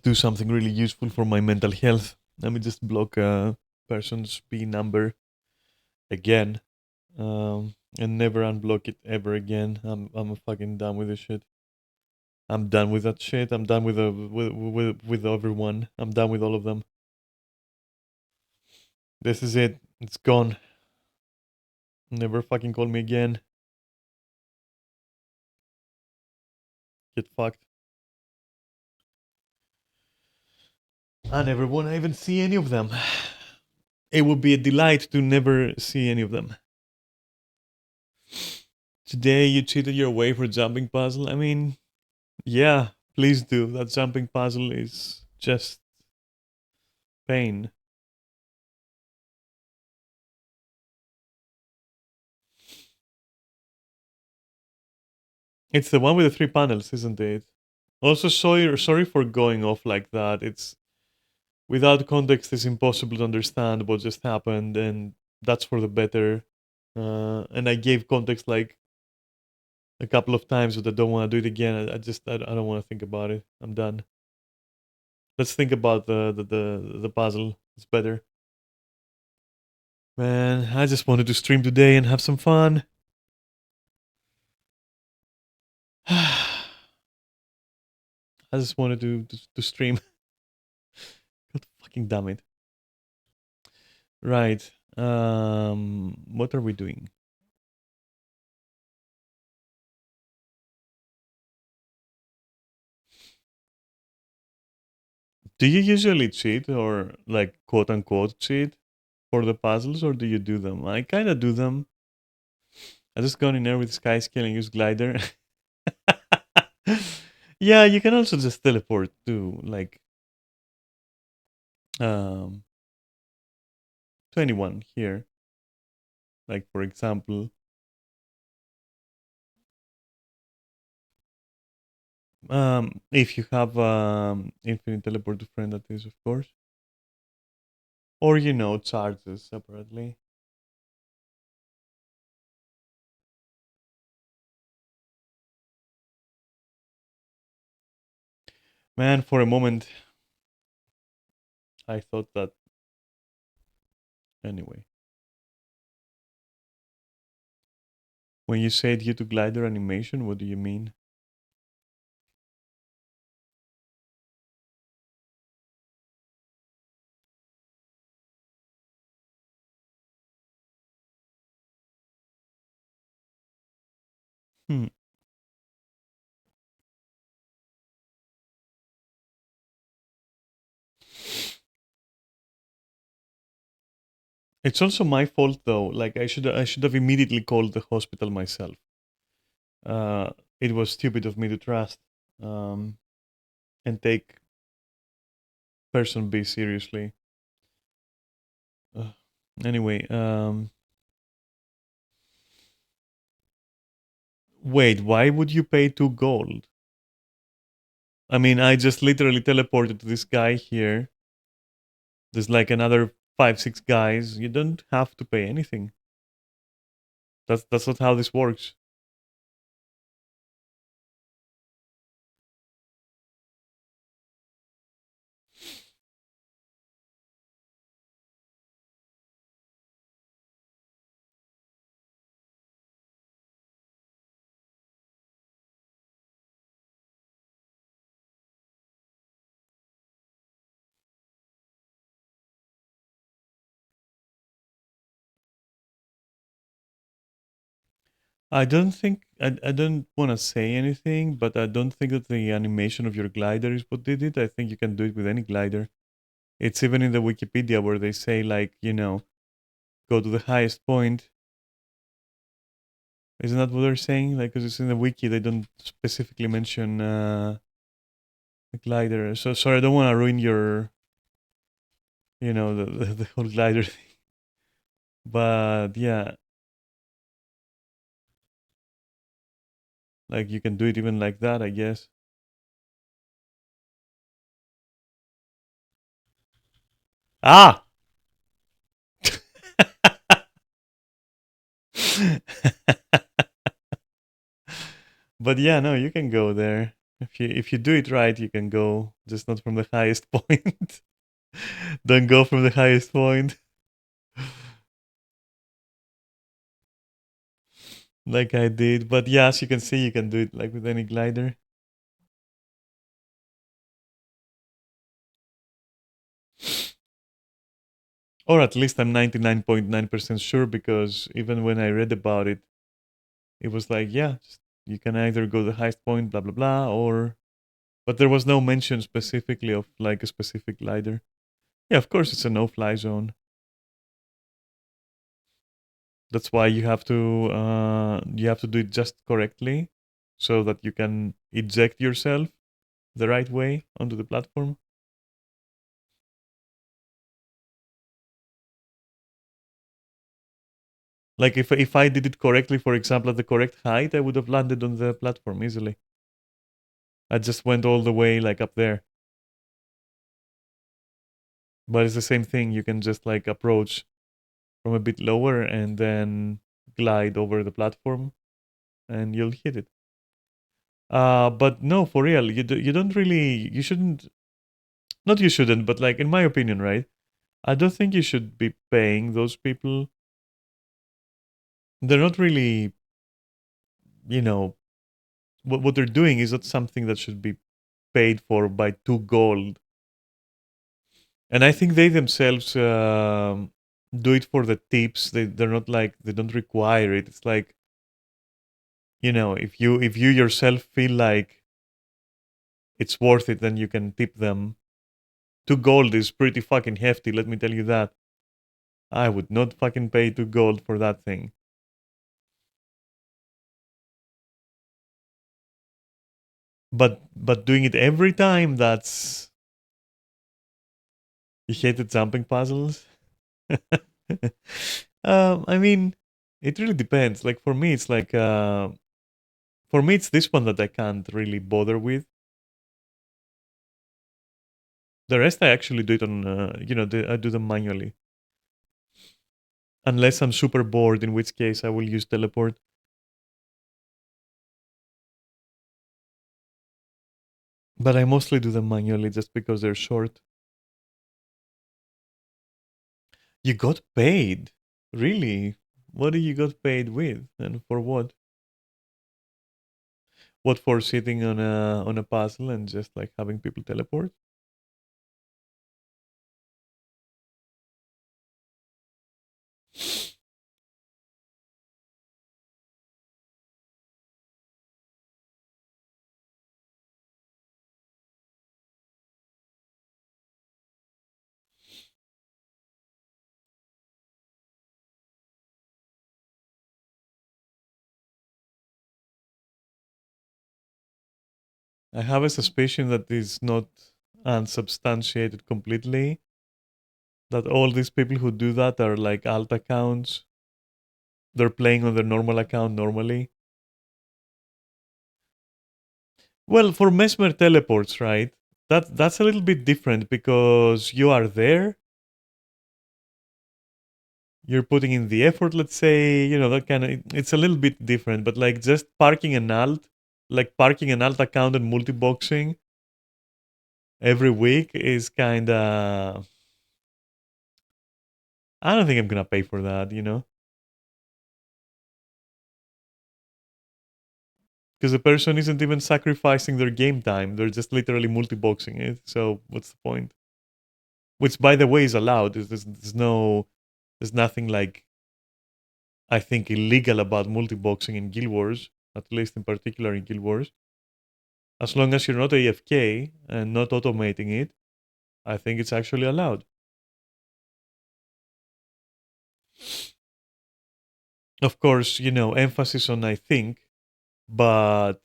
do something really useful for my mental health. Let me just block a person's P number again, and never unblock it ever again. I'm fucking done with this shit. I'm done with that shit. I'm done with everyone. I'm done with all of them. This is it. It's gone. Never fucking call me again. Get fucked. I never want to even see any of them. It would be a delight to never see any of them. Today you cheated your way for jumping puzzle. I mean, yeah, please do. That jumping puzzle is just pain. It's the one with the three panels, isn't it? Also, sorry for going off like that. It's without context, it's impossible to understand what just happened, and that's for the better. And I gave context like a couple of times, but I don't want to do it again. I don't want to think about it. I'm done. Let's think about the puzzle. It's better. Man, I just wanted to stream today and have some fun. I just wanted to stream. God fucking damn it. Right. What are we doing? Do you usually cheat or like quote unquote cheat for the puzzles, or do you do them? I kind of do them. I just gone in there with sky scale and use glider. Yeah, you can also just teleport to like um to anyone here. Like for example, if you have infinite teleport to friend, that is, of course, or charges separately. Man, for a moment, I thought that. Anyway, when you say due to glider animation, what do you mean? Hmm. It's also my fault though. Like I should have immediately called the hospital myself. Uh, it was stupid of me to trust um, and take person B seriously. Uh, anyway, wait, why would you pay 2 gold? I mean, I just literally teleported to this guy here. There's like another 5, 6 guys. You don't have to pay anything. That's not how this works. I don't want to say anything, but I don't think that the animation of your glider is what did it. I think you can do it with any glider. It's even in the Wikipedia where they say like, go to the highest point. Isn't that what they're saying? Like, because it's in the wiki, they don't specifically mention the glider. So sorry, I don't want to ruin your, the whole glider thing. But yeah, like you can do it even like that, I guess. Ah! But yeah, no, you can go there. If you do it right, you can go, just not from the highest point. Don't go from the highest point like I did. But yeah, as you can see, you can do it like with any glider. Or at least I'm 99.9% sure because even when I read about it, it was like, yeah, just, you can either go the highest point, blah blah blah, or but there was no mention specifically of like a specific glider. Yeah, of course it's a no-fly zone. That's why you have to do it just correctly, so that you can eject yourself the right way onto the platform. Like if I did it correctly, for example, at the correct height, I would have landed on the platform easily. I just went all the way like up there. But it's the same thing. You can just like approach from a bit lower and then glide over the platform, and you'll hit it. But no, for real, you don't really you shouldn't, not you shouldn't, but like in my opinion, right? I don't think you should be paying those people. They're not really, you know, what they're doing is not something that should be paid for by 2 gold. And I think they themselves do it for the tips. They're not like they don't require it. It's like, if you yourself feel like it's worth it, then you can tip them. 2 gold is pretty fucking hefty. Let me tell you that. I would not fucking pay 2 gold for that thing. But doing it every time, that's you hated jumping puzzles. I mean, it really depends. Like for me, it's this one that I can't really bother with. The rest I actually do it on, I do them manually. Unless I'm super bored, in which case I will use teleport. But I mostly do them manually just because they're short. You got paid? Really? What do you got paid with? And for what? What, for sitting on a puzzle and just like having people teleport? I have a suspicion that is not unsubstantiated completely. That all these people who do that are like alt accounts. They're playing on their normal account normally. Well, for Mesmer teleports, right? That's a little bit different because you are there, you're putting in the effort, let's say, that kind of, it's a little bit different, but like just parking an alt account and multi-boxing every week is kind of, I don't think I'm gonna pay for that. Because the person isn't even sacrificing their game time, they're just literally multi-boxing it, so what's the point? Which, by the way, is allowed. There's nothing like, I think, illegal about multi-boxing in Guild Wars, at least in particular in Guild Wars. As long as you're not AFK and not automating it, I think it's actually allowed. Of course, emphasis on I think, but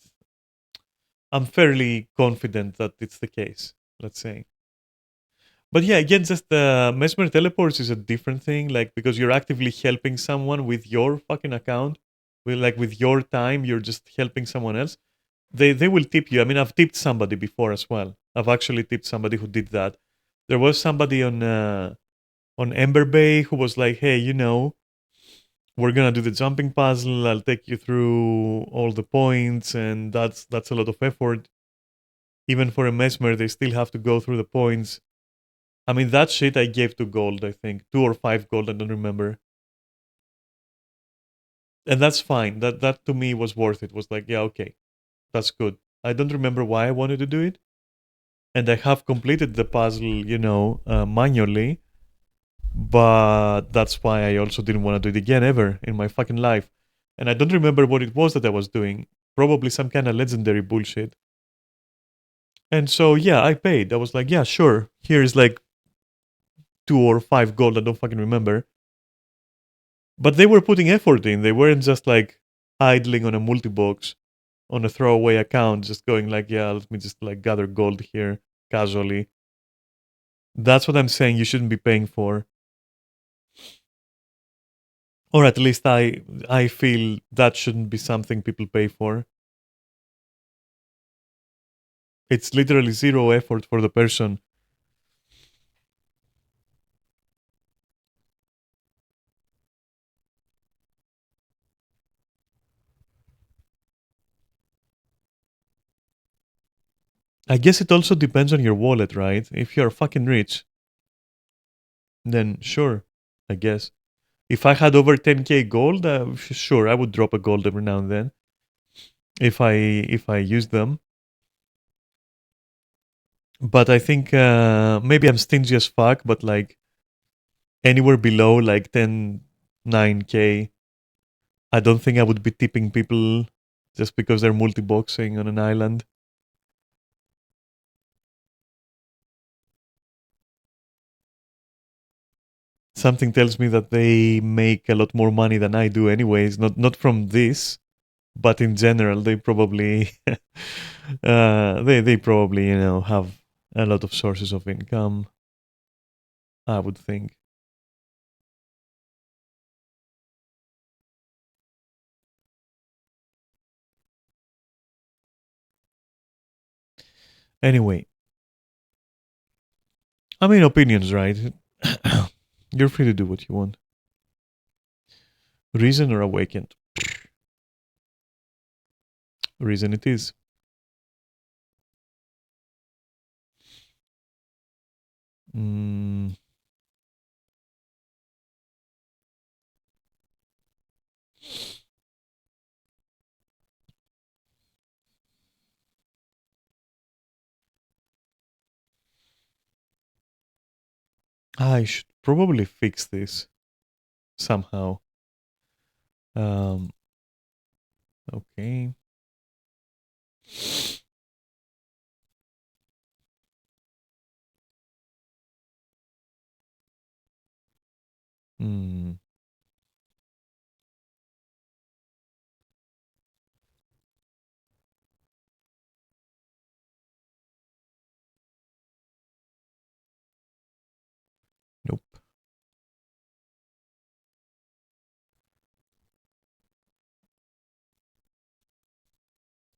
I'm fairly confident that it's the case, let's say. But yeah, again, just Mesmer teleports is a different thing, like because you're actively helping someone with your fucking account, with your time, you're just helping someone else. They will tip you. I mean, I've tipped somebody before as well. I've actually tipped somebody who did that. There was somebody on Ember Bay who was like, "Hey, we're gonna do the jumping puzzle. I'll take you through all the points, and that's a lot of effort. Even for a mesmer, they still have to go through the points. I mean, that shit I gave 2 gold, I think 2 or 5 gold. I don't remember, and that's fine. That to me was worth it. Was like, yeah, okay, that's good. I don't remember why I wanted to do it, and I have completed the puzzle, manually. But that's why I also didn't want to do it again ever in my fucking life. And I don't remember what it was that I was doing. Probably some kind of legendary bullshit. And so yeah, I paid. I was like, yeah, sure. Here's like 2 or 5 gold. I don't fucking remember. But they were putting effort in. They weren't just like idling on a multi box on a throwaway account, just going like, yeah, let me just like gather gold here casually. That's what I'm saying. You shouldn't be paying for, or at least I feel that shouldn't be something people pay for. It's literally zero effort for the person. I guess it also depends on your wallet, right? If you're fucking rich, then sure, I guess. If I had over 10k gold, sure, I would drop a gold every now and then if I use them. But I think maybe I'm stingy as fuck, but like anywhere below like 10, 9k, I don't think I would be tipping people just because they're multi-boxing on an island. Something tells me that they make a lot more money than I do anyways, not from this, but in general they probably they probably have a lot of sources of income, I would think. Anyway, I mean, opinions, right? You're free to do what you want. Reason or awakened? Reason it is. mm, I should probably fix this somehow. um okay. Hmm.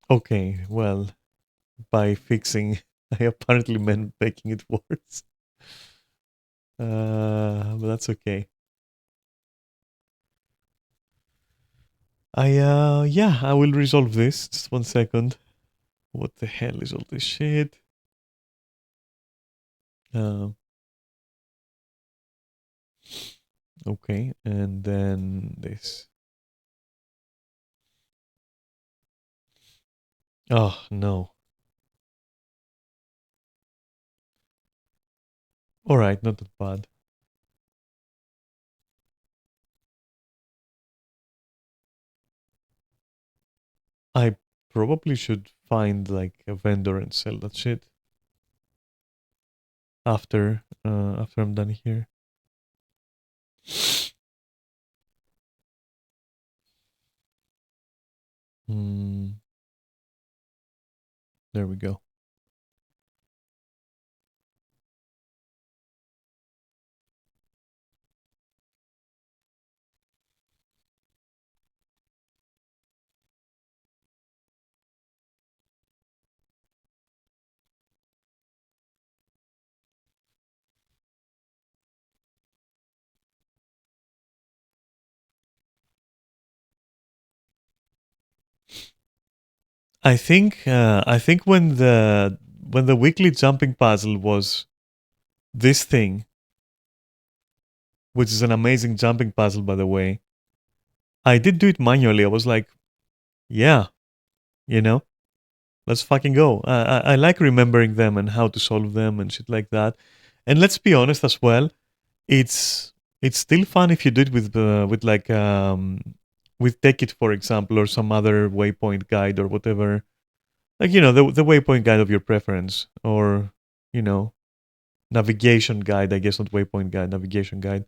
Okay, well, by fixing, I apparently meant making it worse. But that's okay. Yeah, I will resolve this. Just 1 second. What the hell is all this shit? Uh, okay, and then this. Oh, no. Alright, not that bad. I probably should find like a vendor and sell that shit after I'm done here. Hmm, there we go. I think when the weekly jumping puzzle was this thing, which is an amazing jumping puzzle by the way, I did do it manually. I was like, yeah, you know, let's fucking go. I like remembering them and how to solve them and shit like that. And let's be honest as well, it's it's still fun if you do it with Take It for example or some other waypoint guide or whatever. Like the waypoint guide of your preference or you know navigation guide, I guess not waypoint guide, navigation guide.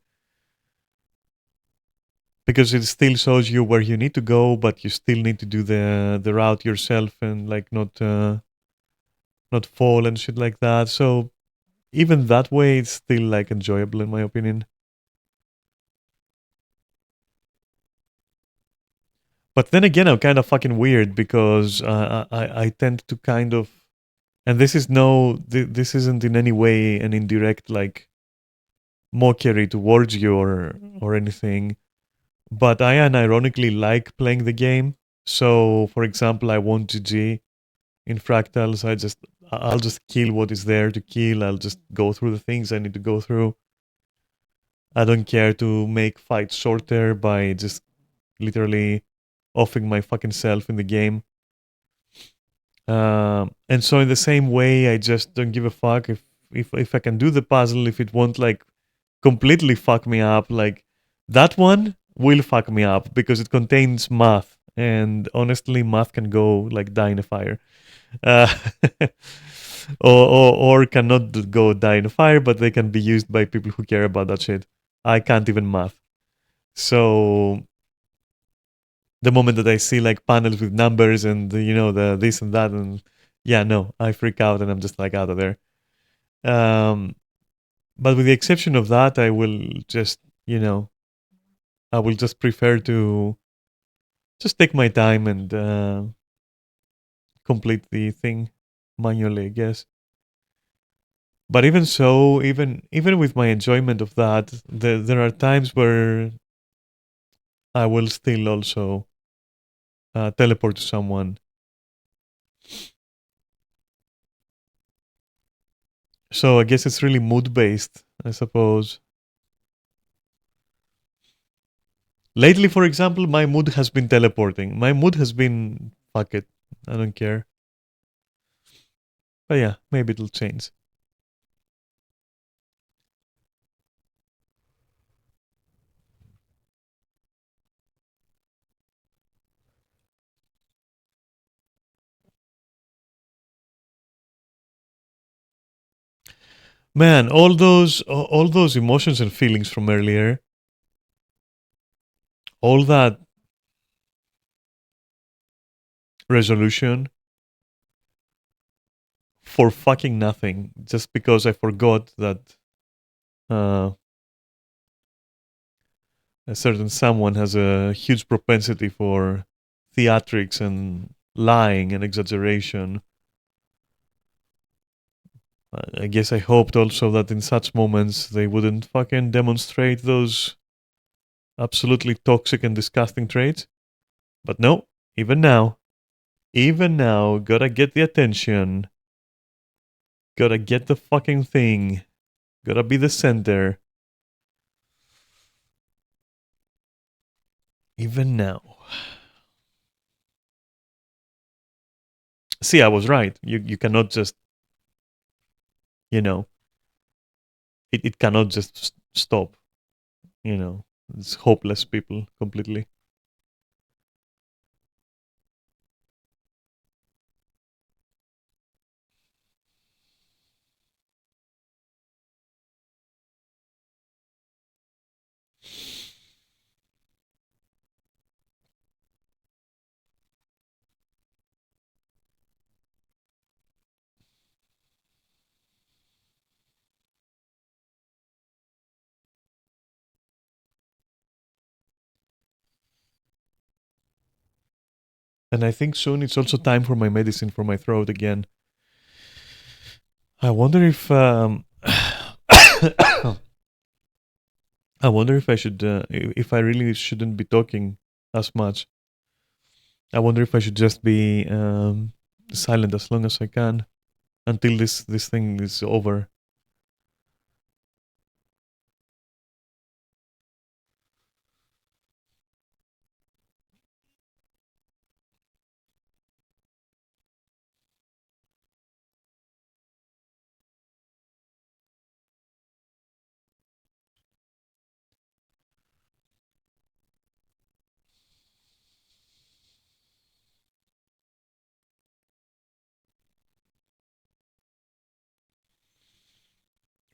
Because it still shows you where you need to go, but you still need to do the route yourself and like not fall and shit like that. So even that way, it's still like enjoyable in my opinion. But then again, I'm kind of fucking weird because I tend to kind of, and this isn't in any way an indirect like mockery towards you or anything. But I unironically like playing the game. So, for example, I want GG in fractals. I'll just kill what is there to kill. I'll just go through the things I need to go through. I don't care to make fights shorter by just literally offing my fucking self in the game. And so in the same way, I just don't give a fuck if I can do the puzzle. If it won't like completely fuck me up, like that one will fuck me up because it contains math, and honestly, math can go like die in a fire. uh, or cannot go die in a fire, but they can be used by people who care about that shit. I can't even math. So the moment that I see like panels with numbers and the this and that and yeah, no, I freak out and I'm just like out of there. Um, but with the exception of that, I will just I will just prefer to just take my time and complete the thing manually, I guess. But even so, even with my enjoyment of that, there are times where I will still also teleport to someone. So I guess it's really mood based, I suppose. Lately, for example, my mood has been teleporting. My mood has been fuck it, I don't care. But yeah, maybe it'll change. Man, all those emotions and feelings from earlier, all that resolution for fucking nothing, just because I forgot that uh, a certain someone has a huge propensity for theatrics and lying and exaggeration. I guess I hoped also that in such moments they wouldn't fucking demonstrate those absolutely toxic and disgusting traits. But no, even now, gotta get the attention. Gotta get the fucking thing. Gotta be the center. Even now. See, I was right. You cannot just, you know, it cannot just stop. You know, it's hopeless people completely. And I think soon it's also time for my medicine for my throat again. I wonder if I wonder if I should if I really shouldn't be talking as much. I wonder if I should just be silent as long as I can until this thing is over.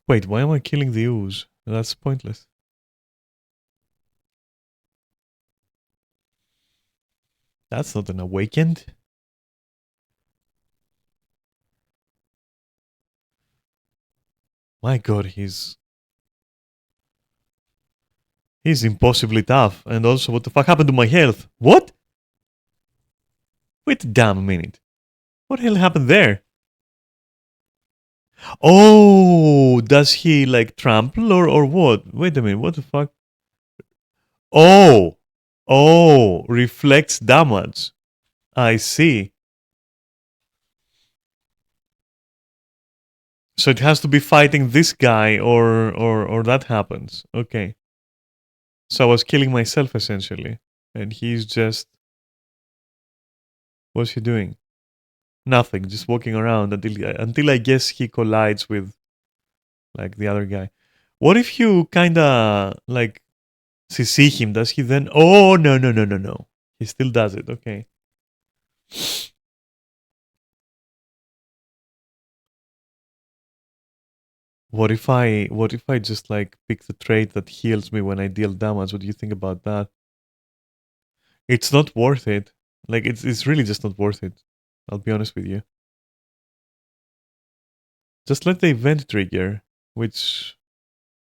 Wait, why am I killing the ooze? That's pointless. That's not an awakened. My god, he's impossibly tough. And also, what the fuck happened to my health? What? Wait a damn minute. What the hell happened there? Oh, does he like trample or what? Wait a minute, what the fuck? Oh, reflects damage. I see. So it has to be fighting this guy or that happens. Okay. So I was killing myself essentially. And he's just what's he doing? Nothing, just walking around until I guess he collides with like the other guy. What if you kinda like see him? Does he then oh no. He still does it, okay. What if I just like pick the trait that heals me when I deal damage? What do you think about that? It's not worth it. Like it's really just not worth it. I'll be honest with you. Just let the event trigger, which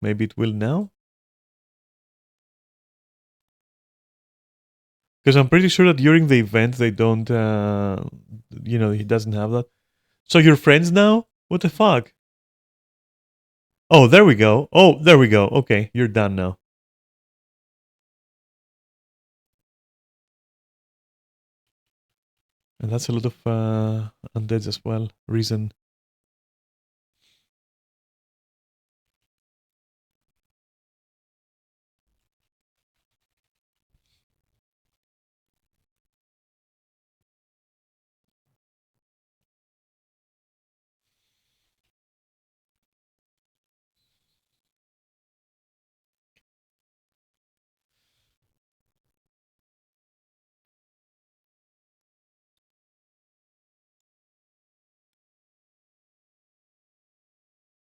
maybe it will now. Because I'm pretty sure that during the event they don't he doesn't have that. So you're friends now? What the fuck? Oh, there we go. Oh, there we go. Okay, you're done now. And that's a lot of undeads as well. Reason.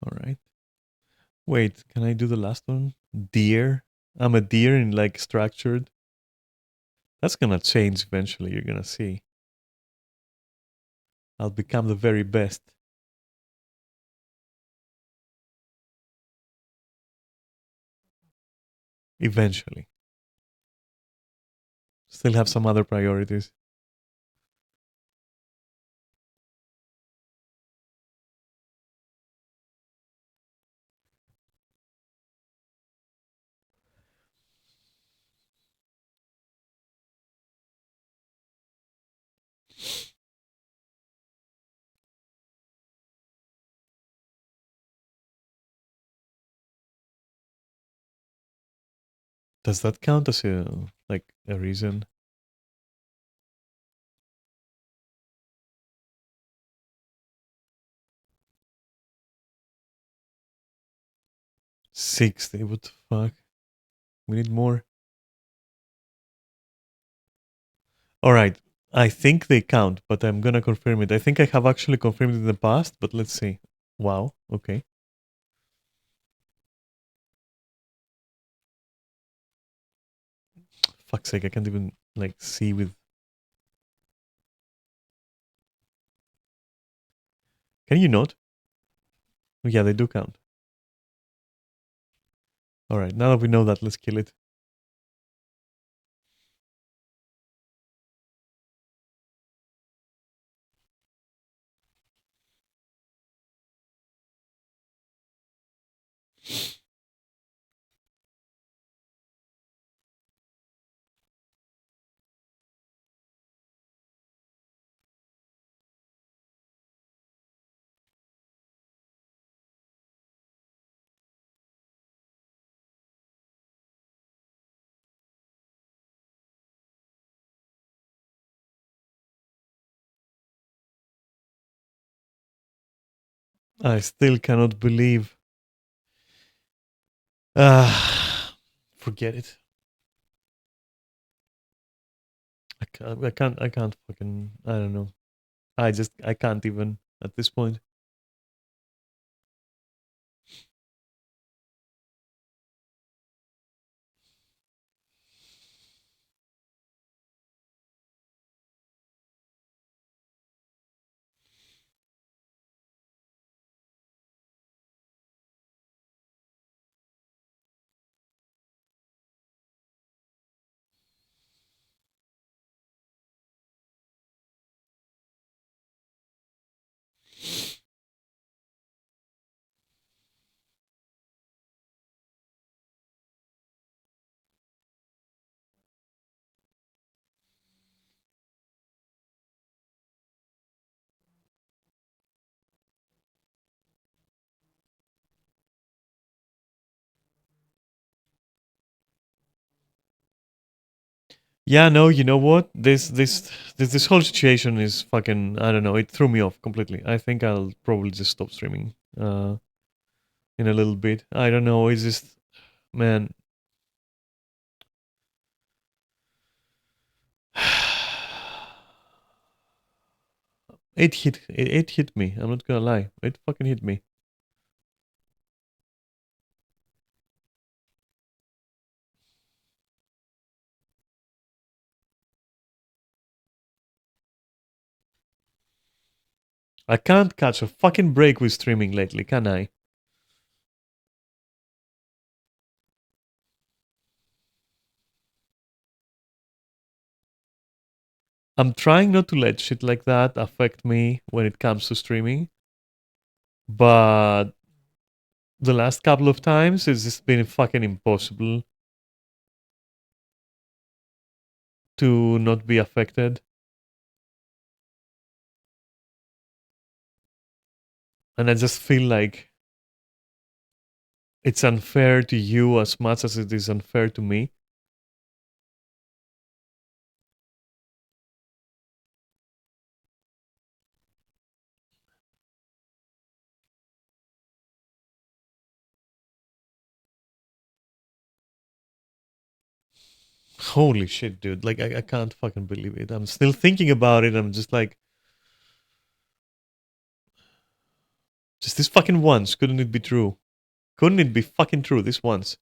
All right. Wait, can I do the last one? Deer. I'm a deer in like structured. That's gonna change eventually. You're gonna see. I'll become the very best. Eventually. Still have some other priorities. Does that count as a reason? 60. What the fuck? We need more. All right. I think they count, but I'm gonna confirm it. I think I have actually confirmed it in the past, but let's see. Wow. Okay. Fuck's sake! I can't even see with. Can you not? Yeah, they do count. All right. Now that we know that, let's kill it. I still cannot believe. Ah, forget it. I can't fucking. I don't know. I can't even at this point. Yeah, no, you know what? This whole situation is fucking. I don't know. It threw me off completely. I think I'll probably just stop streaming. In a little bit. I don't know. It's just, man. It hit me. I'm not gonna lie. It fucking hit me. I can't catch a fucking break with streaming lately, can I? I'm trying not to let shit like that affect me when it comes to streaming, but the last couple of times it's just been fucking impossible to not be affected. And I just feel like it's unfair to you as much as it is unfair to me. Holy shit, dude. Like, I can't fucking believe it. I'm still thinking about it. I'm just like, just this fucking once. Couldn't it be true? Couldn't it be fucking true this once?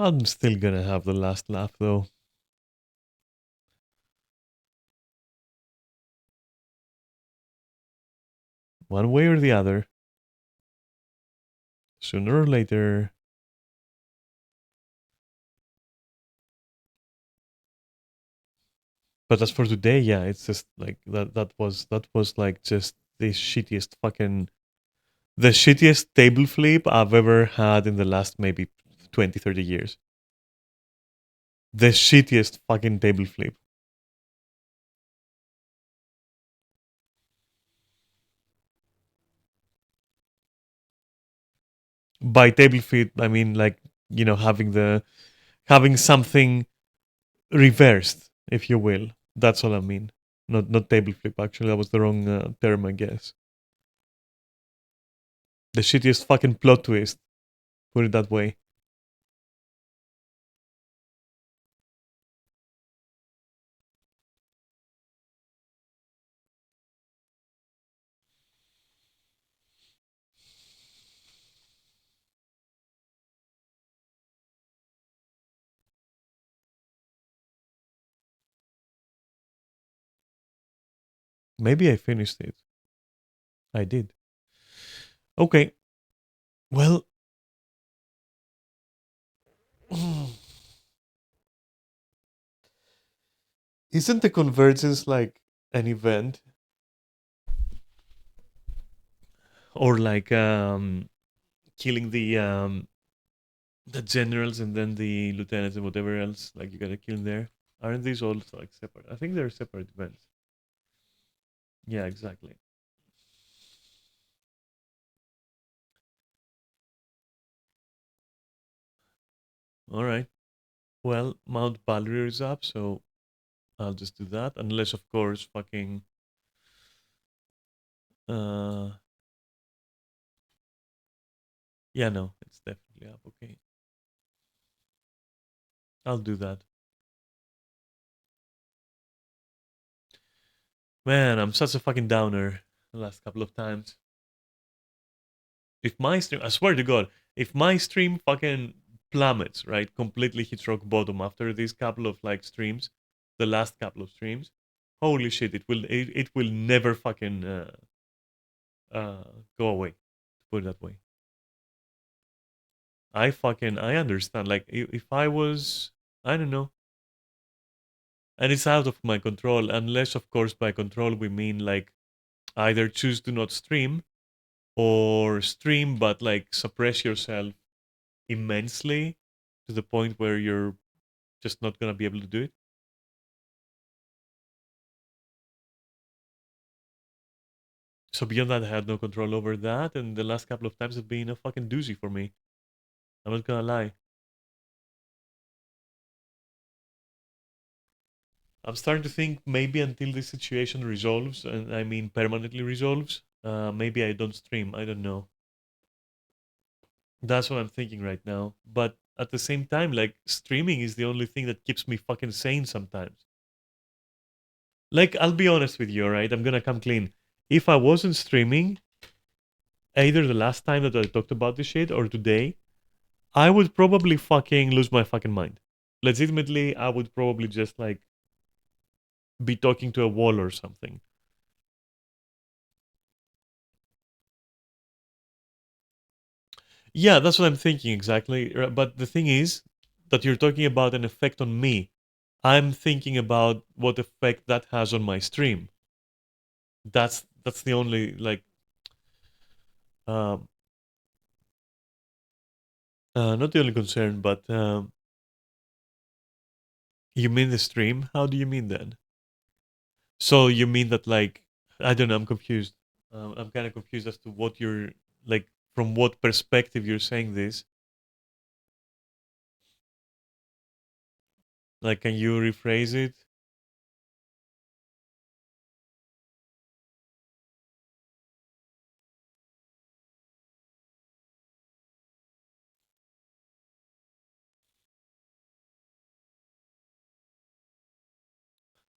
I'm still gonna have the last laugh though. One way or the other. Sooner or later. But as for today, yeah, it's just like that was like just the shittiest fucking the shittiest table flip I've ever had in the last maybe 20, 30 years. The shittiest fucking table flip. By table flip, I mean like, having something reversed, if you will. That's all I mean. Not table flip. Actually, that was the wrong term, I guess. The shittiest fucking plot twist. Put it that way. Maybe I finished it. I did. Okay. Well, isn't the convergence like an event or like killing the generals and then the lieutenants and whatever else like you gotta kill there? Aren't these all like separate? I think they're separate events. Yeah, exactly. All right. Well, Mount Balrier is up, so I'll just do that. Unless, of course, fucking. Uh, yeah, no, it's definitely up. Okay, I'll do that. Man, I'm such a fucking downer. The last couple of times. If my stream, I swear to God, if my stream fucking plummets, right, completely hits rock bottom after these couple of like streams, the last couple of streams, holy shit, it will never fucking uh go away. Put it that way. I understand. Like if I was, I don't know, and it's out of my control. Unless, of course, by control we mean like either choose to not stream or stream but like suppress yourself immensely to the point where you're just not gonna be able to do it. So beyond that, I had no control over that, and the last couple of times have been a fucking doozy for me. I'm not gonna lie. I'm starting to think maybe until this situation resolves, and I mean permanently resolves, maybe I don't stream. I don't know. That's what I'm thinking right now. But at the same time, like streaming is the only thing that keeps me fucking sane sometimes. Like I'll be honest with you, alright? I'm gonna come clean. If I wasn't streaming, either the last time that I talked about this shit or today, I would probably fucking lose my fucking mind. Legitimately, I would probably just like be talking to a wall or something. Yeah, that's what I'm thinking exactly. But the thing is that you're talking about an effect on me. I'm thinking about what effect that has on my stream. That's the only like um not the only concern, but you mean the stream? How do you mean then? So you mean that like I don't know, I'm confused. I'm kind of confused as to what you're like from what perspective you're saying this. Like, can you rephrase it?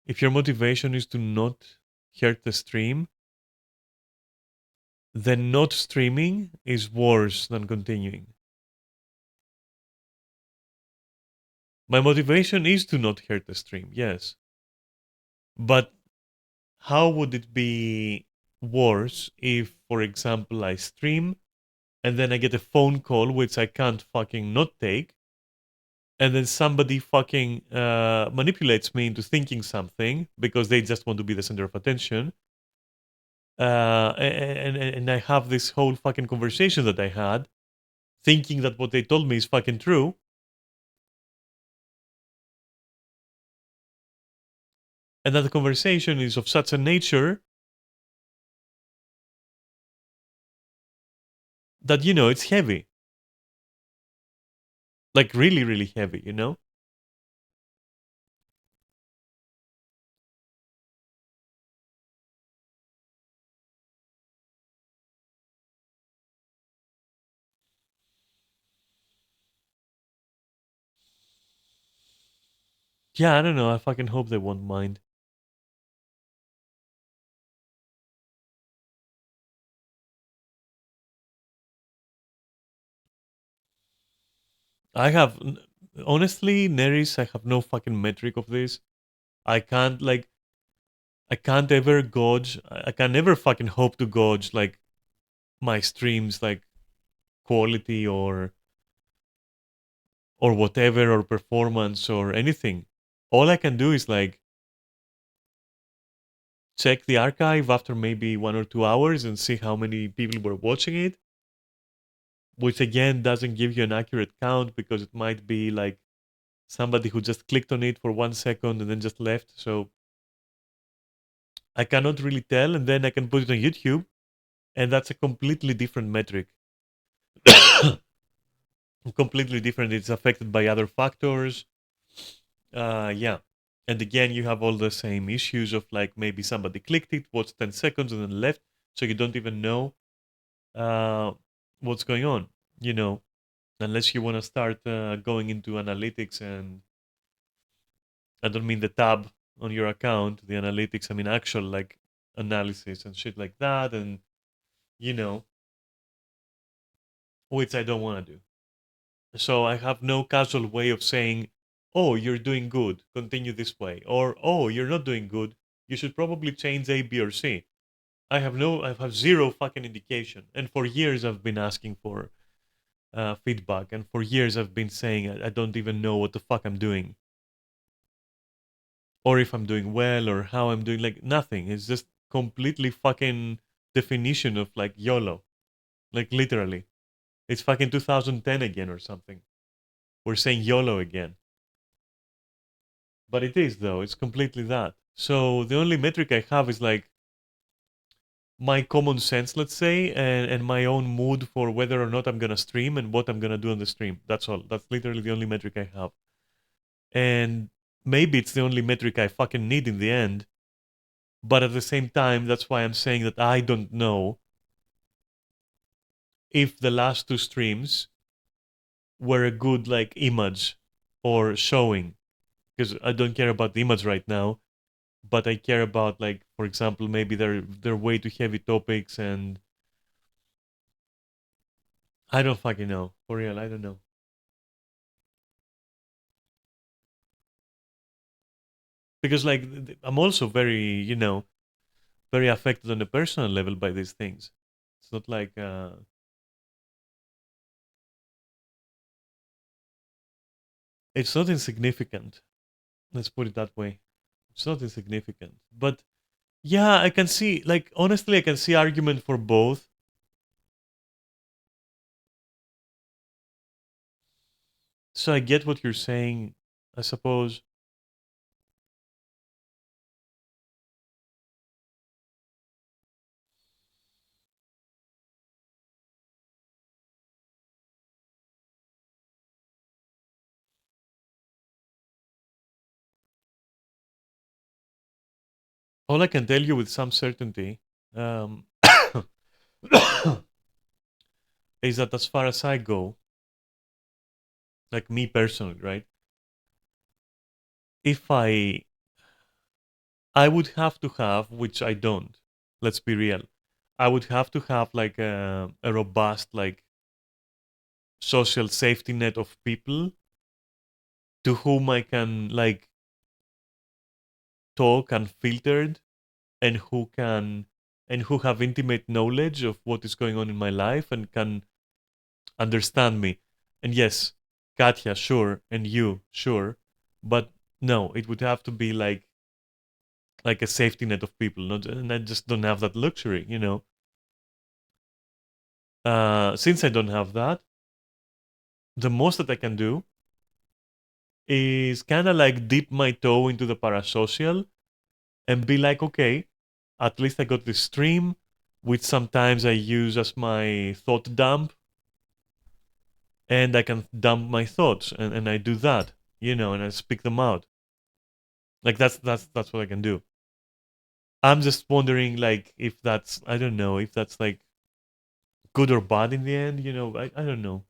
If your motivation is to not hurt the stream, then not streaming is worse than continuing. My motivation is to not hurt the stream, yes. But how would it be worse if, for example, I stream and then I get a phone call which I can't fucking not take, and then somebody fucking manipulates me into thinking something because they just want to be the center of attention. And I have this whole fucking conversation that I had, thinking that what they told me is fucking true. And that the conversation is of such a nature that, it's heavy. Like really, really heavy. Yeah, I don't know. I fucking hope they won't mind. I have, honestly, Neris, I have no fucking metric of this. I can't, like, I can't ever gauge, I can never fucking hope to gauge, like, my streams, like, quality or whatever, or performance or anything. All I can do is, like, check the archive after maybe 1 or 2 hours and see how many people were watching it, which again doesn't give you an accurate count because it might be like somebody who just clicked on it for 1 second and then just left. So I cannot really tell. And then I can put it on YouTube, and that's a completely different metric. Completely different. It's affected by other factors. Yeah. And again, you have all the same issues of like maybe somebody clicked it, watched 10 seconds, and then left. So you don't even know uh, what's going on, you know, unless you want to start going into analytics. And I don't mean the tab on your account, the analytics, I mean actual like analysis and shit like that. And, you know, which I don't want to do. So I have no casual way of saying, oh, you're doing good, continue this way. Or, oh, you're not doing good, you should probably change A, B, or C. I have zero fucking indication. And for years I've been asking for feedback. And for years I've been saying I don't even know what the fuck I'm doing. Or if I'm doing well or how I'm doing, like nothing. It's just completely fucking definition of like YOLO. Like literally. It's fucking 2010 again or something. We're saying YOLO again. But it is though, it's completely that. So the only metric I have is like my common sense, let's say, and my own mood for whether or not I'm gonna stream and what I'm gonna do on the stream. That's all. That's literally the only metric I have. And maybe it's the only metric I fucking need in the end. But at the same time, that's why I'm saying that I don't know if the last two streams were a good like image or showing. Because I don't care about the image right now, but I care about like, for example, maybe they're way too heavy topics, and I don't fucking know. For real, I don't know. Because like I'm also very, very affected on a personal level by these things. It's not like it's not insignificant. Let's put it that way. It's not insignificant. But yeah, I can see, like, honestly, I can see argument for both. So I get what you're saying, I suppose. All I can tell you with some certainty um, is that as far as I go, like me personally, right? If I would have to have, which I don't. Let's be real. I would have to have like a robust like social safety net of people to whom I can like talk unfiltered, and who have intimate knowledge of what is going on in my life and can understand me. And yes, Katya, sure, and you, sure, but no, it would have to be like a safety net of people. Not, and I just don't have that luxury, you know. Since I don't have that, the most that I can do is kind of like dip my toe into the parasocial and be like, okay, at least I got this stream, which sometimes I use as my thought dump, and I can dump my thoughts, and I do that, you know, and I speak them out. Like that's what I can do. I'm just wondering, like, if that's, I don't know, if that's like good or bad in the end, you know. I don't know.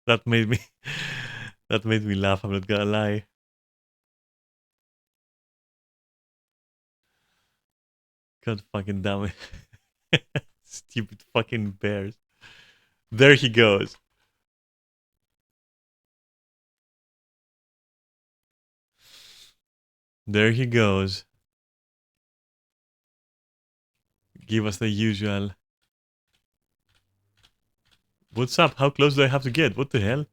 That made me that made me laugh. I'm not gonna lie. God fucking damn it. Stupid fucking bears. There he goes. There he goes. Give us the usual. What's up? How close do I have to get? What the hell?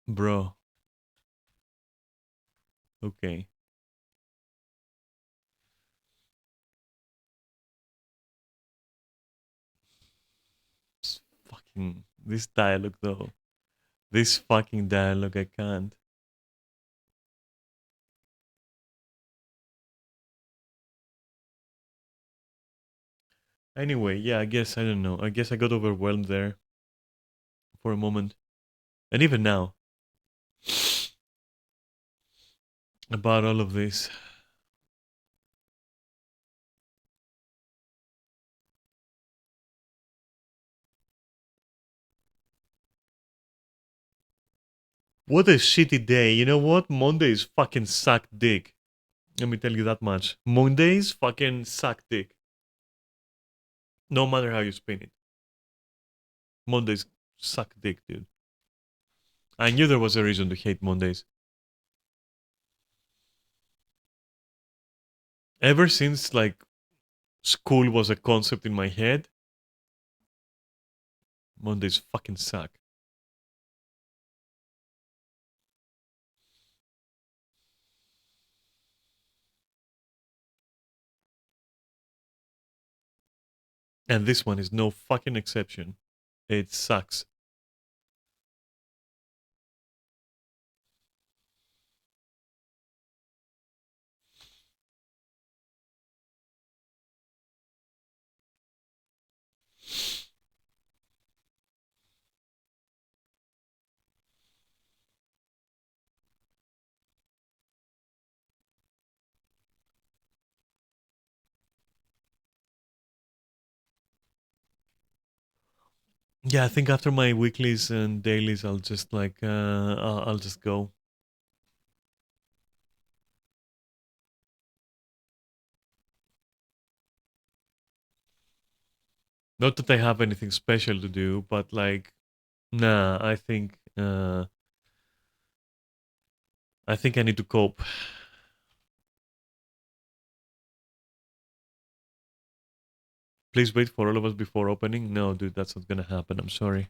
Bro. Okay. Fucking this dialogue though. This fucking dialogue, I can't. Anyway, yeah, I guess I don't know. I guess I got overwhelmed there for a moment. And even now, about all of this. What a shitty day. You know what? Mondays fucking suck dick. Let me tell you that much. Mondays fucking suck dick. No matter how you spin it. Mondays suck dick, dude. I knew there was a reason to hate Mondays. Ever since like school was a concept in my head, Mondays fucking suck. And this one is no fucking exception. It sucks. Yeah, I think after my weeklies and dailies, I'll just like I'll just go. Not that I have anything special to do, but like, nah, I think I need to cope. Please wait for all of us before opening. No, dude, that's not gonna happen. I'm sorry.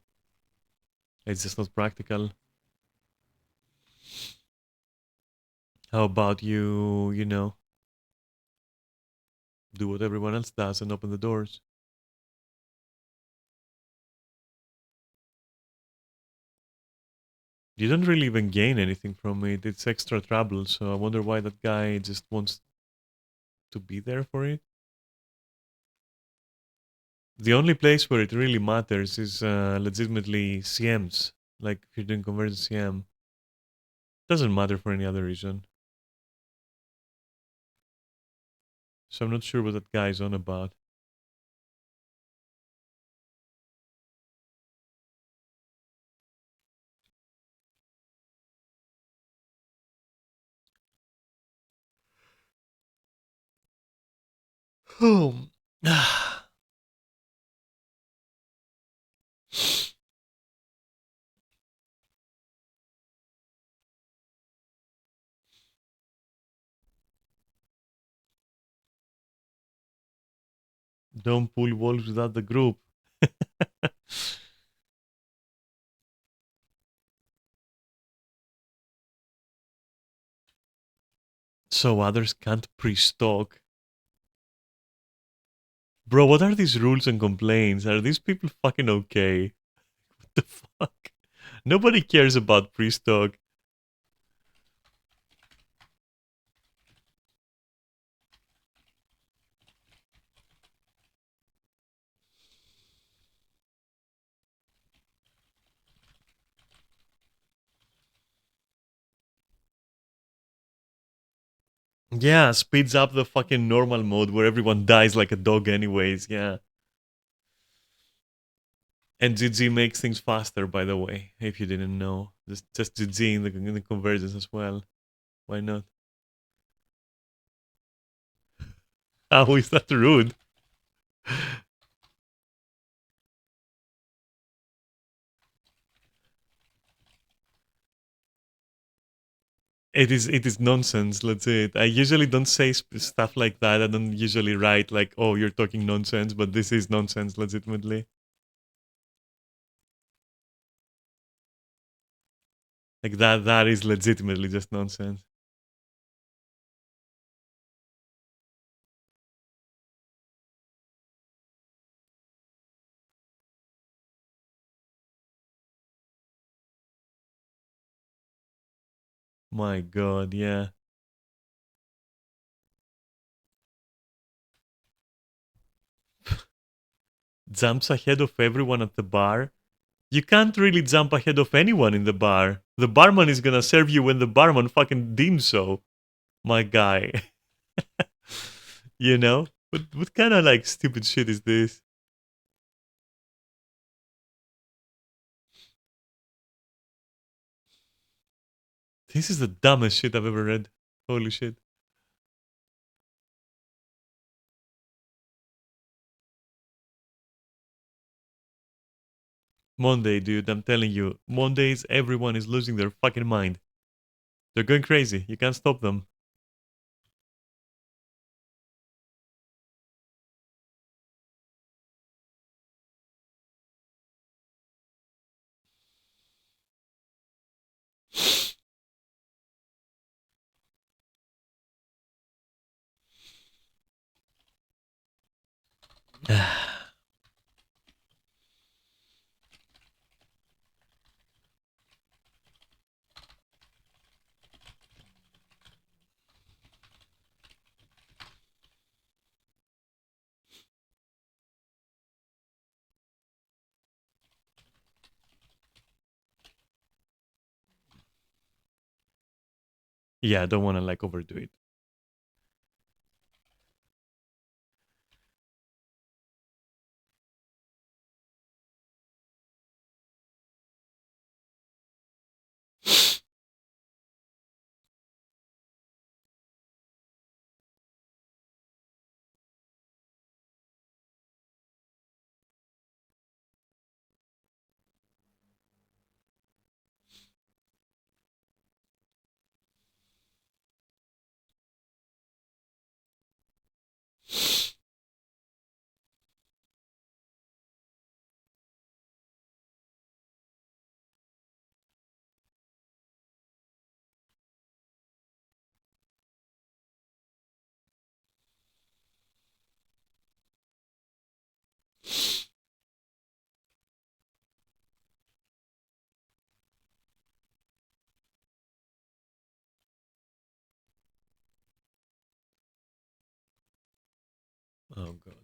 It's just not practical. How about you, you know, do what everyone else does and open the doors? You don't really even gain anything from it. It's extra trouble, so I wonder why that guy just wants to be there for it. The only place where it really matters is legitimately CMs. Like if you're doing conversion CM, doesn't matter for any other reason. So I'm not sure what that guy is on about. Home. Don't pull wolves without the group. So others can't pre-stalk. Bro, what are these rules and complaints? Are these people fucking okay? What the fuck? Nobody cares about pre-stock. Yeah, speeds up the fucking normal mode where everyone dies like a dog anyways, yeah. And GG makes things faster, by the way, if you didn't know. Just GG in the conversions as well. Why not? How is that rude? It is nonsense, legit. I usually don't say stuff like that. I don't usually write like, oh, you're talking nonsense, but this is nonsense, legitimately. Like that is legitimately just nonsense. My god, yeah. Jumps ahead of everyone at the bar. You can't really jump ahead of anyone in the bar. The barman is gonna serve you when the barman fucking deems so. My guy. You know? What kind of like stupid shit is this? This is the dumbest shit I've ever read. Holy shit. Monday, dude, I'm telling you. Mondays, everyone is losing their fucking mind. They're going crazy. You can't stop them. Yeah, I don't want to like overdo it. Oh god.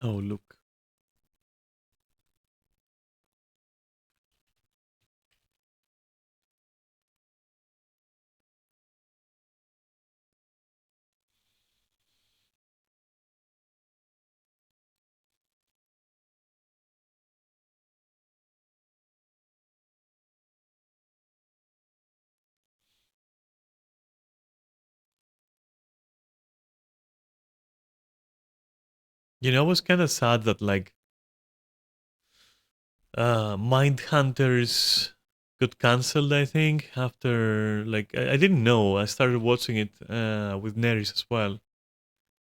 Oh, look. You know, it was kind of sad that like Mindhunters got cancelled. I think after like I didn't know. I started watching it with Neris as well,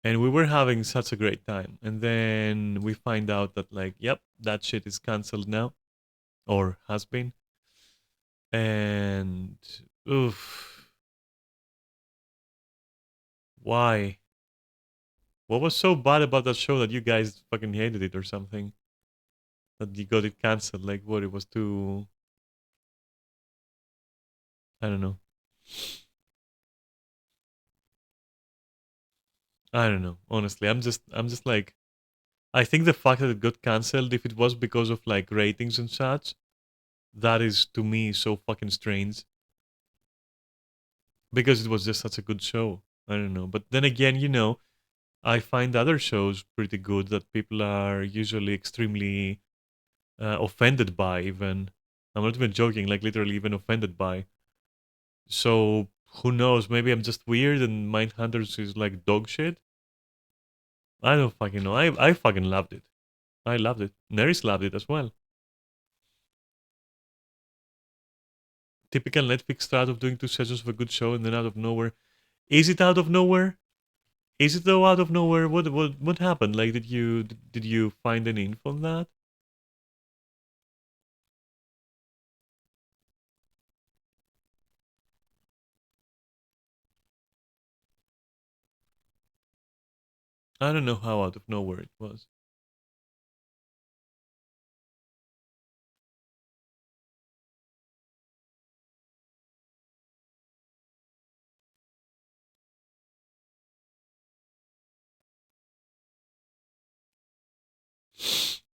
and we were having such a great time. And then we find out that like, yep, that shit is cancelled now, or has been. And oof, why? What was so bad about that show that you guys fucking hated it or something? That you got it cancelled? Like what? It was too. I don't know. I don't know. Honestly, I'm just like, I think the fact that it got cancelled, if it was because of like ratings and such, that is to me so fucking strange. Because it was just such a good show. I don't know. But then again, I find other shows pretty good that people are usually extremely offended by, even. I'm not even joking, like literally even offended by. So who knows? Maybe I'm just weird and Mindhunters is like dog shit. I don't fucking know. I fucking loved it. I loved it. Neris loved it as well. Typical Netflix strat of doing two seasons of a good show and then out of nowhere. Is it out of nowhere? Is it though out of nowhere? What happened? Like, did you find any info on that? I don't know how out of nowhere it was.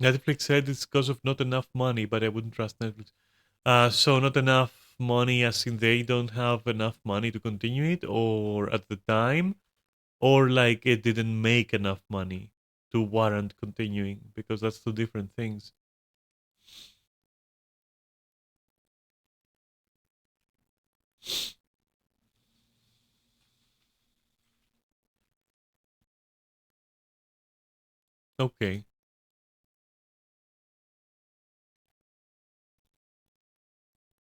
Netflix said it's because of not enough money, but I wouldn't trust Netflix. So not enough money, as in they don't have enough money to continue it, or at the time, or like it didn't make enough money to warrant continuing, because that's two different things. Okay,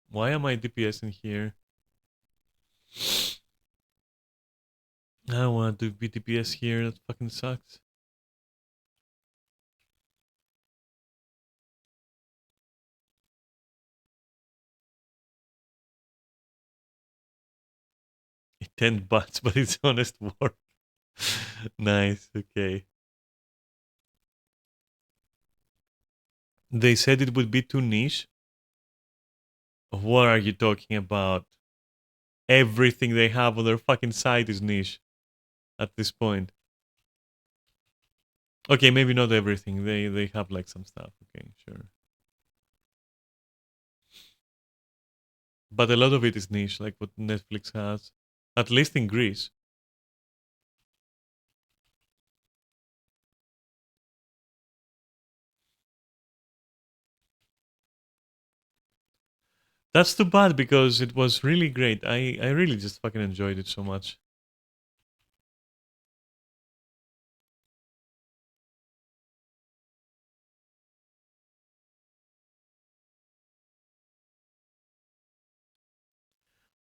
why am I DPS in here? I don't want to do BTPS here. That fucking sucks. $10, but it's honest work. Nice. Okay. They said it would be too niche. What are you talking about? Everything they have on their fucking site is niche at this point. Okay, maybe not everything. They have like some stuff. Okay, sure. But a lot of it is niche, like what Netflix has, at least in Greece. That's too bad because it was really great. I really just fucking enjoyed it so much.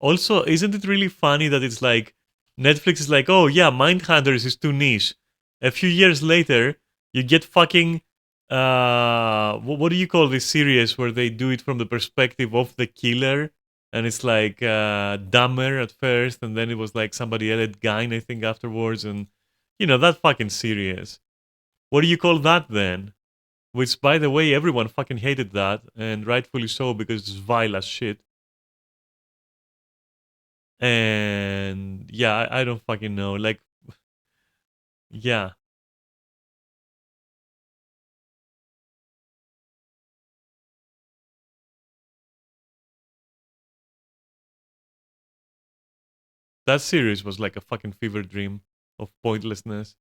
Also, isn't it really funny that it's like Netflix is like, oh yeah, Mindhunters is too niche. A few years later, you get fucking what do you call this series where they do it from the perspective of the killer, and it's like Dahmer at first, and then it was like somebody else, Gein, I think afterwards, and that fucking series. What do you call that then? Which, by the way, everyone fucking hated that, and rightfully so because it's vile as shit. And yeah, I don't fucking know. Like, yeah, That series was like a fucking fever dream of pointlessness.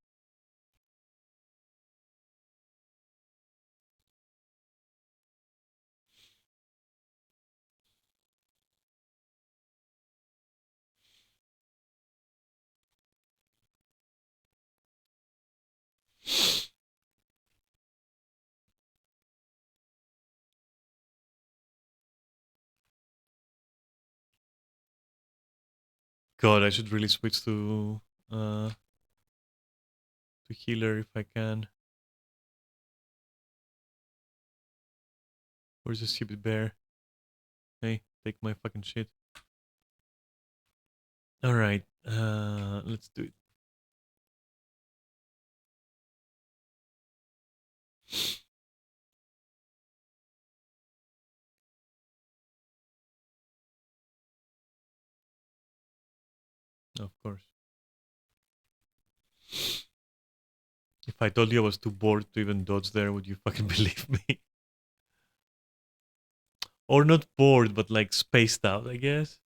God, I should really switch to healer if I can. Where's the stupid bear? Hey, take my fucking shit. Alright, let's do it. Of course. If I told you I was too bored to even dodge there, would you fucking believe me? Or not bored, but like spaced out, I guess.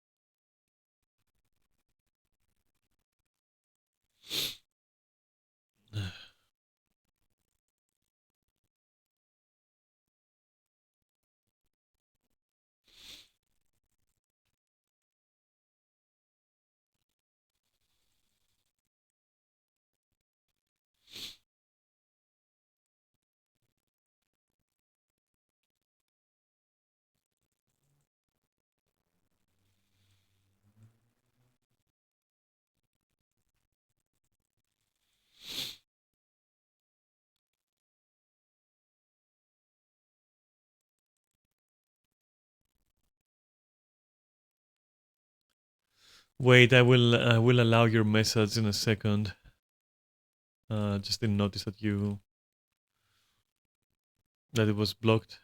Wait, I will allow your message in a second. Just didn't notice that it was blocked.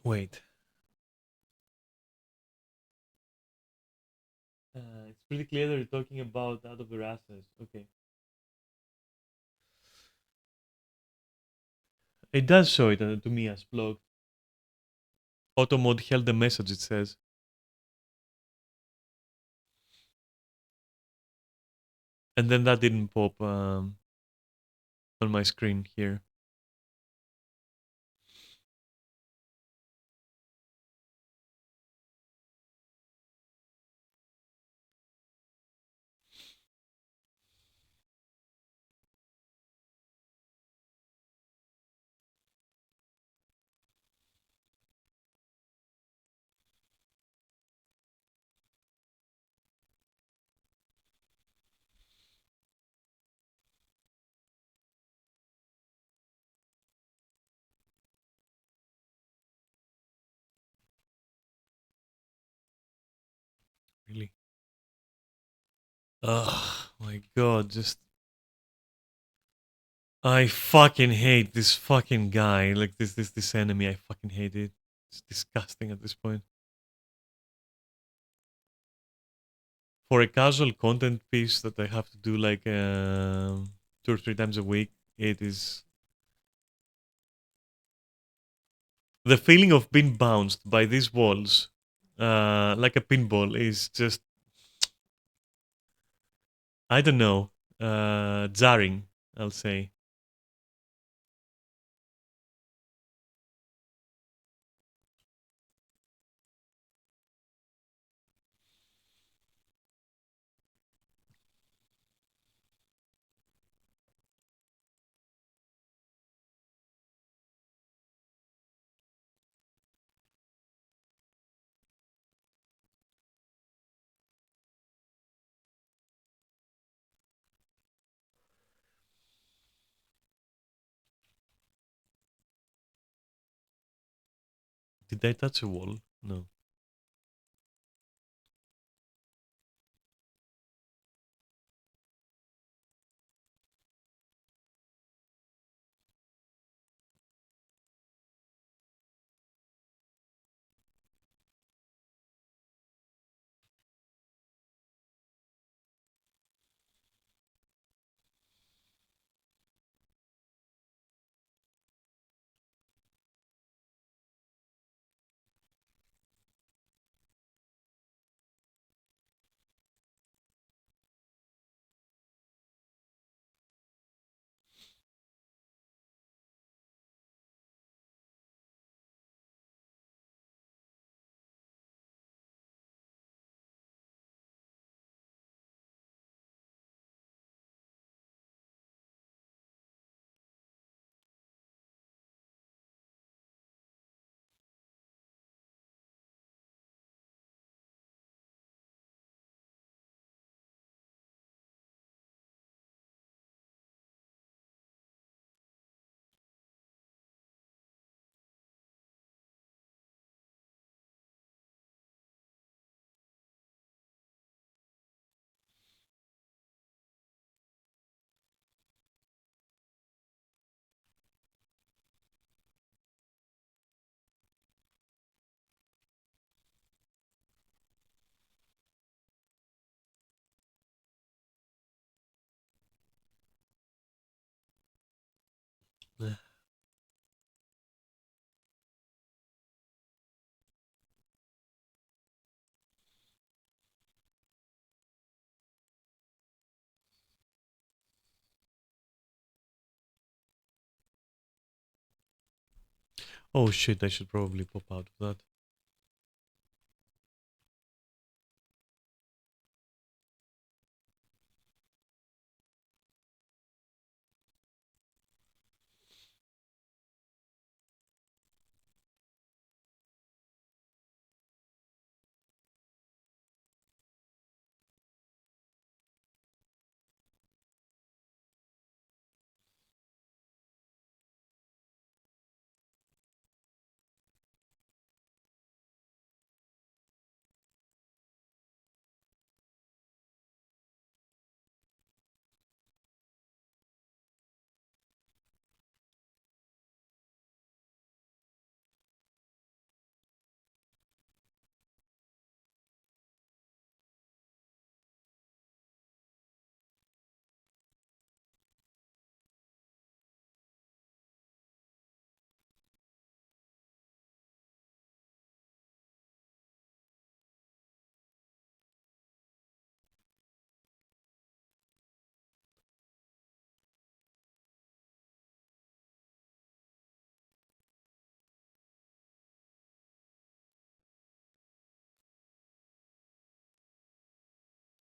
Wait. It's pretty clear that you're talking about out of the asses. Okay. It does show it to me as blocked. Auto mode held the message, it says. And then that didn't pop on my screen here. Really? Oh my god, just I fucking hate this fucking guy. Like this enemy. I fucking hate it. It's disgusting at this point. For a casual content piece that I have to do like 2 or 3 times a week, it is the feeling of being bounced by these walls like a pinball is just I don't know jarring. I'll say. Did I touch a wall? No. Oh shit, I should probably pop out of that.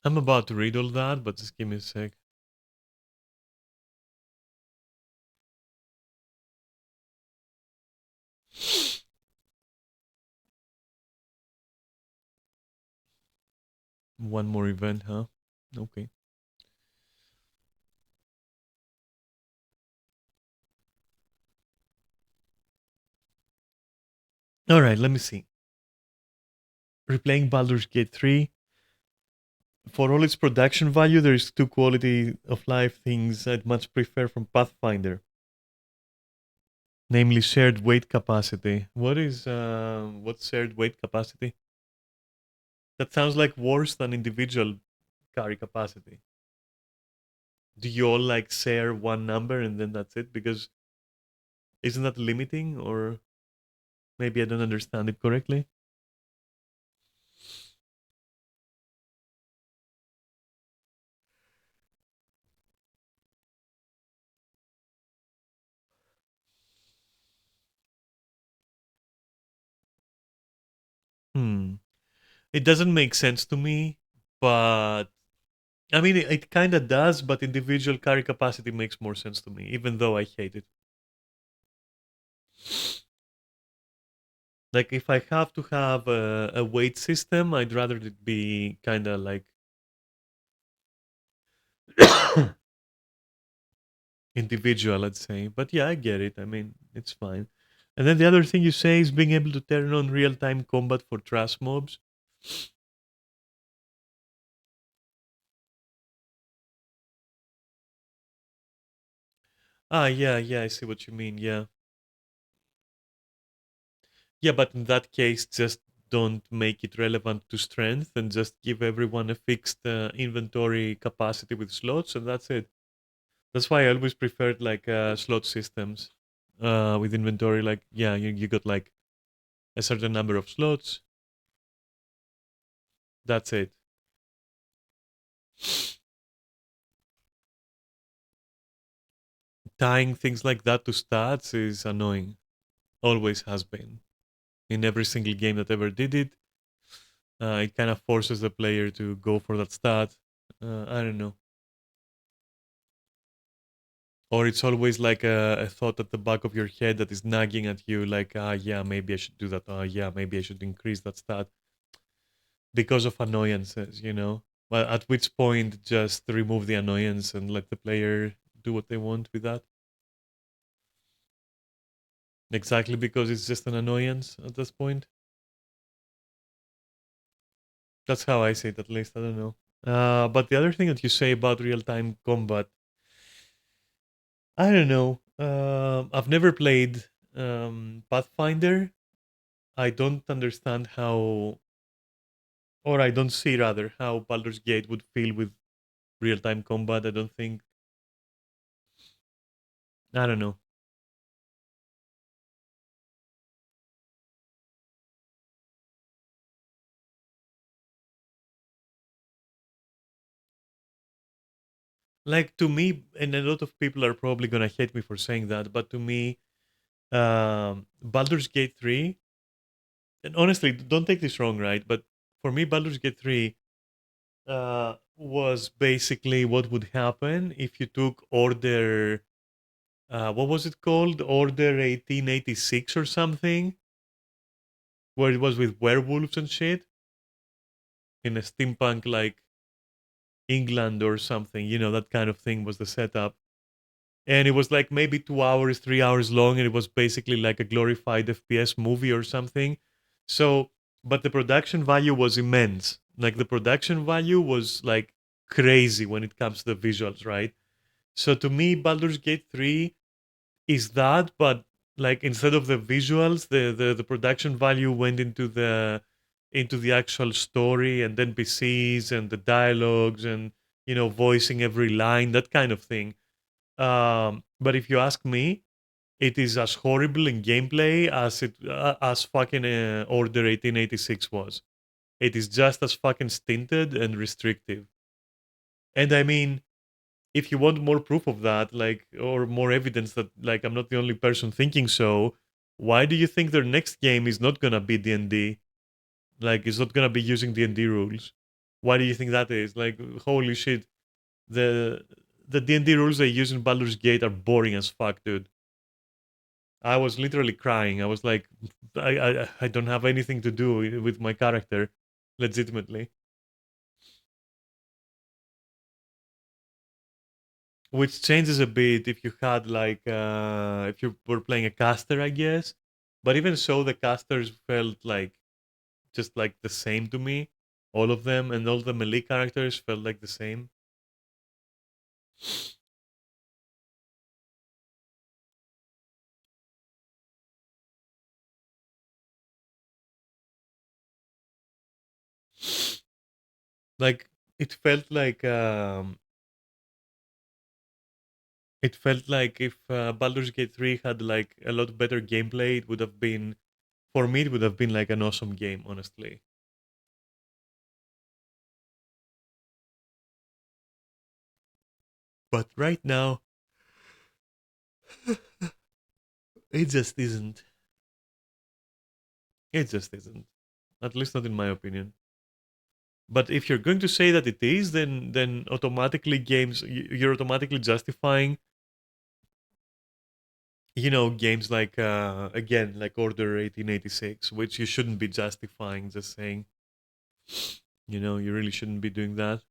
I'm about to read all that, but just give me a sec. One more event, huh? Okay. All right, let me see. Replaying Baldur's Gate 3. For all its production value, there is two quality of life things I'd much prefer from Pathfinder, namely shared weight capacity. What's shared weight capacity? That sounds like worse than individual carry capacity. Do you all like share one number and then that's it? Because isn't that limiting, or maybe I don't understand it correctly? Hmm. It doesn't make sense to me, but I mean, it kind of does, but individual carry capacity makes more sense to me, even though I hate it. Like, if I have to have a weight system, I'd rather it be kind of like individual, let's say. But yeah, I get it. I mean, it's fine. And then the other thing you say is being able to turn on real time combat for trash mobs. Ah, yeah, yeah, I see what you mean. Yeah. Yeah, but in that case, just don't make it relevant to strength and just give everyone a fixed inventory capacity with slots, and that's it. That's why I always preferred like slot systems with inventory. Like, yeah, you got like a certain number of slots. That's it. Tying things like that to stats is annoying. Always has been. In every single game that ever did it, it kind of forces the player to go for that stat. I don't know. Or it's always like a thought at the back of your head that is nagging at you, like, ah, yeah, maybe I should do that. Ah, yeah, maybe I should increase that stat because of annoyances. But at which point, just remove the annoyance and let the player do what they want with that. Exactly, because it's just an annoyance at this point. That's how I say it, at least. I don't know. But the other thing that you say about real time combat, I don't know. I've never played Pathfinder. I don't understand how, or I don't see rather, how Baldur's Gate would feel with real time combat. I don't think, I don't know. Like to me, and a lot of people are probably gonna hate me for saying that, but to me, Baldur's Gate 3, and honestly, don't take this wrong, right? But for me, Baldur's Gate 3 was basically what would happen if you took Order, what was it called? Order 1886 or something, where it was with werewolves and shit in a steampunk like England or something, that kind of thing was the setup. And it was like maybe 2 hours, 3 hours long, and it was basically like a glorified FPS movie or something. So, but the production value was immense. Like the production value was like crazy when it comes to the visuals, right? So to me, Baldur's Gate 3 is that, but like instead of the visuals, the production value went into the actual story and NPCs and the dialogues and voicing every line, that kind of thing. But if you ask me, it is as horrible in gameplay as fucking Order 1886 was. It is just as fucking stinted and restrictive. And I mean, if you want more proof of that, like, or more evidence that like I'm not the only person thinking so, why do you think their next game is not gonna be D&D? Like, it's not gonna be using D&D rules. Why do you think that is? Like, holy shit, the the D&D rules they use in Baldur's Gate are boring as fuck, dude. I was literally crying. I was like, I don't have anything to do with my character, legitimately. Which changes a bit if you had like if you were playing a caster, I guess. But even so, the casters felt like just like the same to me, all of them, and all the melee characters felt like the same. Like it felt like if Baldur's Gate 3 had like a lot better gameplay, it would have been, for me it would have been like an awesome game, honestly. But right now, it just isn't. It just isn't. At least not in my opinion. But if you're going to say that it is, then automatically you're automatically justifying, games like again like Order 1886, which you shouldn't be justifying. Just saying, you really shouldn't be doing that.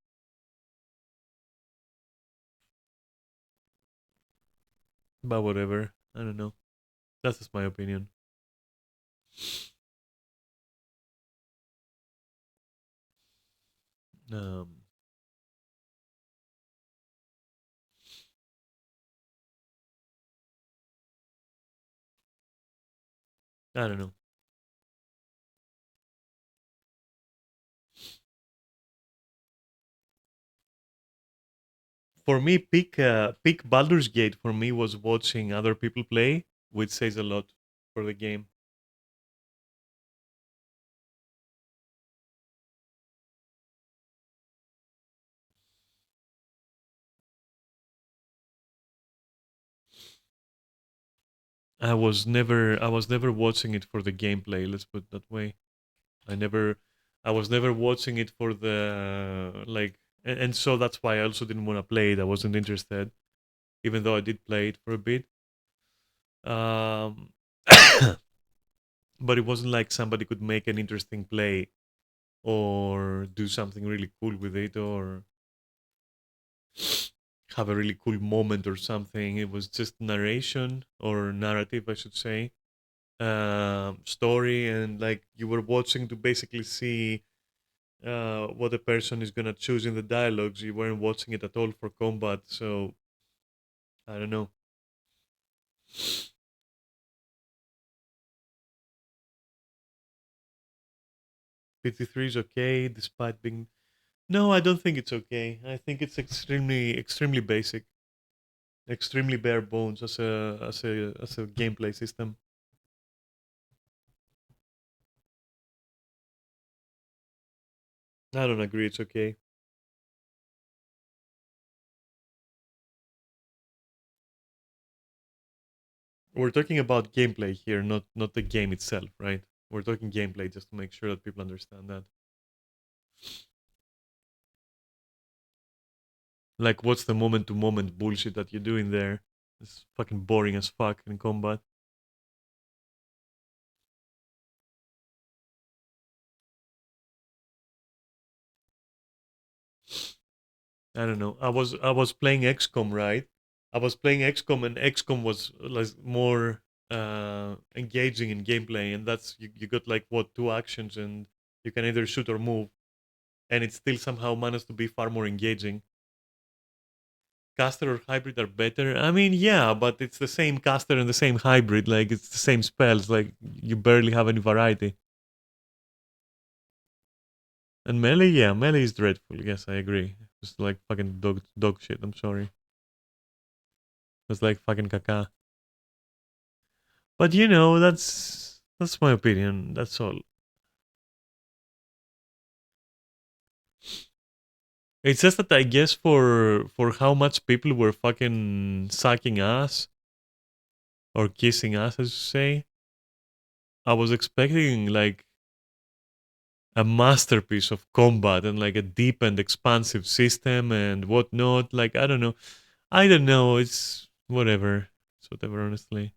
But whatever, I don't know. That's just my opinion. Um, I don't know. For me, peak Baldur's Gate for me was watching other people play, which says a lot for the game. I was never watching it for the gameplay. Let's put it that way. I never, I was never watching it for the like, and so that's why I also didn't want to play it. I wasn't interested, even though I did play it for a bit. Um, but it wasn't like somebody could make an interesting play or do something really cool with it or have a really cool moment or something. It was just narration or narrative, I should say, story, and like you were watching to basically see what the person is gonna choose in the dialogues. You weren't watching it at all for combat, so I don't know. 53 is okay, despite being. No, I don't think it's okay. I think it's extremely basic, extremely bare bones as a gameplay system. I don't agree. It's okay. We're talking about gameplay here, not the game itself, right? We're talking gameplay just to make sure that people understand that. Like, what's the moment to moment bullshit that you're doing there? It's fucking boring as fuck in combat. I don't know. I was playing XCOM, right? I was playing XCOM, and XCOM was like more engaging in gameplay, and that's you got like what, two actions, and you can either shoot or move, and it still somehow managed to be far more engaging. Caster or hybrid are better. I mean, yeah, but it's the same caster and the same hybrid. Like, it's the same spells. Like, you barely have any variety. And melee, yeah, melee is dreadful. Yes, I agree. It's like fucking dog shit. I'm sorry. It's like fucking caca. But that's my opinion. That's all. It's just that I guess for how much people were fucking sucking ass or kissing ass, as you say, I was expecting like a masterpiece of combat and like a deep and expansive system and whatnot. Like, I don't know. I don't know. It's whatever. It's whatever, honestly.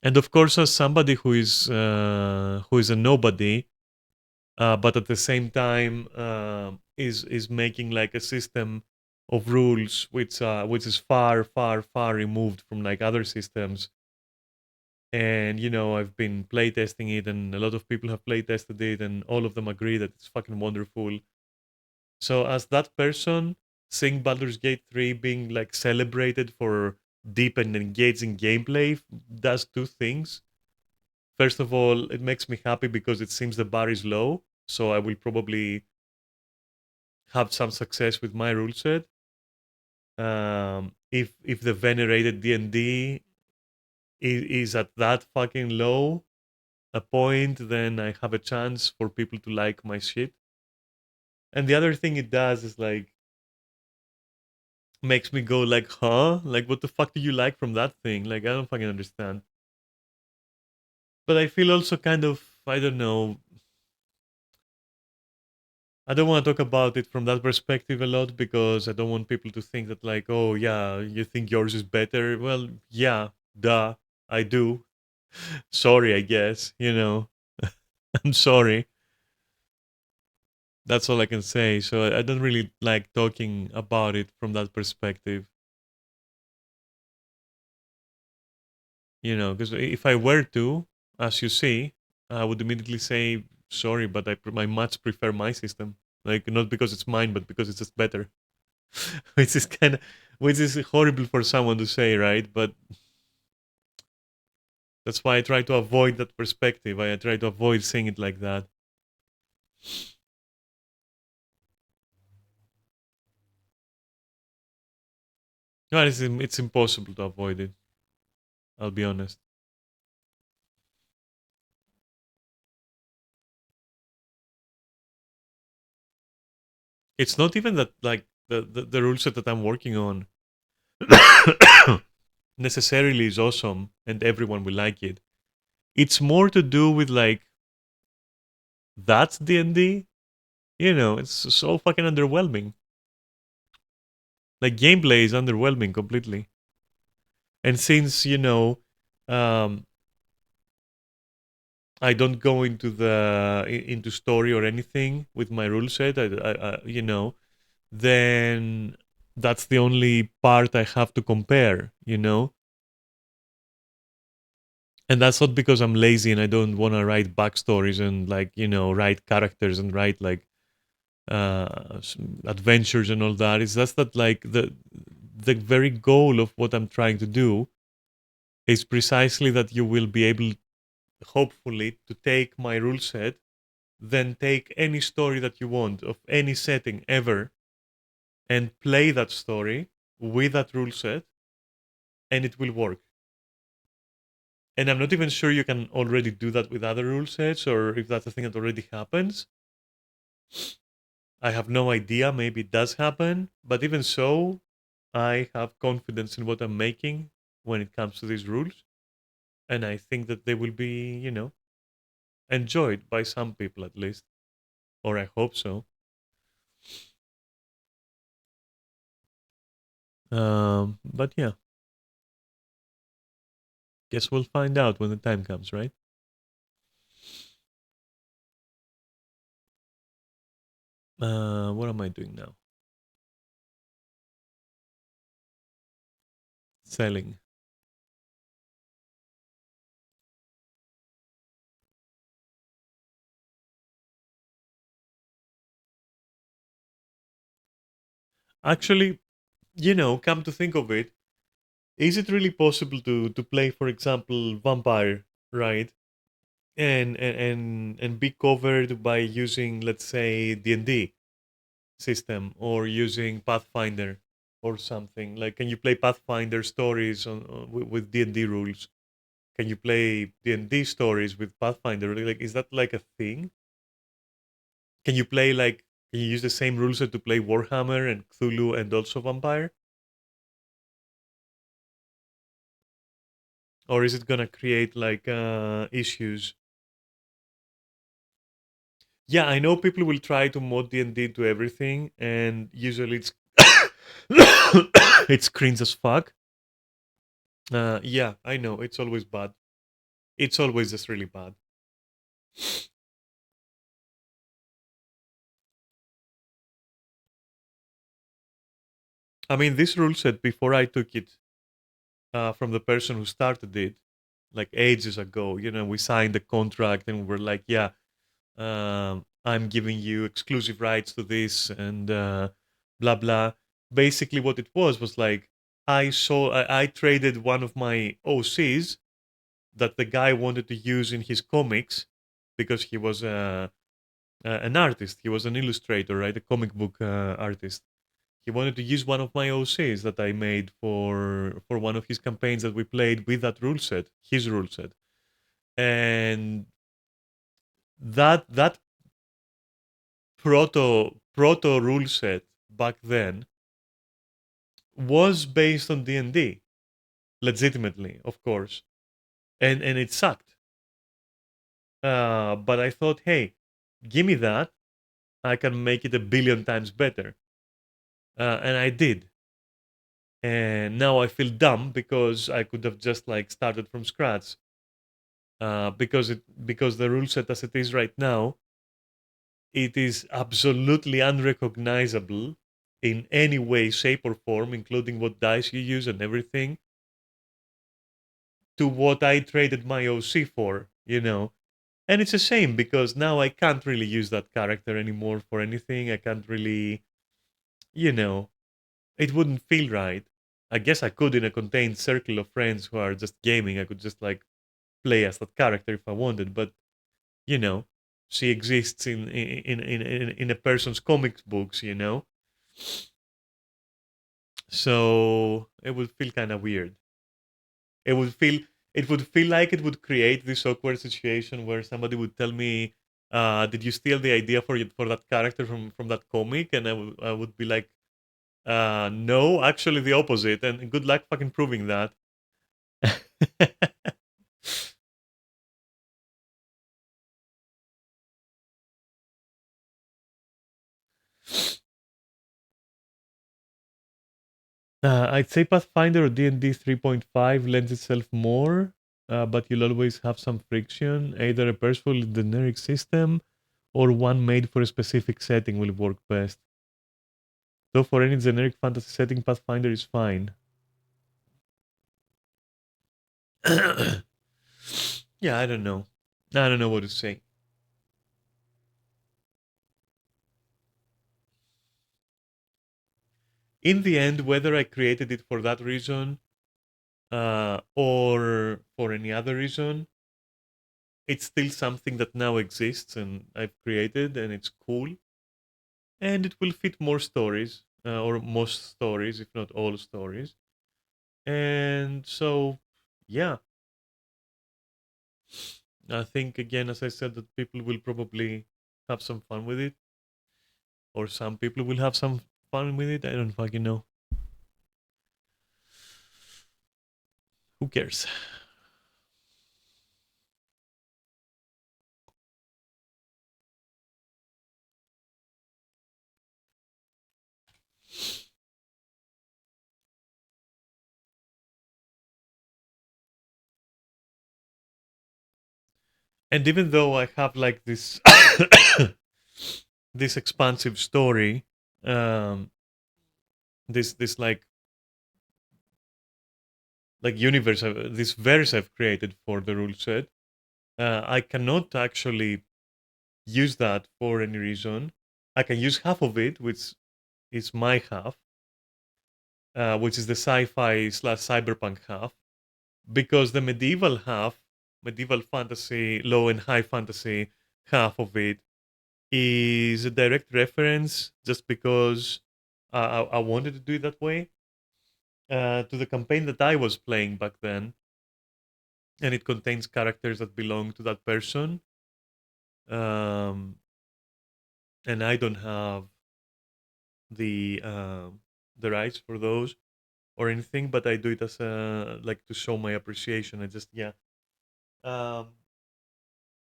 And of course, as somebody who is a nobody, but at the same time is making like a system of rules which is far, far, far removed from like other systems. And I've been playtesting it, and a lot of people have playtested it, and all of them agree that it's fucking wonderful. So as that person, seeing Baldur's Gate 3 being like celebrated for deep and engaging gameplay does two things. First of all, it makes me happy because it seems the bar is low, so I will probably have some success with my rule set. If the venerated D&D is at that fucking low a point, then I have a chance for people to like my shit. And the other thing it does is like makes me go like, huh? Like, what the fuck do you like from that thing? Like, I don't fucking understand. But I feel also kind of, I don't know, I don't want to talk about it from that perspective a lot because I don't want people to think that like, oh yeah, you think yours is better. Well, yeah, duh, I do. Sorry, I guess. I'm sorry. That's all I can say. So I don't really like talking about it from that perspective. Because if I were to, as you see, I would immediately say sorry, but I much prefer my system. Like, not because it's mine, but because it's just better. which is kind of, which is horrible for someone to say, right? But that's why I try to avoid that perspective. I try to avoid saying it like that. No, it's impossible to avoid it. I'll be honest. It's not even that like the rule set that I'm working on necessarily is awesome and everyone will like it. It's more to do with like that's D&D. It's so fucking underwhelming. Like, gameplay is underwhelming completely. And since um, I don't go into story or anything with my rule set, then that's the only part I have to compare. And that's not because I'm lazy and I don't want to write backstories and like write characters and write like adventures and all that. It's just that like the very goal of what I'm trying to do is precisely that you will be able, hopefully, to take my rule set, then take any story that you want of any setting ever, and play that story with that rule set, and it will work. And I'm not even sure you can already do that with other rule sets, or if that's a thing that already happens. I have no idea. Maybe it does happen, but even so, I have confidence in what I'm making when it comes to these rules, and I think that they will be, enjoyed by some people at least, or I hope so. But yeah, guess we'll find out when the time comes, right? What am I doing now? Selling. Actually, come to think of it, is it really possible to play, for example, vampire, right? And be covered by using, let's say, D&D system or using Pathfinder or something? Like, can you play Pathfinder stories with D&D rules? Can you play D&D stories with Pathfinder? Like, is that like a thing? Can you play like can you use the same rule set to play Warhammer and Cthulhu and also Vampire? Or is it gonna create like issues? Yeah, I know people will try to mod D&D to everything, and usually it's it's cringe as fuck. Yeah, I know it's always bad. It's always just really bad. I mean, this rule set before I took it from the person who started it, like ages ago. We signed a contract and we're like, yeah, I'm giving you exclusive rights to this and blah blah. Basically, what it was like I traded one of my OCs that the guy wanted to use in his comics because he was an artist. He was an illustrator, right? A comic book artist. He wanted to use one of my OCs that I made for one of his campaigns that we played with that rule set, his rule set, and that proto rule set back then was based on D&D, legitimately, of course, and it sucked. But I thought, hey, give me that, I can make it a billion times better, and I did. And now I feel dumb because I could have just like started from scratch. Because the rule set as it is right now, it is absolutely unrecognizable in any way, shape, or form, including what dice you use and everything, to what I traded my OC for. And it's a shame because now I can't really use that character anymore for anything. I can't really, you know, it wouldn't feel right. I guess I could in a contained circle of friends who are just gaming. I could just like play as that character if I wanted, but you know, she exists in a person's comics books. So it would feel kind of weird. It would feel it would feel like it would create this awkward situation where somebody would tell me, "Did you steal the idea for that character from that comic?" And I would be like, "No, actually the opposite." And good luck fucking proving that. I'd say Pathfinder or D&D 3.5 lends itself more, but you'll always have some friction. Either a purposeful generic system or one made for a specific setting will work best. Though for any generic fantasy setting, Pathfinder is fine. Yeah, I don't know. I don't know what to say. In the end, whether I created it for that reason or for any other reason, it's still something that now exists and I've created and it's cool. And it will fit more stories, or most stories, if not all stories. And so, yeah, I think again, as I said, that people will probably have some fun with it, or some people will have some fun with it. I don't fucking know. Who cares? And even though I have like this this expansive story, um, this like universe, this verse I've created for the rule set, I cannot actually use that for any reason. I can use half of it, which is my half, which is the sci-fi slash cyberpunk half, because the medieval half, medieval fantasy, low and high fantasy half of it is a direct reference just because I wanted to do it that way to the campaign that I was playing back then, and it contains characters that belong to that person. Um, and I don't have the the rights for those or anything, but I do it as a like to show my appreciation. I just yeah. Um,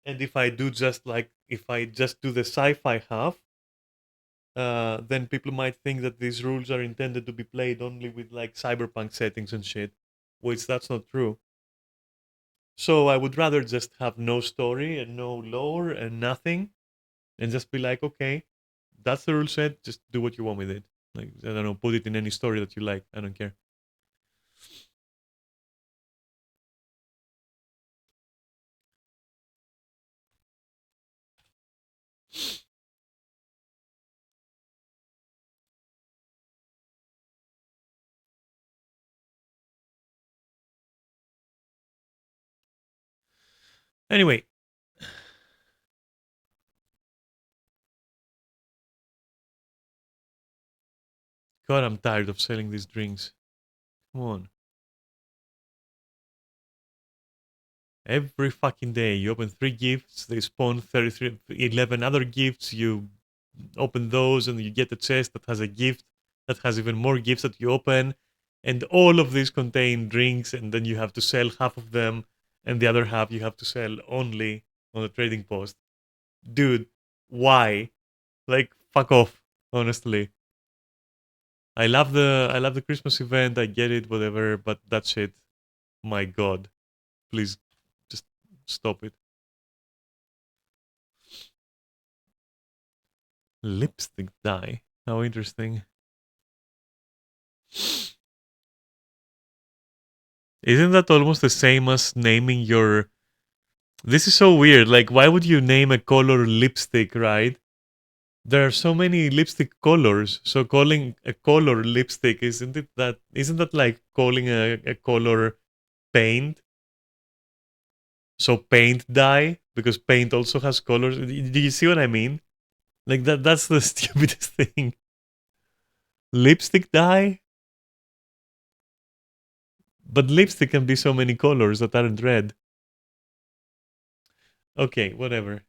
and if I do just like if I just do the sci-fi half, then people might think that these rules are intended to be played only with like cyberpunk settings and shit, which that's not true. So I would rather just have no story and no lore and nothing, and just be like, okay, that's the rule set. Just do what you want with it. Like I don't know, put it in any story that you like. I don't care. Anyway, God, I'm tired of selling these drinks. Come on. Every fucking day, you open three gifts, they spawn 33, 11 other gifts. You open those, and you get a chest that has a gift that has even more gifts that you open. And all of these contain drinks, and then you have to sell half of them, and the other half you have to sell only on the trading post. Dude, why? Like, fuck off, honestly. I love the Christmas event, I get it, whatever, but that shit, my god. Please just stop it. Lipstick dye. How interesting. Isn't that almost the same as naming your. This is so weird. Like, why would you name a color lipstick, right? There are so many lipstick colors. So calling a color lipstick, isn't that like calling a color paint? So paint dye, because paint also has colors. Do you see what I mean? Like that's the stupidest thing. Lipstick dye? But lipstick can be so many colors that aren't red. Okay, whatever.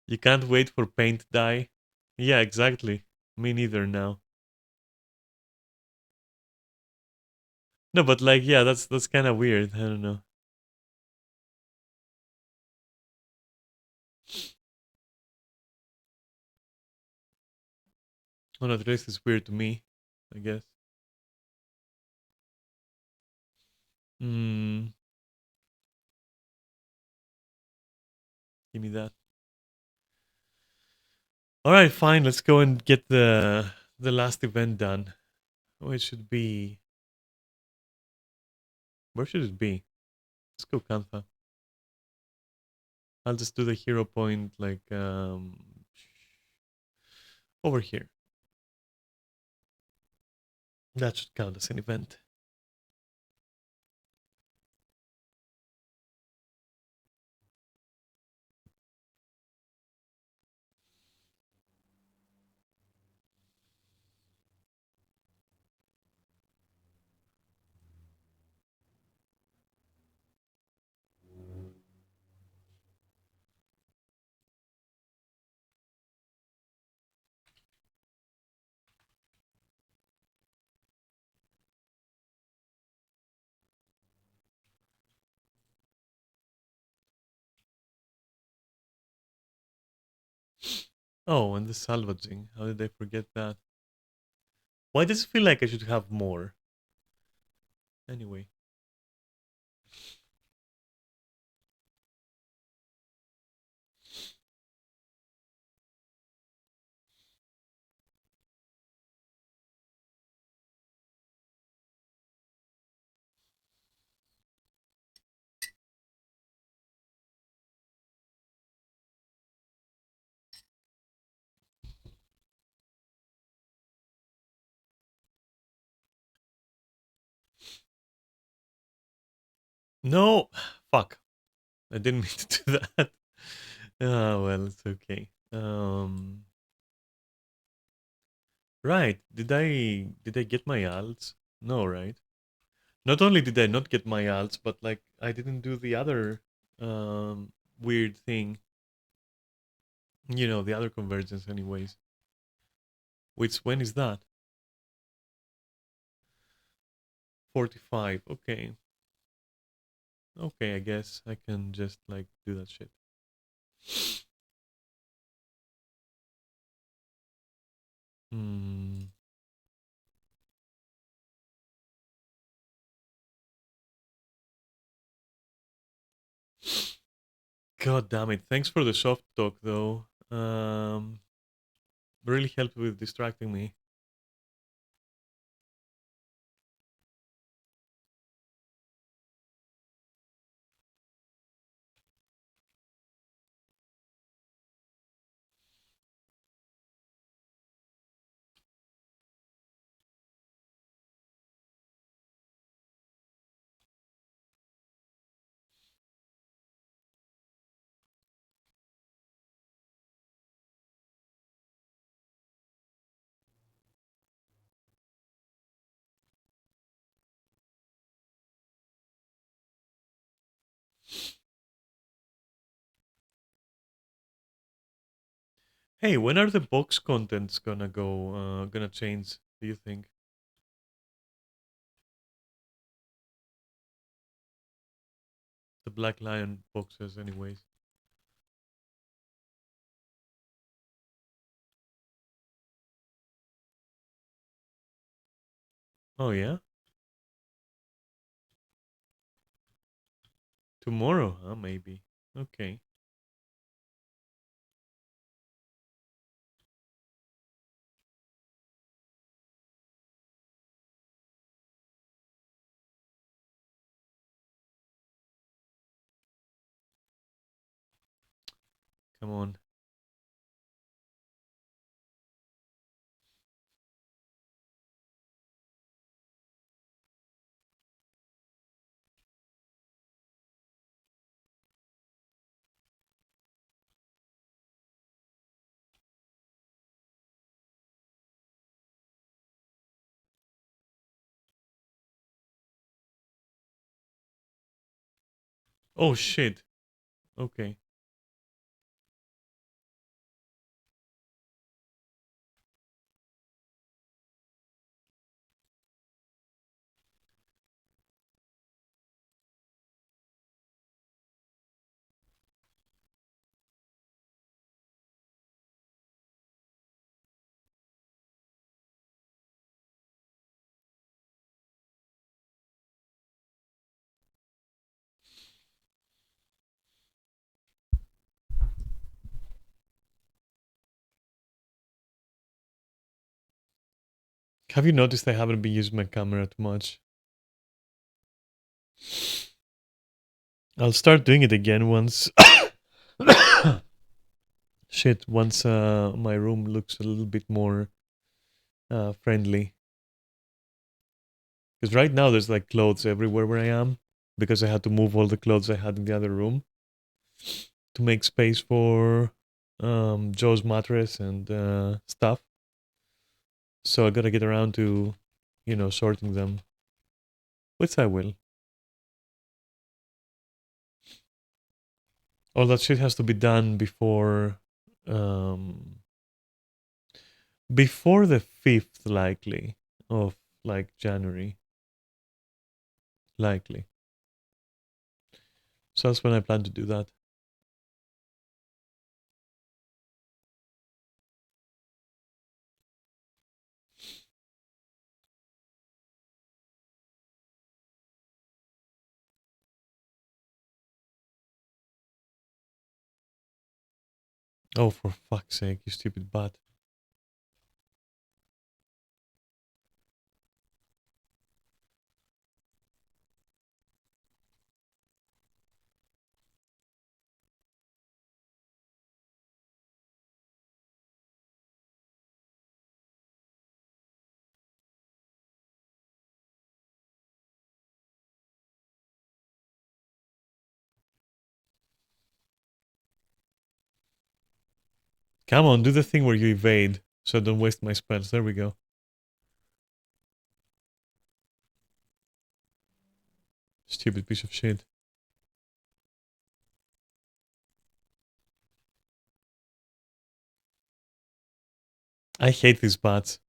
You can't wait for paint dye. Yeah, exactly. Me neither now. No, but like, yeah, that's kind of weird. I don't know. Oh, no, the rest is weird to me, I guess. Hmm. Give me that. All right, fine. Let's go and get the last event done. Oh, it should be. Where should it be? Let's go, Kantha. I'll just do the hero point like over here. That should count as an event. Oh, and the salvaging. How did I forget that? Why does it feel like I should have more? Anyway. No! Fuck. I didn't mean to do that. Ah, well, it's okay. Right. Did I get my alts? No, right? Not only did I not get my alts, but like I didn't do the other weird thing. You know, the other convergence anyways. Which when is that? 45. Okay. Okay, I guess I can just like do that shit. Hmm. God damn it. Thanks for the soft talk though. Really helped with distracting me. Hey, when are the box contents gonna change, do you think? The Black Lion boxes anyways. Oh yeah? Tomorrow, huh? Maybe. Okay. Come on. Oh shit. Okay. Have you noticed I haven't been using my camera too much? I'll start doing it again once shit, once my room looks a little bit more friendly. Because right now there's like clothes everywhere where I am because I had to move all the clothes I had in the other room to make space for Joe's mattress and stuff. So I gotta get around to, sorting them, which I will. All that shit has to be done um, before the 5th, likely, of like January, likely. So that's when I plan to do that. Oh, for fuck's sake, you stupid bat. Come on, do the thing where you evade, so don't waste my spells. There we go. Stupid piece of shit. I hate these bats.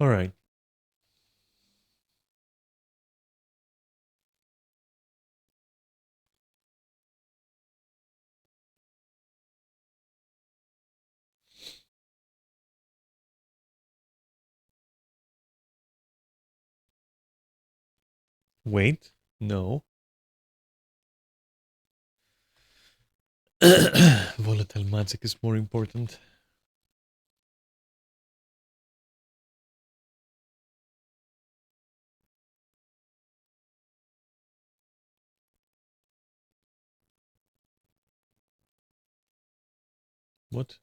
Alright. Wait. No. Volatile magic is more important. What?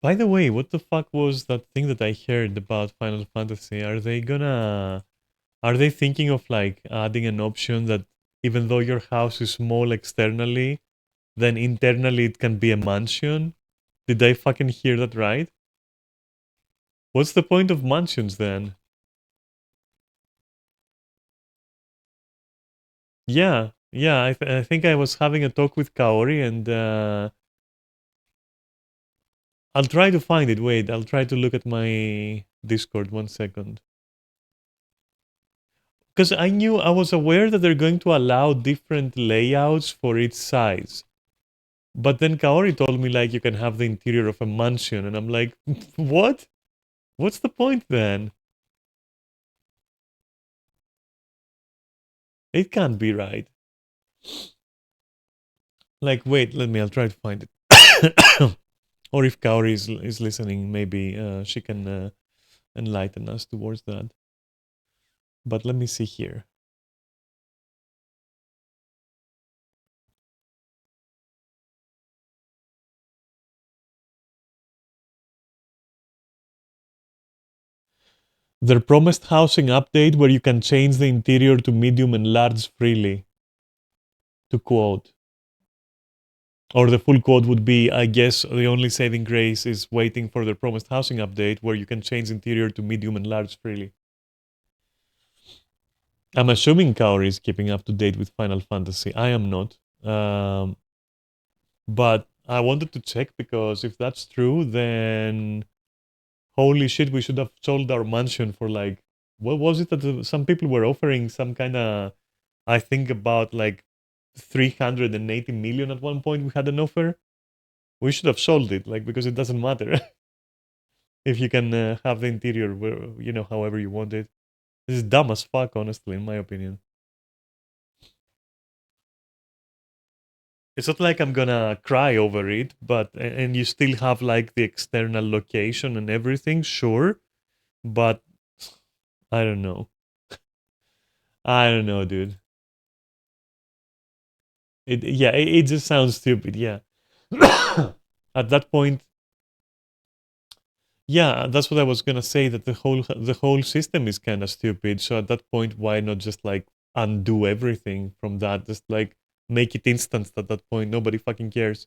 By the way, what the fuck was that thing that I heard about Final Fantasy? Are they thinking of like adding an option that even though your house is small externally, then internally it can be a mansion? Did I fucking hear that right? What's the point of mansions then? Yeah, yeah, I think I was having a talk with Kaori and I'll try to find it. Wait, I'll try to look at my Discord 1 second. Because I was aware that they're going to allow different layouts for each size. But then Kaori told me like you can have the interior of a mansion, and I'm like, what? What's the point then? It can't be right. Like, wait, I'll try to find it. Or if Kaori is listening, maybe she can enlighten us towards that. But let me see here. Their promised housing update where you can change the interior to medium and large freely, to quote. Or the full quote would be, I guess the only saving grace is waiting for the promised housing update where you can change interior to medium and large freely. I'm assuming Kaori is keeping up to date with Final Fantasy. I am not. But I wanted to check because if that's true, then holy shit, we should have sold our mansion for like, what was it that some people were offering some kind of, I think about like 380 million at one point we had an offer. We should have sold it, like, because it doesn't matter if you can have the interior, however you want it. This is dumb as fuck, honestly, in my opinion. It's not like I'm gonna cry over it, but and you still have like the external location and everything, sure, but I don't know. I don't know, dude. It just sounds stupid. Yeah. At that point, yeah, that's what I was gonna say. That the whole system is kind of stupid. So at that point, why not just like undo everything from that? Just like make it instant at that point. Nobody fucking cares.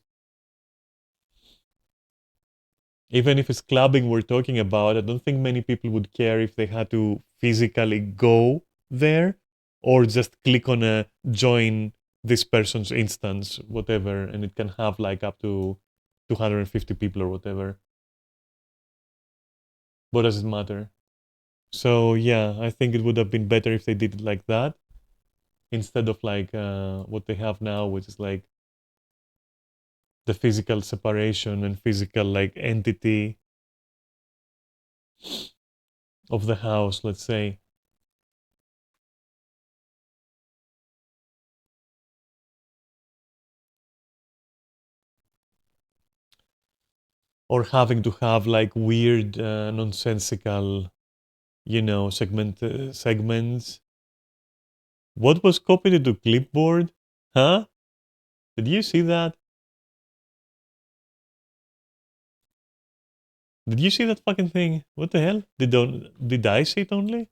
Even if it's clubbing we're talking about, I don't think many people would care if they had to physically go there or just click on a join this person's instance, whatever, and it can have like up to 250 people or whatever. What does it matter? So yeah, I think it would have been better if they did it like that instead of like what they have now, which is like the physical separation and physical like entity of the house, let's say. Or having to have like weird, nonsensical, segments. What was copied to clipboard? Huh? Did you see that? Did you see that fucking thing? What the hell? Did I see it only?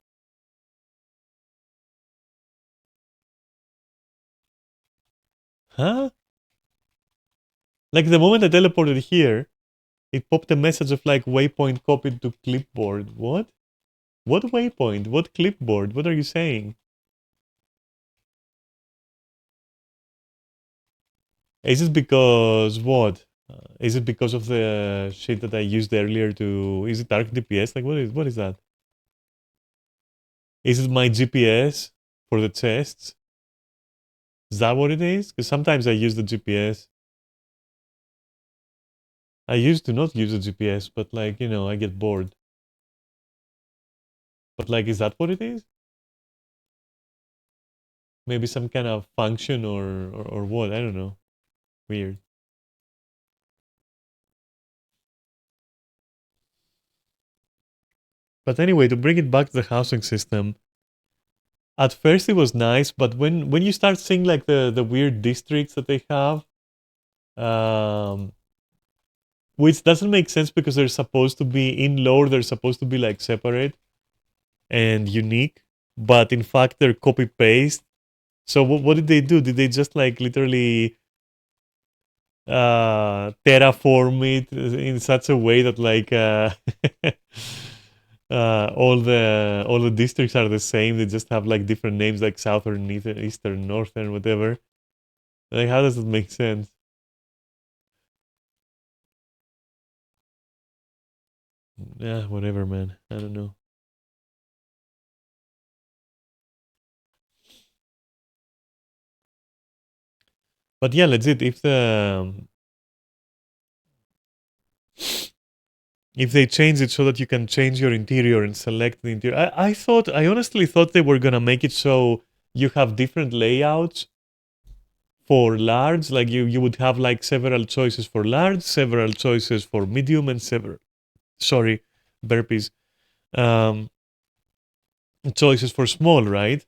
Huh? Like the moment I teleported here, it popped a message of like waypoint copied to clipboard. What? What waypoint? What clipboard? What are you saying? Is it because what? Is it because of the shit that I used earlier to? Is it Dark DPS? Like what is that? Is it my GPS for the chests? Is that what it is? Because sometimes I use the GPS. I used to not use the GPS, but like I get bored. But like, is that what it is? Maybe some kind of function or what? I don't know. Weird. But anyway, to bring it back to the housing system, at first it was nice, but when you start seeing like the weird districts that they have, um, which doesn't make sense because they're supposed to be in lore, they're supposed to be like separate and unique, but in fact they're copy paste. So what did they do? Did they just like literally terraform it in such a way that like all the districts are the same? They just have like different names, like southern, eastern, northern, whatever. Like, how does it make sense? Yeah, whatever, man. I don't know. But yeah, legit. If they change it so that you can change your interior and select the interior, I honestly thought they were gonna make it so you have different layouts for large. Like you would have like several choices for large, several choices for medium, and several sorry, burpees. Um, choices for small, right?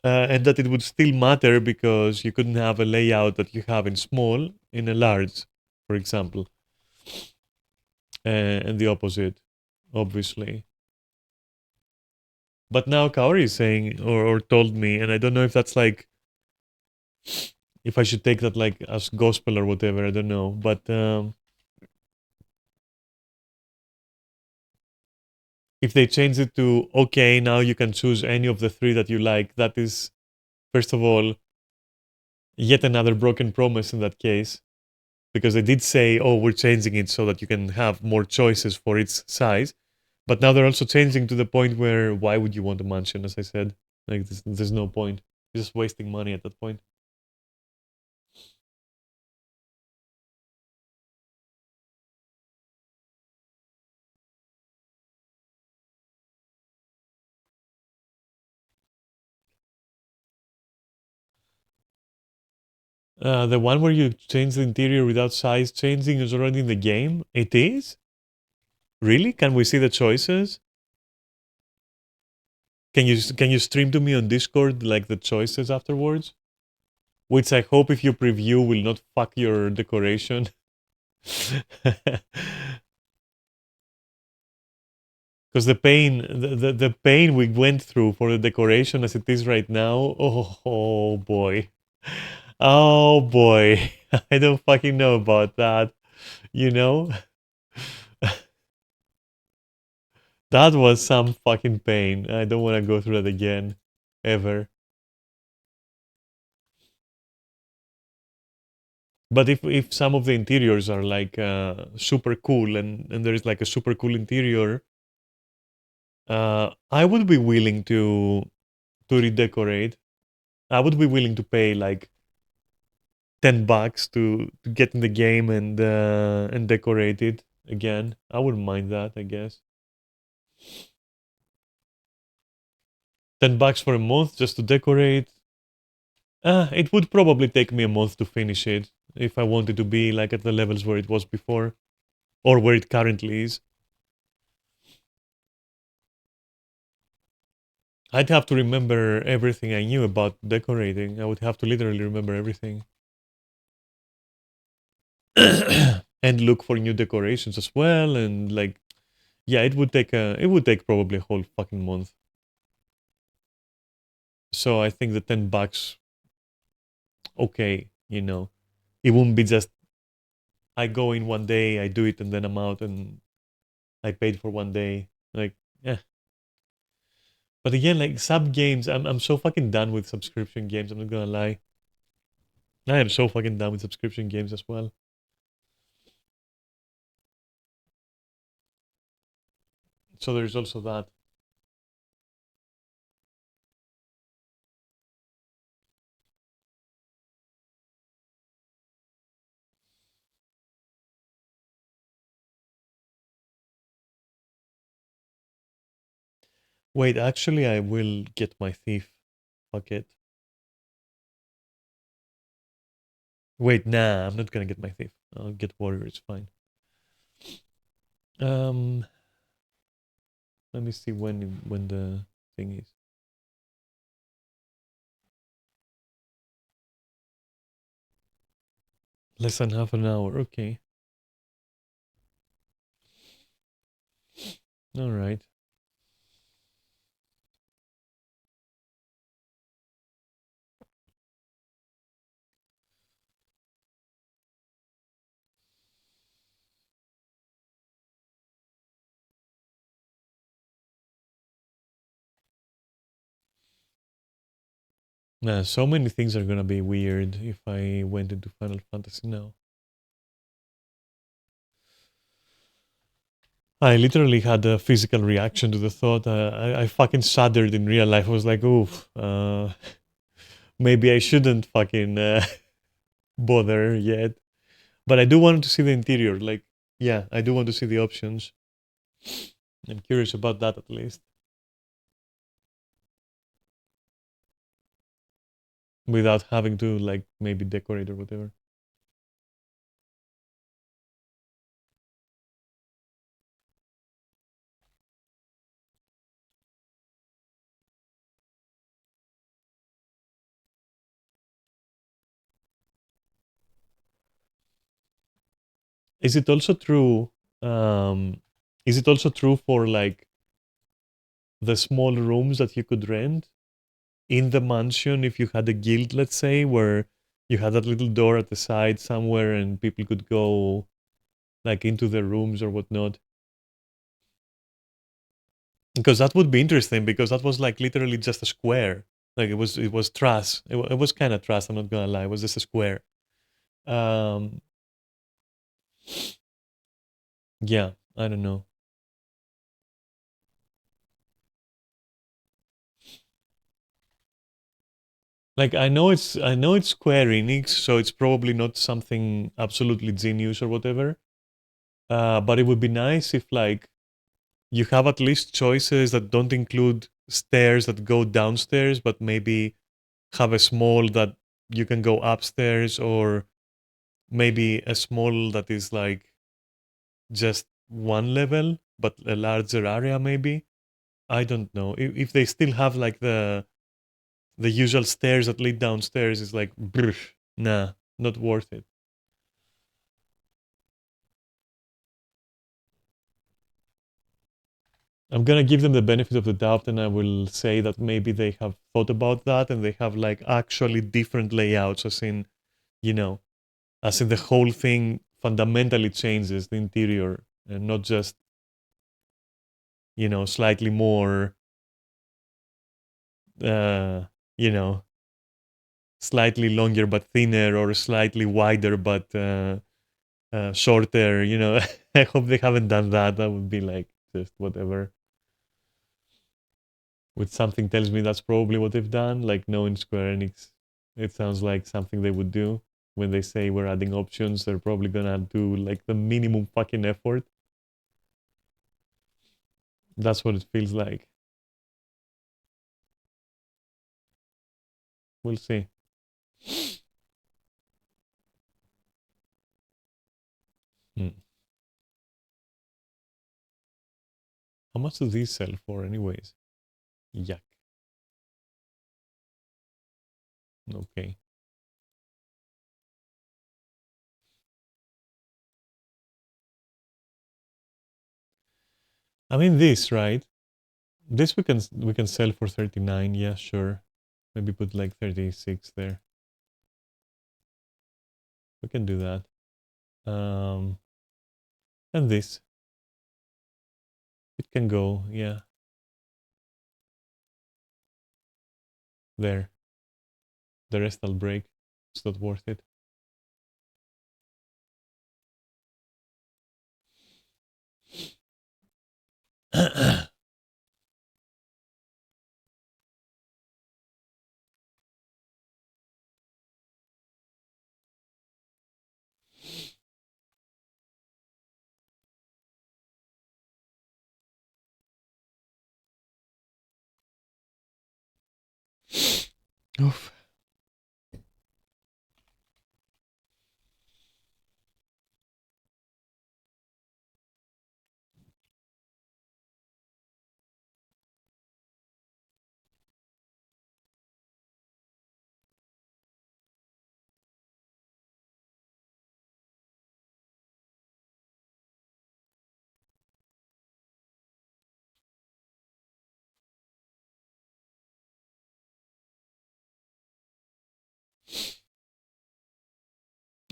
And that it would still matter because you couldn't have a layout that you have in small in a large, for example, and the opposite, obviously. But now Kaori is saying or told me, and I don't know if that's like if I should take that like as gospel or whatever. I don't know, but if they change it to okay, now you can choose any of the three that you like, that is first of all yet another broken promise in that case, because they did say, oh, we're changing it so that you can have more choices for its size. But now they're also changing to the point where why would you want a mansion, as I said? Like, there's no point. You're just wasting money at that point. The one where you change the interior without size changing is already in the game. It is? Really? Can we see the choices? Can you stream to me on Discord like the choices afterwards? Which I hope if you preview will not fuck your decoration. Because the pain we went through for the decoration as it is right now, oh boy. Oh boy. I don't fucking know about that, you know? That was some fucking pain. I don't want to go through that again. Ever. But if some of the interiors are like super cool and there is like a super cool interior, I would be willing to redecorate. I would be willing to pay like $10 to get in the game and decorate it again. I wouldn't mind that, I guess. $10 for a month just to decorate. It would probably take me a month to finish it if I wanted to be like at the levels where it was before or where it currently is. I'd have to remember everything I knew about decorating. I would have to literally remember everything. And look for new decorations as well and like yeah, it would take probably a whole fucking month. So I think the $10, okay, it won't be just I go in one day, I do it, and then I'm out, and I paid for one day. Like, yeah. But again, like sub games, I'm so fucking done with subscription games. I'm not gonna lie. I am so fucking done with subscription games as well. So there's also that. Wait, actually, I will get my thief. Fuck it. Wait, nah, I'm not gonna get my thief. I'll get warrior. It's fine. Um, Let me see when the thing is. Less than half an hour. Okay. All right. Nah, so many things are gonna be weird if I went into Final Fantasy now. I literally had a physical reaction to the thought. I fucking shuddered in real life. I was like, oof, maybe I shouldn't fucking bother yet. But I do want to see the interior. Like, yeah, I do want to see the options. I'm curious about that at least. Without having to, like, maybe decorate or whatever. Is it also true? Um, is it also true for, like, the small rooms that you could rent in the mansion if you had a guild, let's say, where you had that little door at the side somewhere and people could go like into the rooms or whatnot? Because that would be interesting because that was like literally just a square. Like it was trash. It was kind of trash. I'm not gonna lie. It was just a square. Um, yeah, I don't know. Like I know it's Square Enix, so it's probably not something absolutely genius or whatever. But it would be nice if like you have at least choices that don't include stairs that go downstairs, but maybe have a small that you can go upstairs, or maybe a small that is like just one level, but a larger area, maybe. I don't know if they still have like the usual stairs that lead downstairs. Is like, brr, nah, not worth it. I'm gonna give them the benefit of the doubt, and I will say that maybe they have thought about that, and they have like actually different layouts, as in, you know, as in the whole thing fundamentally changes the interior, and not just, you know, slightly more, uh, you know, slightly longer but thinner, or slightly wider but shorter. You know, I hope they haven't done that. That would be like just whatever. Which something tells me that's probably what they've done. Like knowing Square Enix, it sounds like something they would do. When they say we're adding options, they're probably gonna do like the minimum fucking effort. That's what it feels like. We'll see. Hmm. How much do these sell for, anyways? Yuck. Okay. I mean, this, right? This we can sell for 39. Yeah, sure. Maybe put like 36 there. We can do that. And this, it can go. Yeah, there. The rest I'll break. It's not worth it. Oof.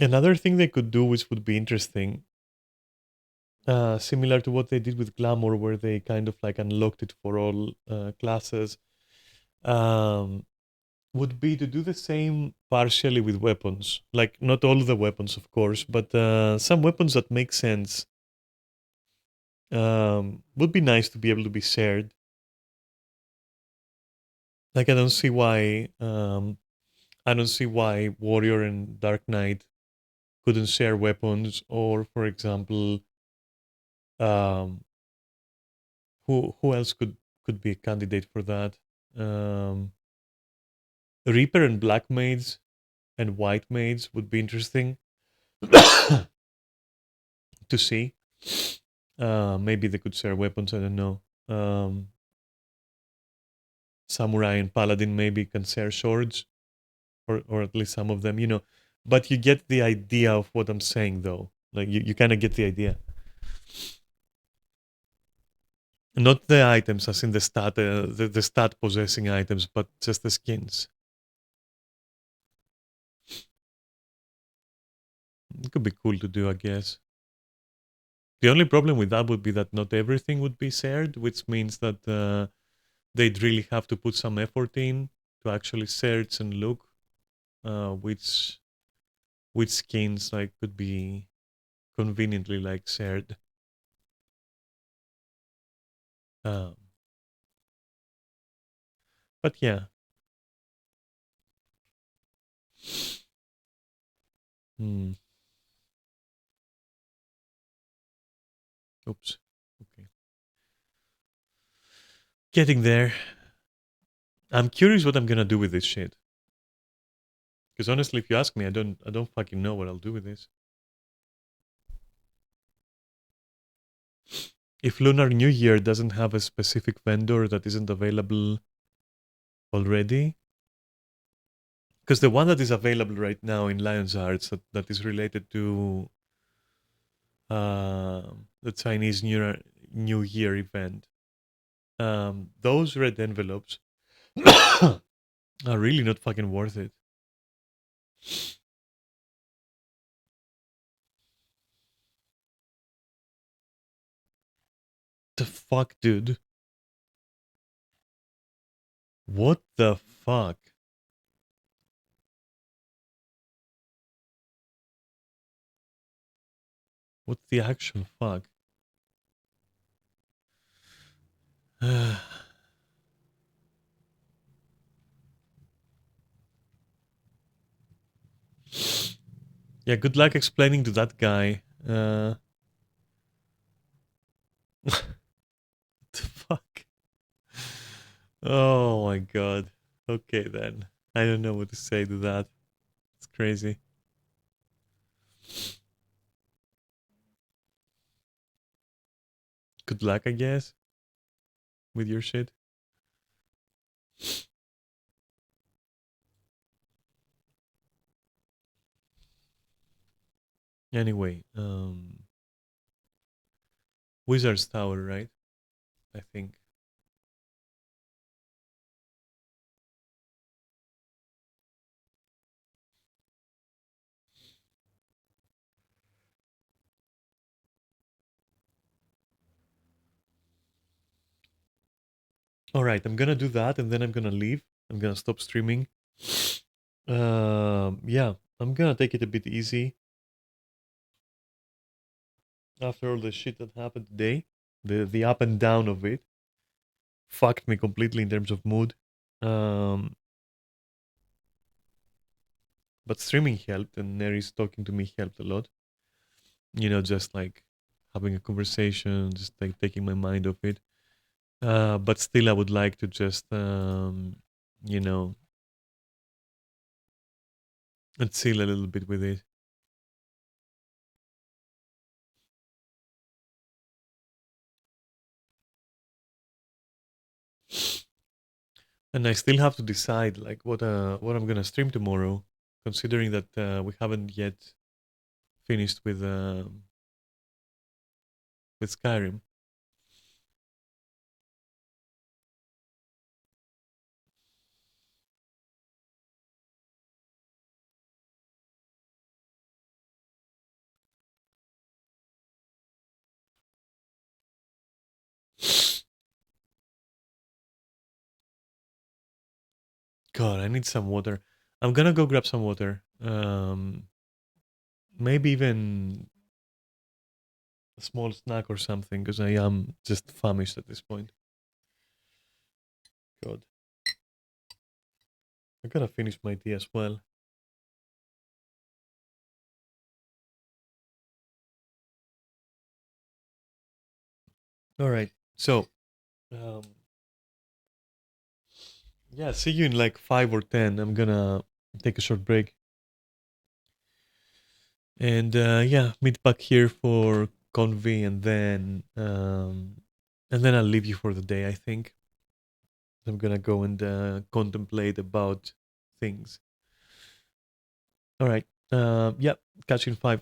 Another thing they could do, which would be interesting, similar to what they did with Glamour, where they kind of like unlocked it for all classes, um, would be to do the same partially with weapons. Like, not all the weapons, of course, but some weapons that make sense. Would be nice to be able to be shared. Like, I don't see why Warrior and Dark Knight couldn't share weapons, or for example, um, who else could be a candidate for that? Um, Reaper and Black Maids and White Maids would be interesting to see. Maybe they could share weapons. I don't know. Samurai and Paladin maybe can share swords, or at least some of them. You know, but you get the idea of what I'm saying, though. Like you kind of get the idea. Not the items as in the stat, the stat possessing items, but just the skins. It could be cool to do, I guess. The only problem with that would be that not everything would be shared, which means that they'd really have to put some effort in to actually search and look which skins like could be conveniently like shared. Um, but yeah. Hmm. Oops. Okay. Getting there. I'm curious what I'm gonna do with this shit. Because honestly, if you ask me, I don't fucking know what I'll do with this. if Lunar New Year doesn't have a specific vendor that isn't available already, because the one that is available right now in Lion's Hearts that is related to the Chinese New Year event, those red envelopes are really not fucking worth it. The fuck, dude? What the fuck? What the actual fuck? Yeah, good luck explaining to that guy. What the fuck? Oh my god. Okay then. I don't know what to say to that. It's crazy. Good luck, I guess, with your shit. Anyway, Wizard's Tower, right? I think. All right, I'm gonna do that, and then I'm gonna leave. I'm gonna stop streaming. Yeah, I'm gonna take it a bit easy after all the shit that happened today. The up and down of it fucked me completely in terms of mood. Um, but streaming helped, and Neri's talking to me helped a lot. You know, just like having a conversation, just like taking my mind off it. But still, I would like to just, you know, and chill a little bit with it. And I still have to decide like what I'm gonna stream tomorrow, considering that we haven't yet finished with Skyrim. God, I need some water. I'm gonna go grab some water. Maybe even a small snack or something, because I am just famished at this point. God, I gotta finish my tea as well. All right, so um, yeah, see you in like 5 or 10. I'm gonna take a short break, and yeah, meet back here for convy, and then I'll leave you for the day. I think I'm gonna go and contemplate about things. All right. Yeah. Catch you in 5.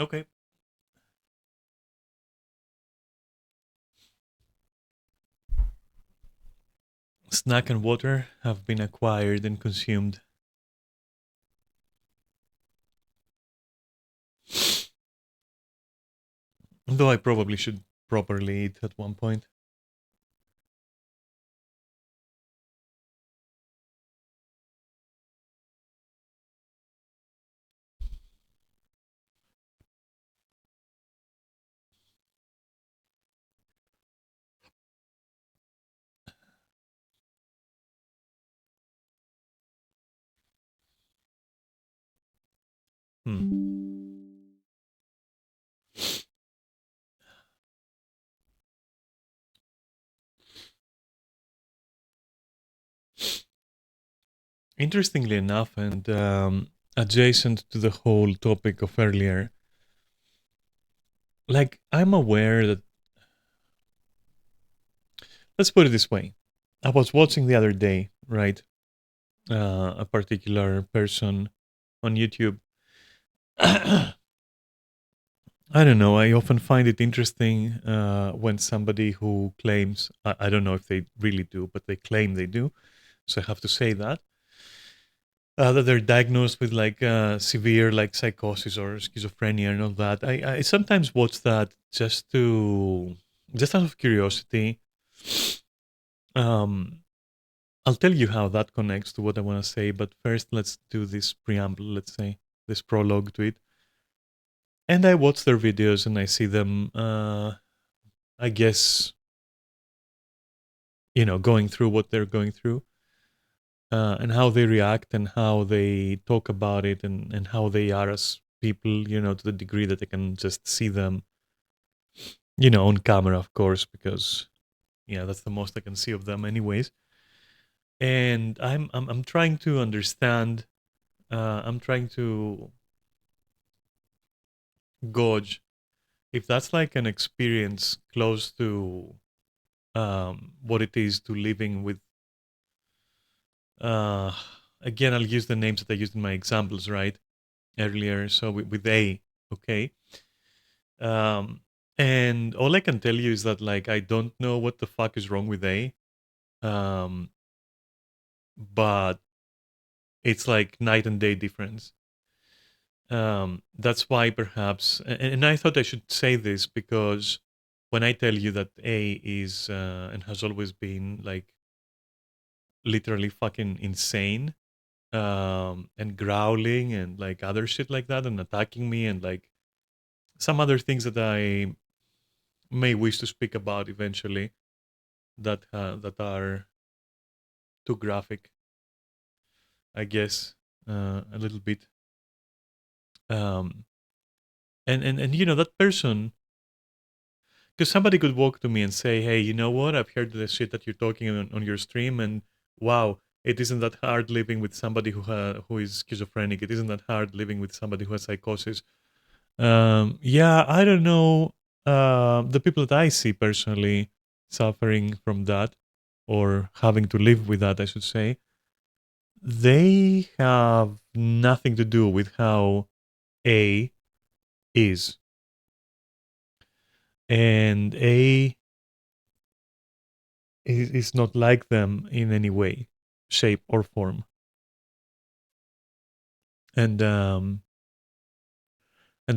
Okay. Snack and water have been acquired and consumed. Though I probably should properly eat at one point. Hmm. Interestingly enough, and adjacent to the whole topic of earlier, like I'm aware that, let's put it this way. I was watching the other day, right? A particular person on YouTube. I don't know. I often find it interesting when somebody who claims, I don't know if they really do, but they claim they do. So I have to say that they're diagnosed with like severe like psychosis or schizophrenia and all that. I sometimes watch that just out of curiosity. Um, I'll tell you how that connects to what I want to say, but first let's do this preamble, let's say, this prologue to it. And I watch their videos and I see them, I guess, going through what they're going through, and how they react and how they talk about it, and how they are as people, to the degree that I can just see them, on camera, of course, because, yeah, that's the most I can see of them anyways. And I'm trying to understand, I'm trying to gauge if that's like an experience close to what it is to living with, uh, again, I'll use the names that I used in my examples, right, earlier. So with A, okay. Um, and all I can tell you is that, like, I don't know what the fuck is wrong with A, um, but it's like night and day difference. That's why perhaps, and I thought I should say this because when I tell you that A is and has always been like literally fucking insane, and growling and like other shit like that and attacking me and like some other things that I may wish to speak about eventually that are too graphic, I guess, a little bit. Um, and that person, because somebody could walk to me and say, "Hey, you know what? I've heard the shit that you're talking on your stream, and wow, it isn't that hard living with somebody who is schizophrenic. It isn't that hard living with somebody who has psychosis." Yeah, I don't know. The people that I see personally suffering from that or having to live with that, I should say, they have nothing to do with how A is. And A is not like them in any way, shape, or form. And and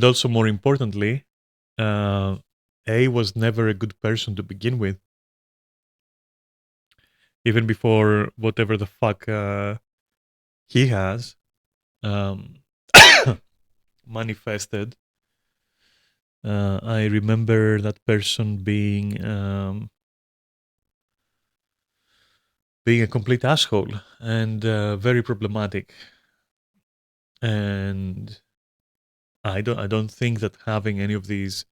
also more importantly, uh, A was never a good person to begin with, even before whatever the fuck he has um, manifested. I remember that person being a complete asshole and very problematic. And I don't think that having any of these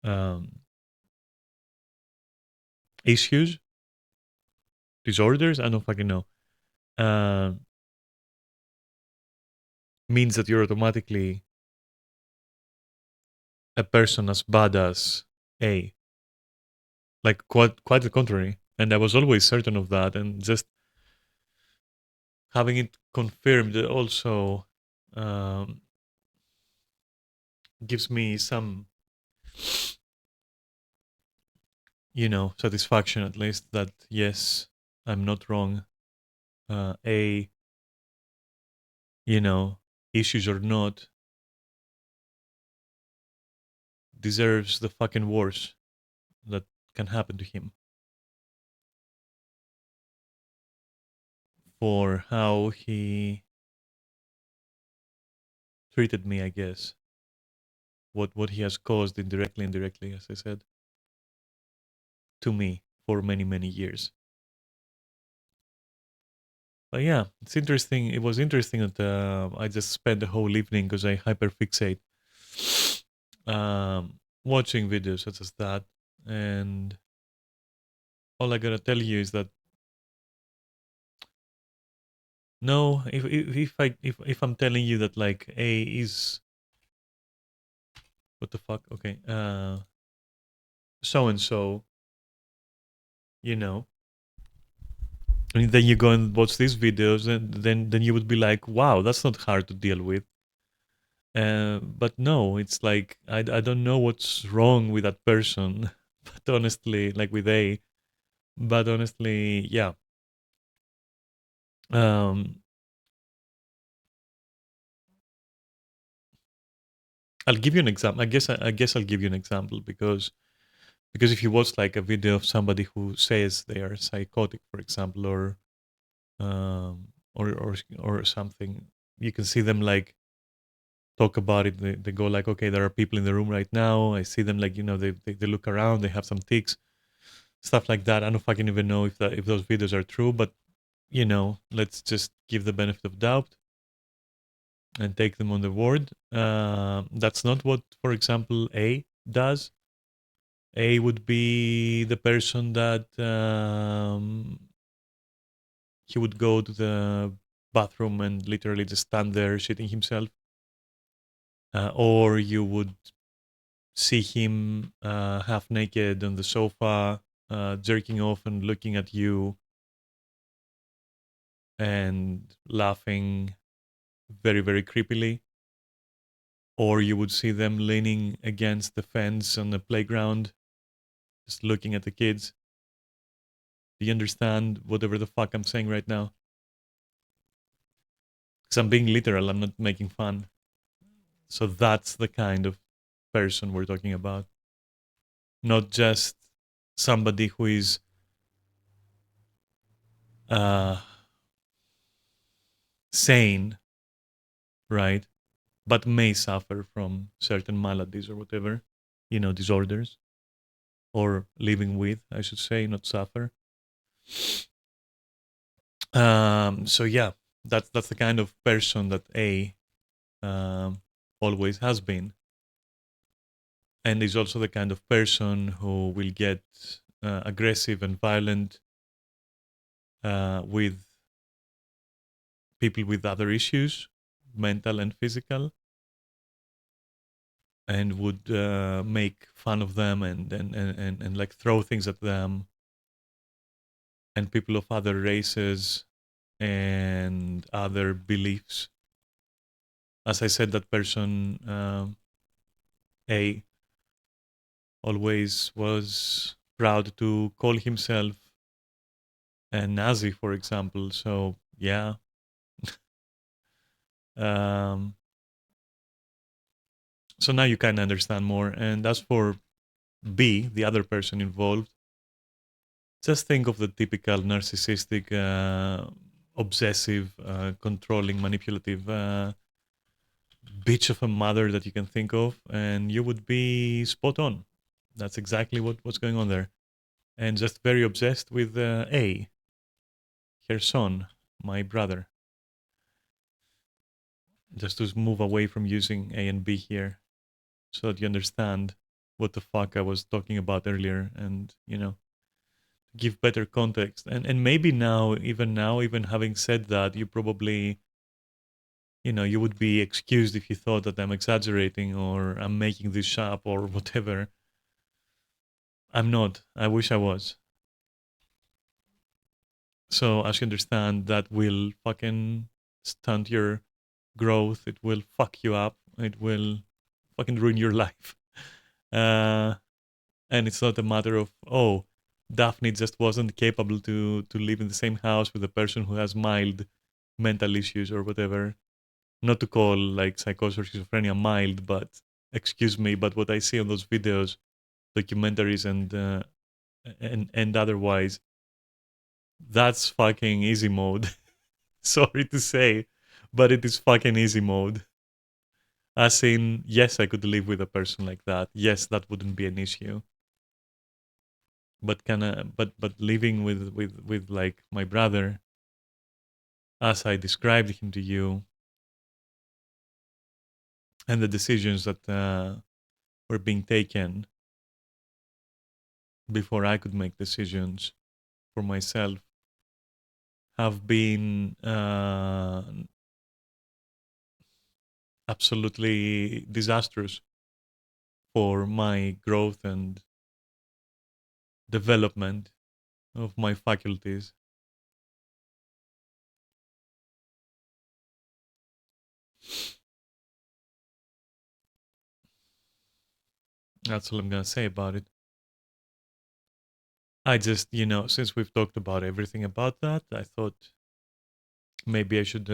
um, issues, disorders, I don't fucking know, uh, means that you're automatically a person as bad as A. Like quite the contrary. And I was always certain of that, and just having it confirmed also, um, gives me some, satisfaction at least that yes, I'm not wrong. A, you know, issues or not, deserves the fucking worst that can happen to him for how he treated me, I guess. What he has caused indirectly, as I said, to me for many, many years. But yeah, it's interesting. It was interesting that I just spent the whole evening because I hyperfixate watching videos such as that. And all I gotta tell you is that no, if I'm telling you that like A is what the fuck, okay, so and so, you know, and then you go and watch these videos, and then you would be like, wow, that's not hard to deal with. But no, it's like I don't know what's wrong with that person, but honestly, like with A, but honestly, yeah. Um, I'll give you an example. I guess I'll give you an example because if you watch like a video of somebody who says they are psychotic, for example, or something, you can see them like talk about it. They go like, okay, there are people in the room right now. I see them like, they look around, they have some tics, stuff like that. I don't fucking even know if those videos are true, but let's just give the benefit of doubt and take them on the word. That's not what, for example, A does. A would be the person that he would go to the bathroom and literally just stand there shitting himself. Or you would see him half naked on the sofa, jerking off and looking at you and laughing very, very creepily. Or you would see them leaning against the fence on the playground, just looking at the kids. Do you understand whatever the fuck I'm saying right now? Because I'm being literal, I'm not making fun. So that's the kind of person we're talking about. Not just somebody who is uh, sane, right? But may suffer from certain maladies or whatever, disorders, or living with, I should say, not suffer. So yeah, that's the kind of person that A always has been, and is also the kind of person who will get aggressive and violent with people with other issues, mental and physical, and would make fun of them and like throw things at them, and people of other races and other beliefs. As I said, that person A always was proud to call himself a Nazi, for example. So yeah. um, so now you kind of understand more. And as for B, the other person involved, just think of the typical narcissistic, obsessive, controlling, manipulative bitch of a mother that you can think of, and you would be spot on. That's exactly what's going on there. And just very obsessed with A, her son, my brother. Just to move away from using A and B here so that you understand what the fuck I was talking about earlier, and give better context. And maybe now, even having said that, you probably, you would be excused if you thought that I'm exaggerating or I'm making this up or whatever. I'm not. I wish I was. So as you understand, that will fucking stunt your growth. It will fuck you up. It will fucking ruin your life. Uh, and it's not a matter of, oh, Daphne just wasn't capable to live in the same house with a person who has mild mental issues or whatever. Not to call like psychosis or schizophrenia mild, but excuse me, but what I see on those videos, documentaries and otherwise, that's fucking easy mode. Sorry to say, but it is fucking easy mode. As in, yes, I could live with a person like that. Yes, that wouldn't be an issue. But but living with like my brother, as I described him to you, and the decisions that were being taken before I could make decisions for myself have been absolutely disastrous for my growth and development of my faculties. That's all I'm gonna say about it. I just, since we've talked about everything about that, I thought maybe I should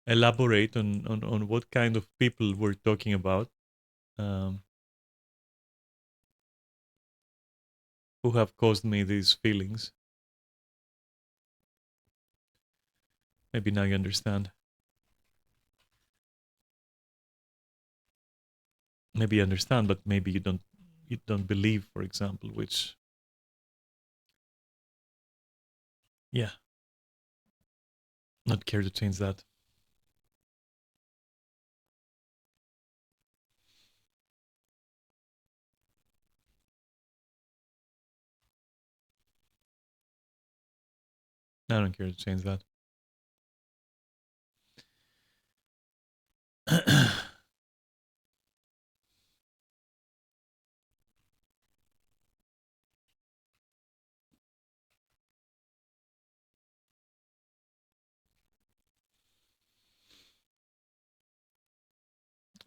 elaborate on what kind of people we're talking about, um, who have caused me these feelings. Maybe now you understand. Maybe you understand, but maybe you don't. You don't believe, for example, which, yeah, not care to change that. I don't care to change that.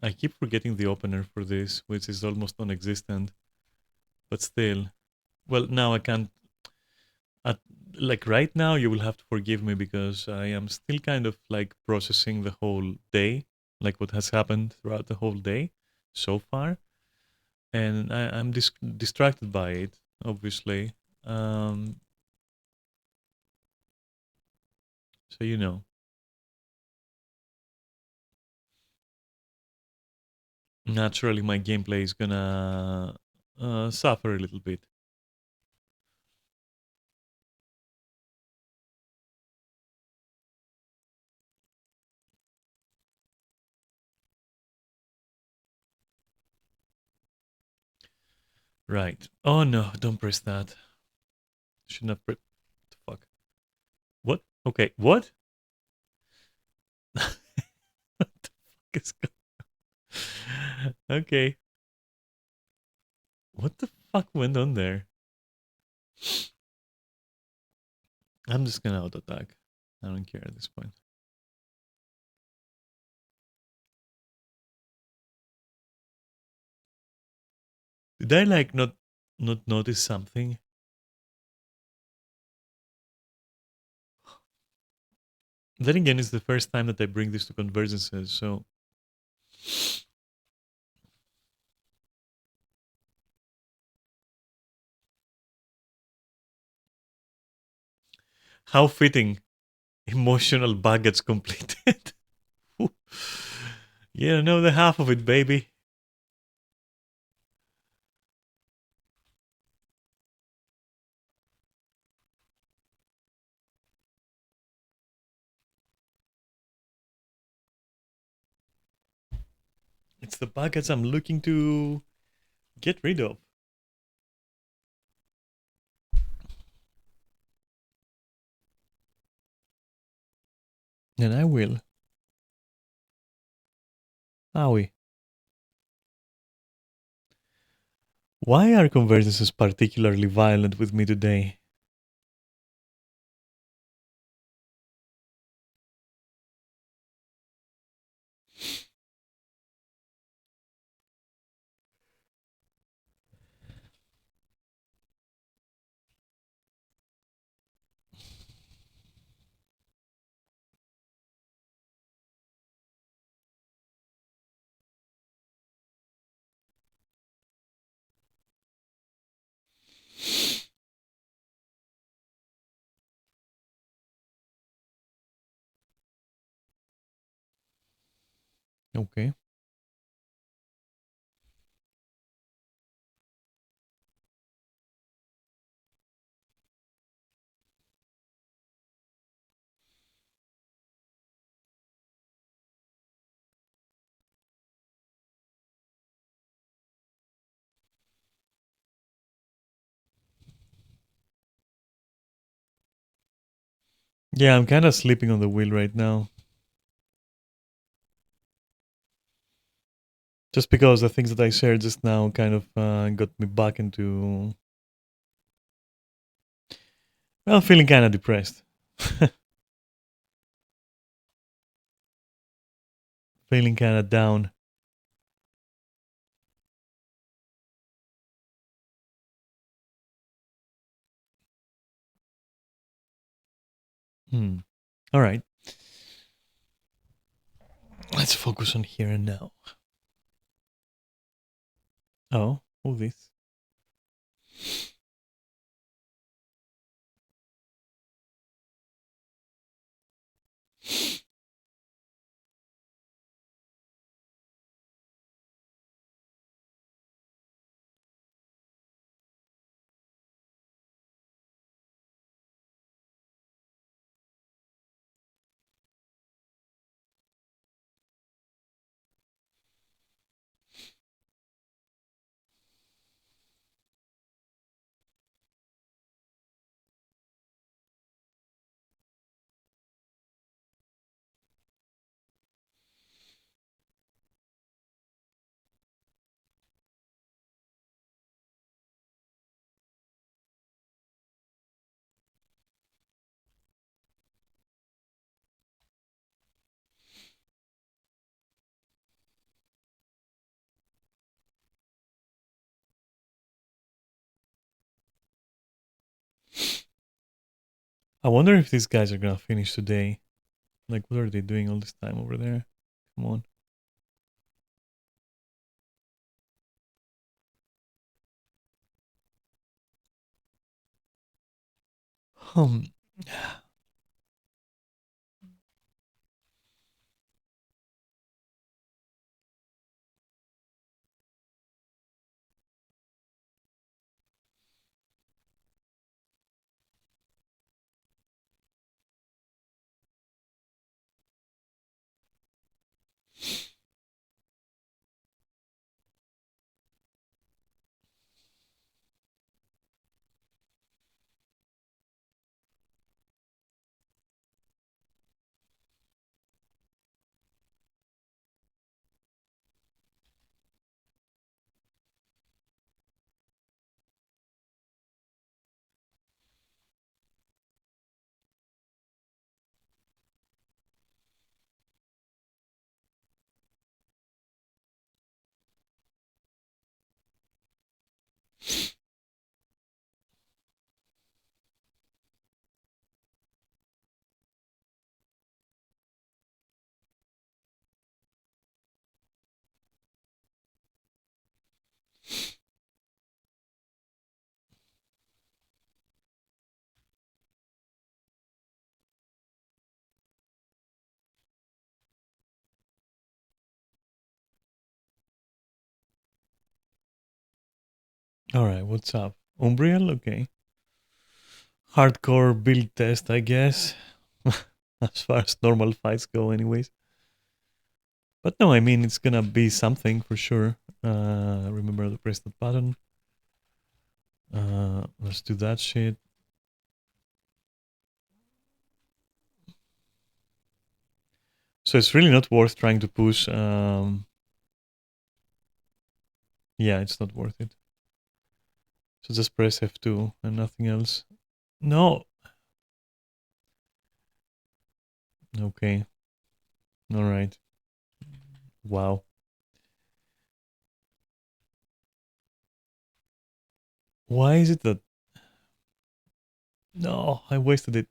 I keep forgetting the opener for this, which is almost non-existent, but still. Well, now I can't. At, like right now, you will have to forgive me because I am still kind of like processing the whole day, like what has happened throughout the whole day so far, and I'm distracted by it, obviously. Um, so naturally, my gameplay is gonna suffer a little bit. Right. Oh no! Don't press that. Should not press. The fuck. What? Okay. What? What the fuck is okay. What the fuck went on there? I'm just gonna auto attack. I don't care at this point. Did I like not notice something? Then again, it's the first time that I bring this to convergences, so how fitting. Emotional baggage completed. Yeah, know the half of it, baby. It's the baggage I'm looking to get rid of. And I will. Howie. Why are convergences particularly violent with me today? Okay. Yeah, I'm kind of sleeping on the wheel right now. Just because the things that I shared just now kind of got me back into, well, feeling kind of depressed. Feeling kind of down. Hmm. All right. Let's focus on here and now. Oh, all this. I wonder if these guys are gonna finish today. Like, what are they doing all this time over there? Come on. Um. All right. What's up? Umbriel? Okay. Hardcore build test, I guess. As far as normal fights go, anyways. But no, I mean, it's gonna be something for sure. Remember to press the button. Let's do that shit. So it's really not worth trying to push. Yeah, it's not worth it. So just press F2 and nothing else. No. Okay. All right. Wow. Why is it that... No, I wasted it.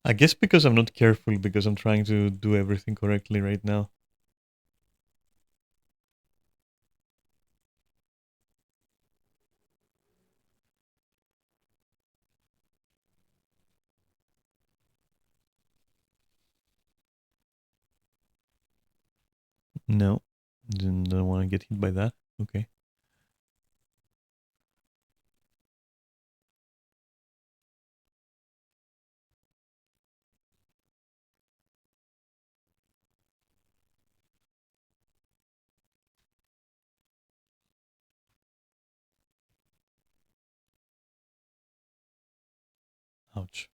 I guess because I'm not careful, because I'm trying to do everything correctly right now. No, don't want to get hit by that. Okay. Ouch.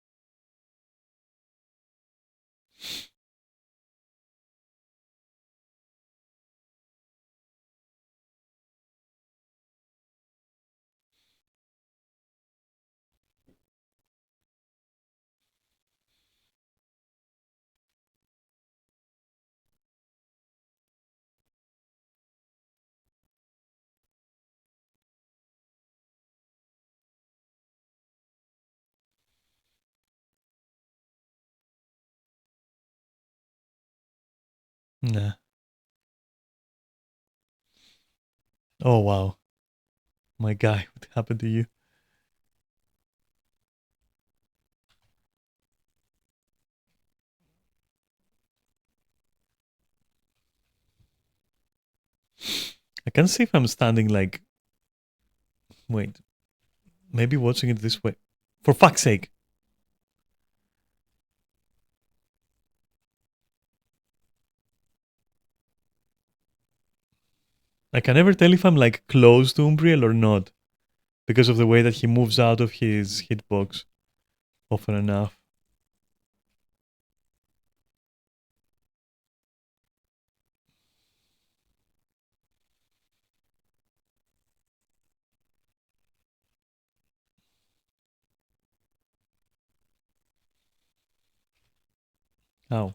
Nah. Oh wow. My guy, what happened to you? I can't see if I'm standing like. Wait. Maybe watching it this way. For fuck's sake. I can never tell if I'm like close to Umbriel or not. Because of the way that he moves out of his hitbox often enough. How?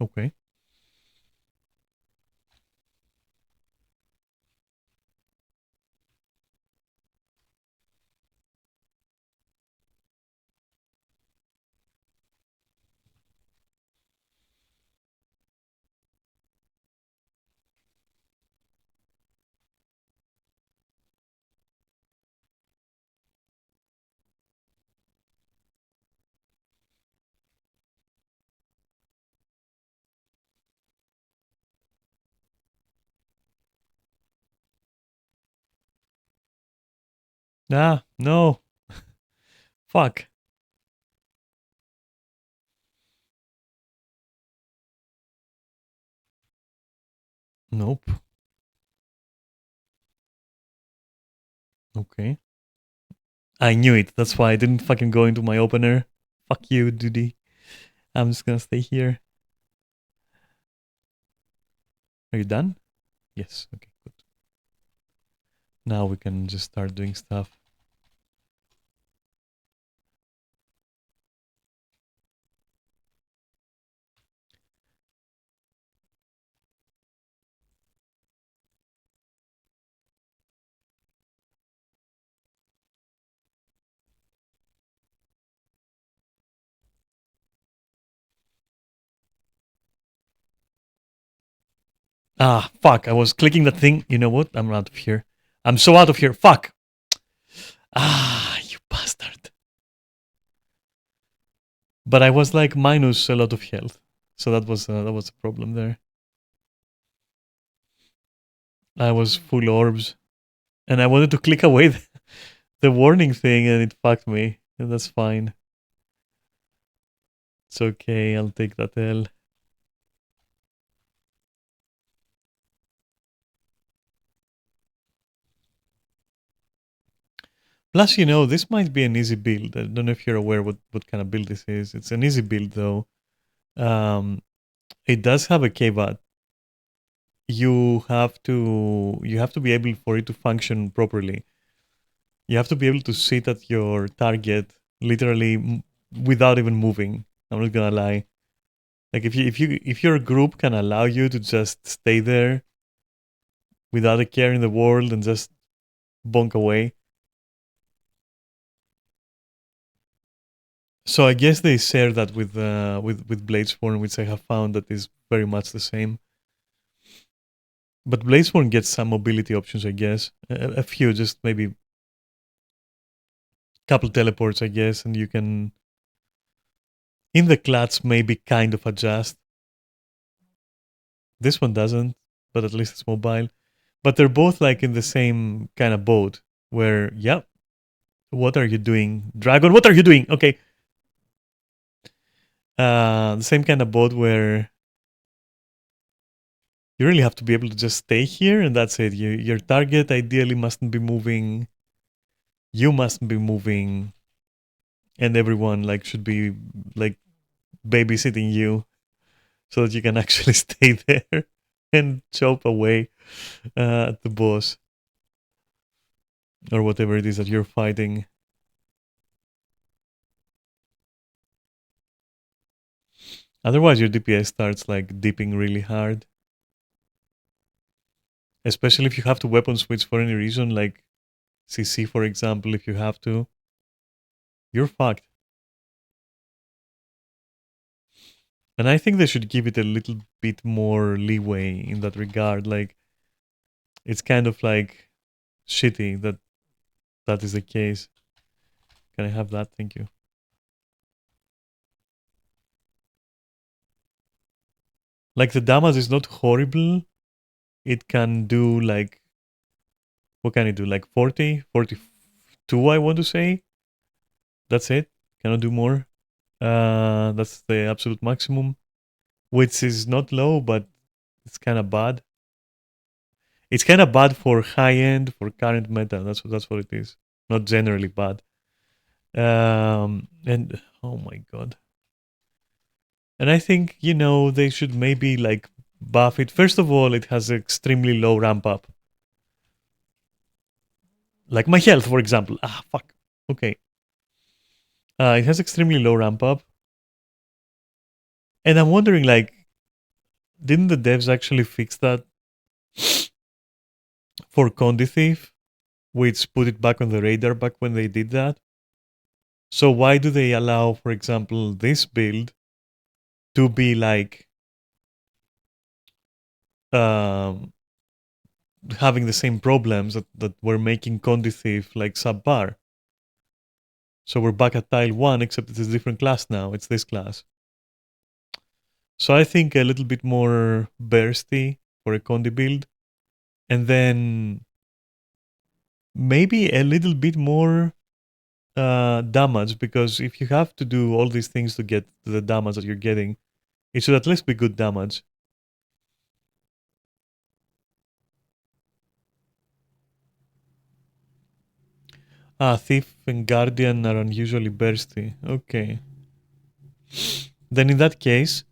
Okay. Ah, no. Fuck. Nope. Okay. I knew it. That's why I didn't fucking go into my opener. Fuck you, duty. I'm just gonna stay here. Are you done? Yes. Okay, good. Now we can just start doing stuff. Ah, fuck. I was clicking that thing. You know what? I'm out of here. I'm so out of here. Fuck. Ah, you bastard. But I was like minus a lot of health. So that was a problem there. I was full orbs. And I wanted to click away the warning thing and it fucked me. And that's fine. It's okay. I'll take that L. Plus, you know, this might be an easy build. I don't know if you're aware what kind of build this is. It's an easy build, though. It does have a KVAT. you have to be able for it to function properly. You have to be able to sit at your target literally without even moving. I'm not gonna lie. Like if your group can allow you to just stay there without a care in the world and just bonk away. So I guess they share that with Bladesworn, which I have found that is very much the same. But Bladesworn gets some mobility options, I guess. A few, just maybe couple teleports, I guess, and you can in the clutch maybe kind of adjust. This one doesn't, but at least it's mobile. But they're both like in the same kind of boat where, yeah, what are you doing? Dragon, what are you doing? Okay. The same kind of boat where you really have to be able to just stay here and that's it. Your target ideally mustn't be moving. You mustn't be moving. And everyone like should be like babysitting you so that you can actually stay there and chop away at the boss or whatever it is that you're fighting. Otherwise, your DPS starts like dipping really hard. Especially if you have to weapon switch for any reason, like CC, for example, if you have to, you're fucked. And I think they should give it a little bit more leeway in that regard. Like, it's kind of like shitty that that is the case. Can I have that? Thank you. Like, the damage is not horrible. It can do like, what can it do? Like 40, 42, I want to say. That's it. Cannot do more. That's the absolute maximum, which is not low, but it's kind of bad. It's kind of bad for high end for current meta. That's what it is. Not generally bad. And oh my god. And I think they should maybe like buff it. First of all, it has extremely low ramp up. Like my health, for example. Ah, fuck. Okay. It has extremely low ramp up. And I'm wondering, like, didn't the devs actually fix that for Condi Thief, which put it back on the radar back when they did that? So why do they allow, for example, this build to be like um, having the same problems that were making Condi Thief like subpar? So we're back at tile 1, except it's a different class now. It's this class. So I think a little bit more bursty for a Condi build. And then maybe a little bit more damage, because if you have to do all these things to get the damage that you're getting, it should at least be good damage. Thief and Guardian are unusually bursty. Okay. Then in that case,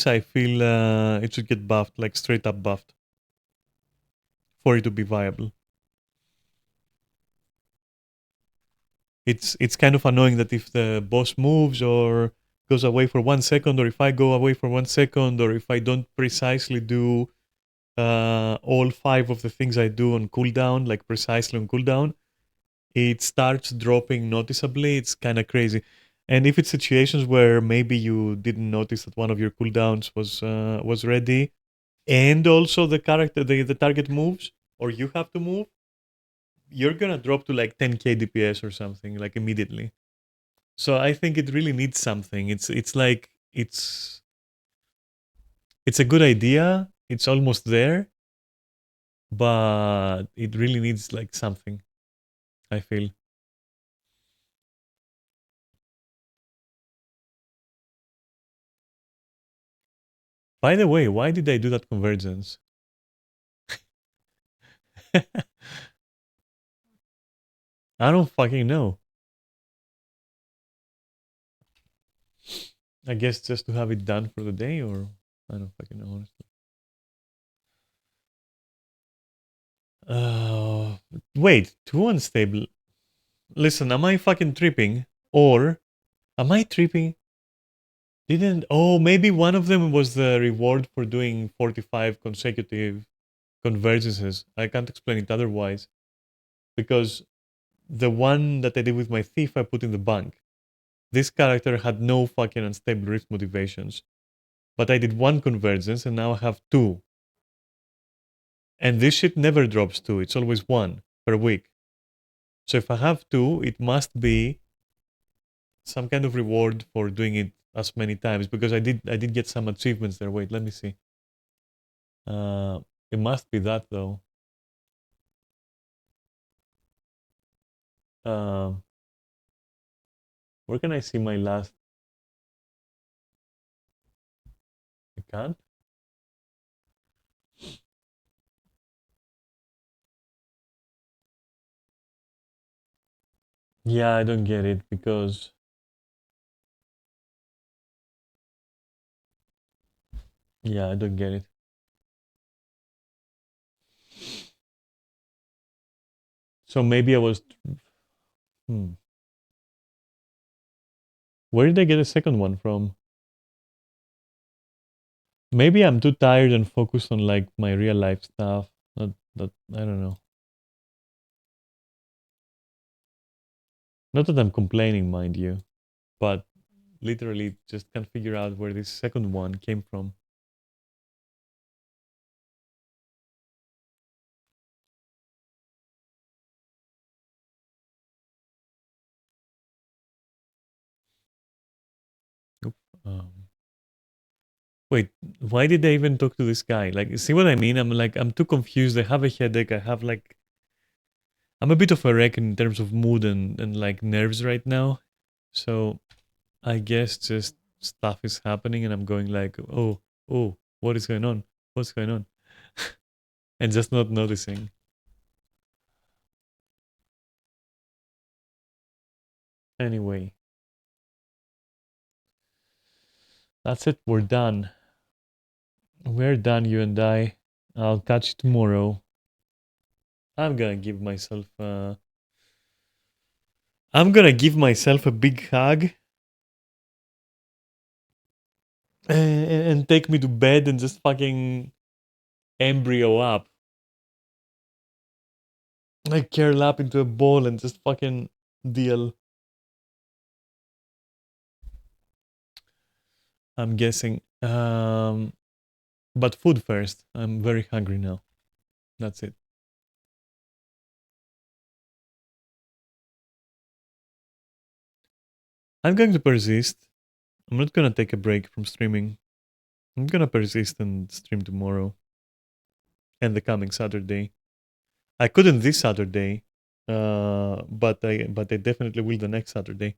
I feel it should get buffed, like straight up buffed, for it to be viable. It's kind of annoying that if the boss moves or goes away for 1 second, or if I go away for 1 second, or if I don't precisely do all 5 of the things I do on cooldown, like precisely on cooldown, it starts dropping noticeably. It's kind of crazy. And if it's situations where maybe you didn't notice that one of your cooldowns was ready, and also the target moves, or you have to move, you're gonna drop to like 10k DPS or something like immediately. So I think it really needs something. It's like it's a good idea. It's almost there, but it really needs like something, I feel. By the way, why did I do that convergence? I don't fucking know. I guess just to have it done for the day, or I don't fucking know, honestly. Wait, too unstable. Listen, am I fucking tripping? Or am I tripping? Didn't. Oh, maybe one of them was the reward for doing 45 consecutive convergences. I can't explain it otherwise. Because the one that I did with my thief, I put in the bank. This character had no fucking unstable risk motivations. But I did one convergence and now I have two. And this shit never drops two, it's always one per week. So if I have two, it must be some kind of reward for doing it as many times because I did get some achievements there. Wait, let me see. Uh, it must be that though. Uh, where can I see my last? I can't. Yeah, I don't get it because yeah, I don't get it. So maybe I was. Hmm. Where did I get a second one from? Maybe I'm too tired and focused on like my real life stuff. Not that I don't know. Not that I'm complaining, mind you, but literally just can't figure out where this second one came from. Oop. Wait, why did I even talk to this guy? Like, see what I mean? I'm too confused. I have a headache. I have like, I'm a bit of a wreck in terms of mood and like nerves right now. So I guess just stuff is happening and I'm going like, oh, what is going on? What's going on? And just not noticing. Anyway, that's it. We're done. We're done, you and I. I'll catch you tomorrow. I'm gonna give myself I'm gonna give myself a big hug and take me to bed and just fucking embryo up. Like curl up into a ball and just fucking deal. I'm guessing. But food first. I'm very hungry now. That's it. I'm going to persist. I'm not gonna take a break from streaming. I'm gonna persist and stream tomorrow and the coming Saturday. I couldn't this Saturday, but I definitely will the next Saturday.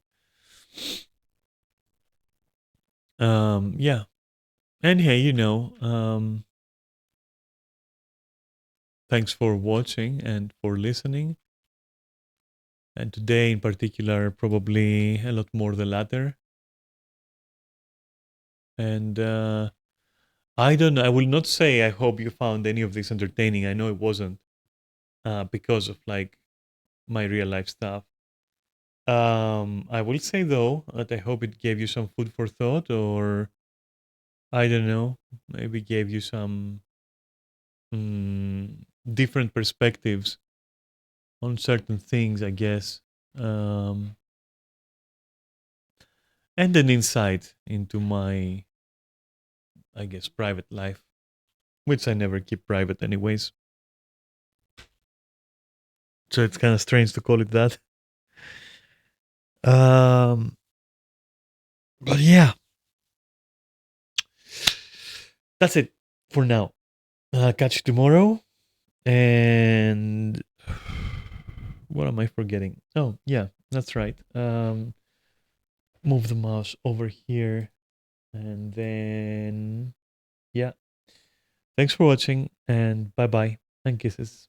Yeah. And hey, thanks for watching and for listening. And today in particular, probably a lot more the latter. And I don't know. I will not say I hope you found any of this entertaining. I know it wasn't because of like my real life stuff. I will say though that I hope it gave you some food for thought, or I don't know, maybe gave you some different perspectives on certain things, I guess, um, and an insight into my, I guess, private life, which I never keep private, anyways. So it's kind of strange to call it that. But yeah, that's it for now. Catch you tomorrow. And what am I forgetting? Oh, yeah, that's right. Move the mouse over here. And then, yeah. Thanks for watching and bye bye and kisses.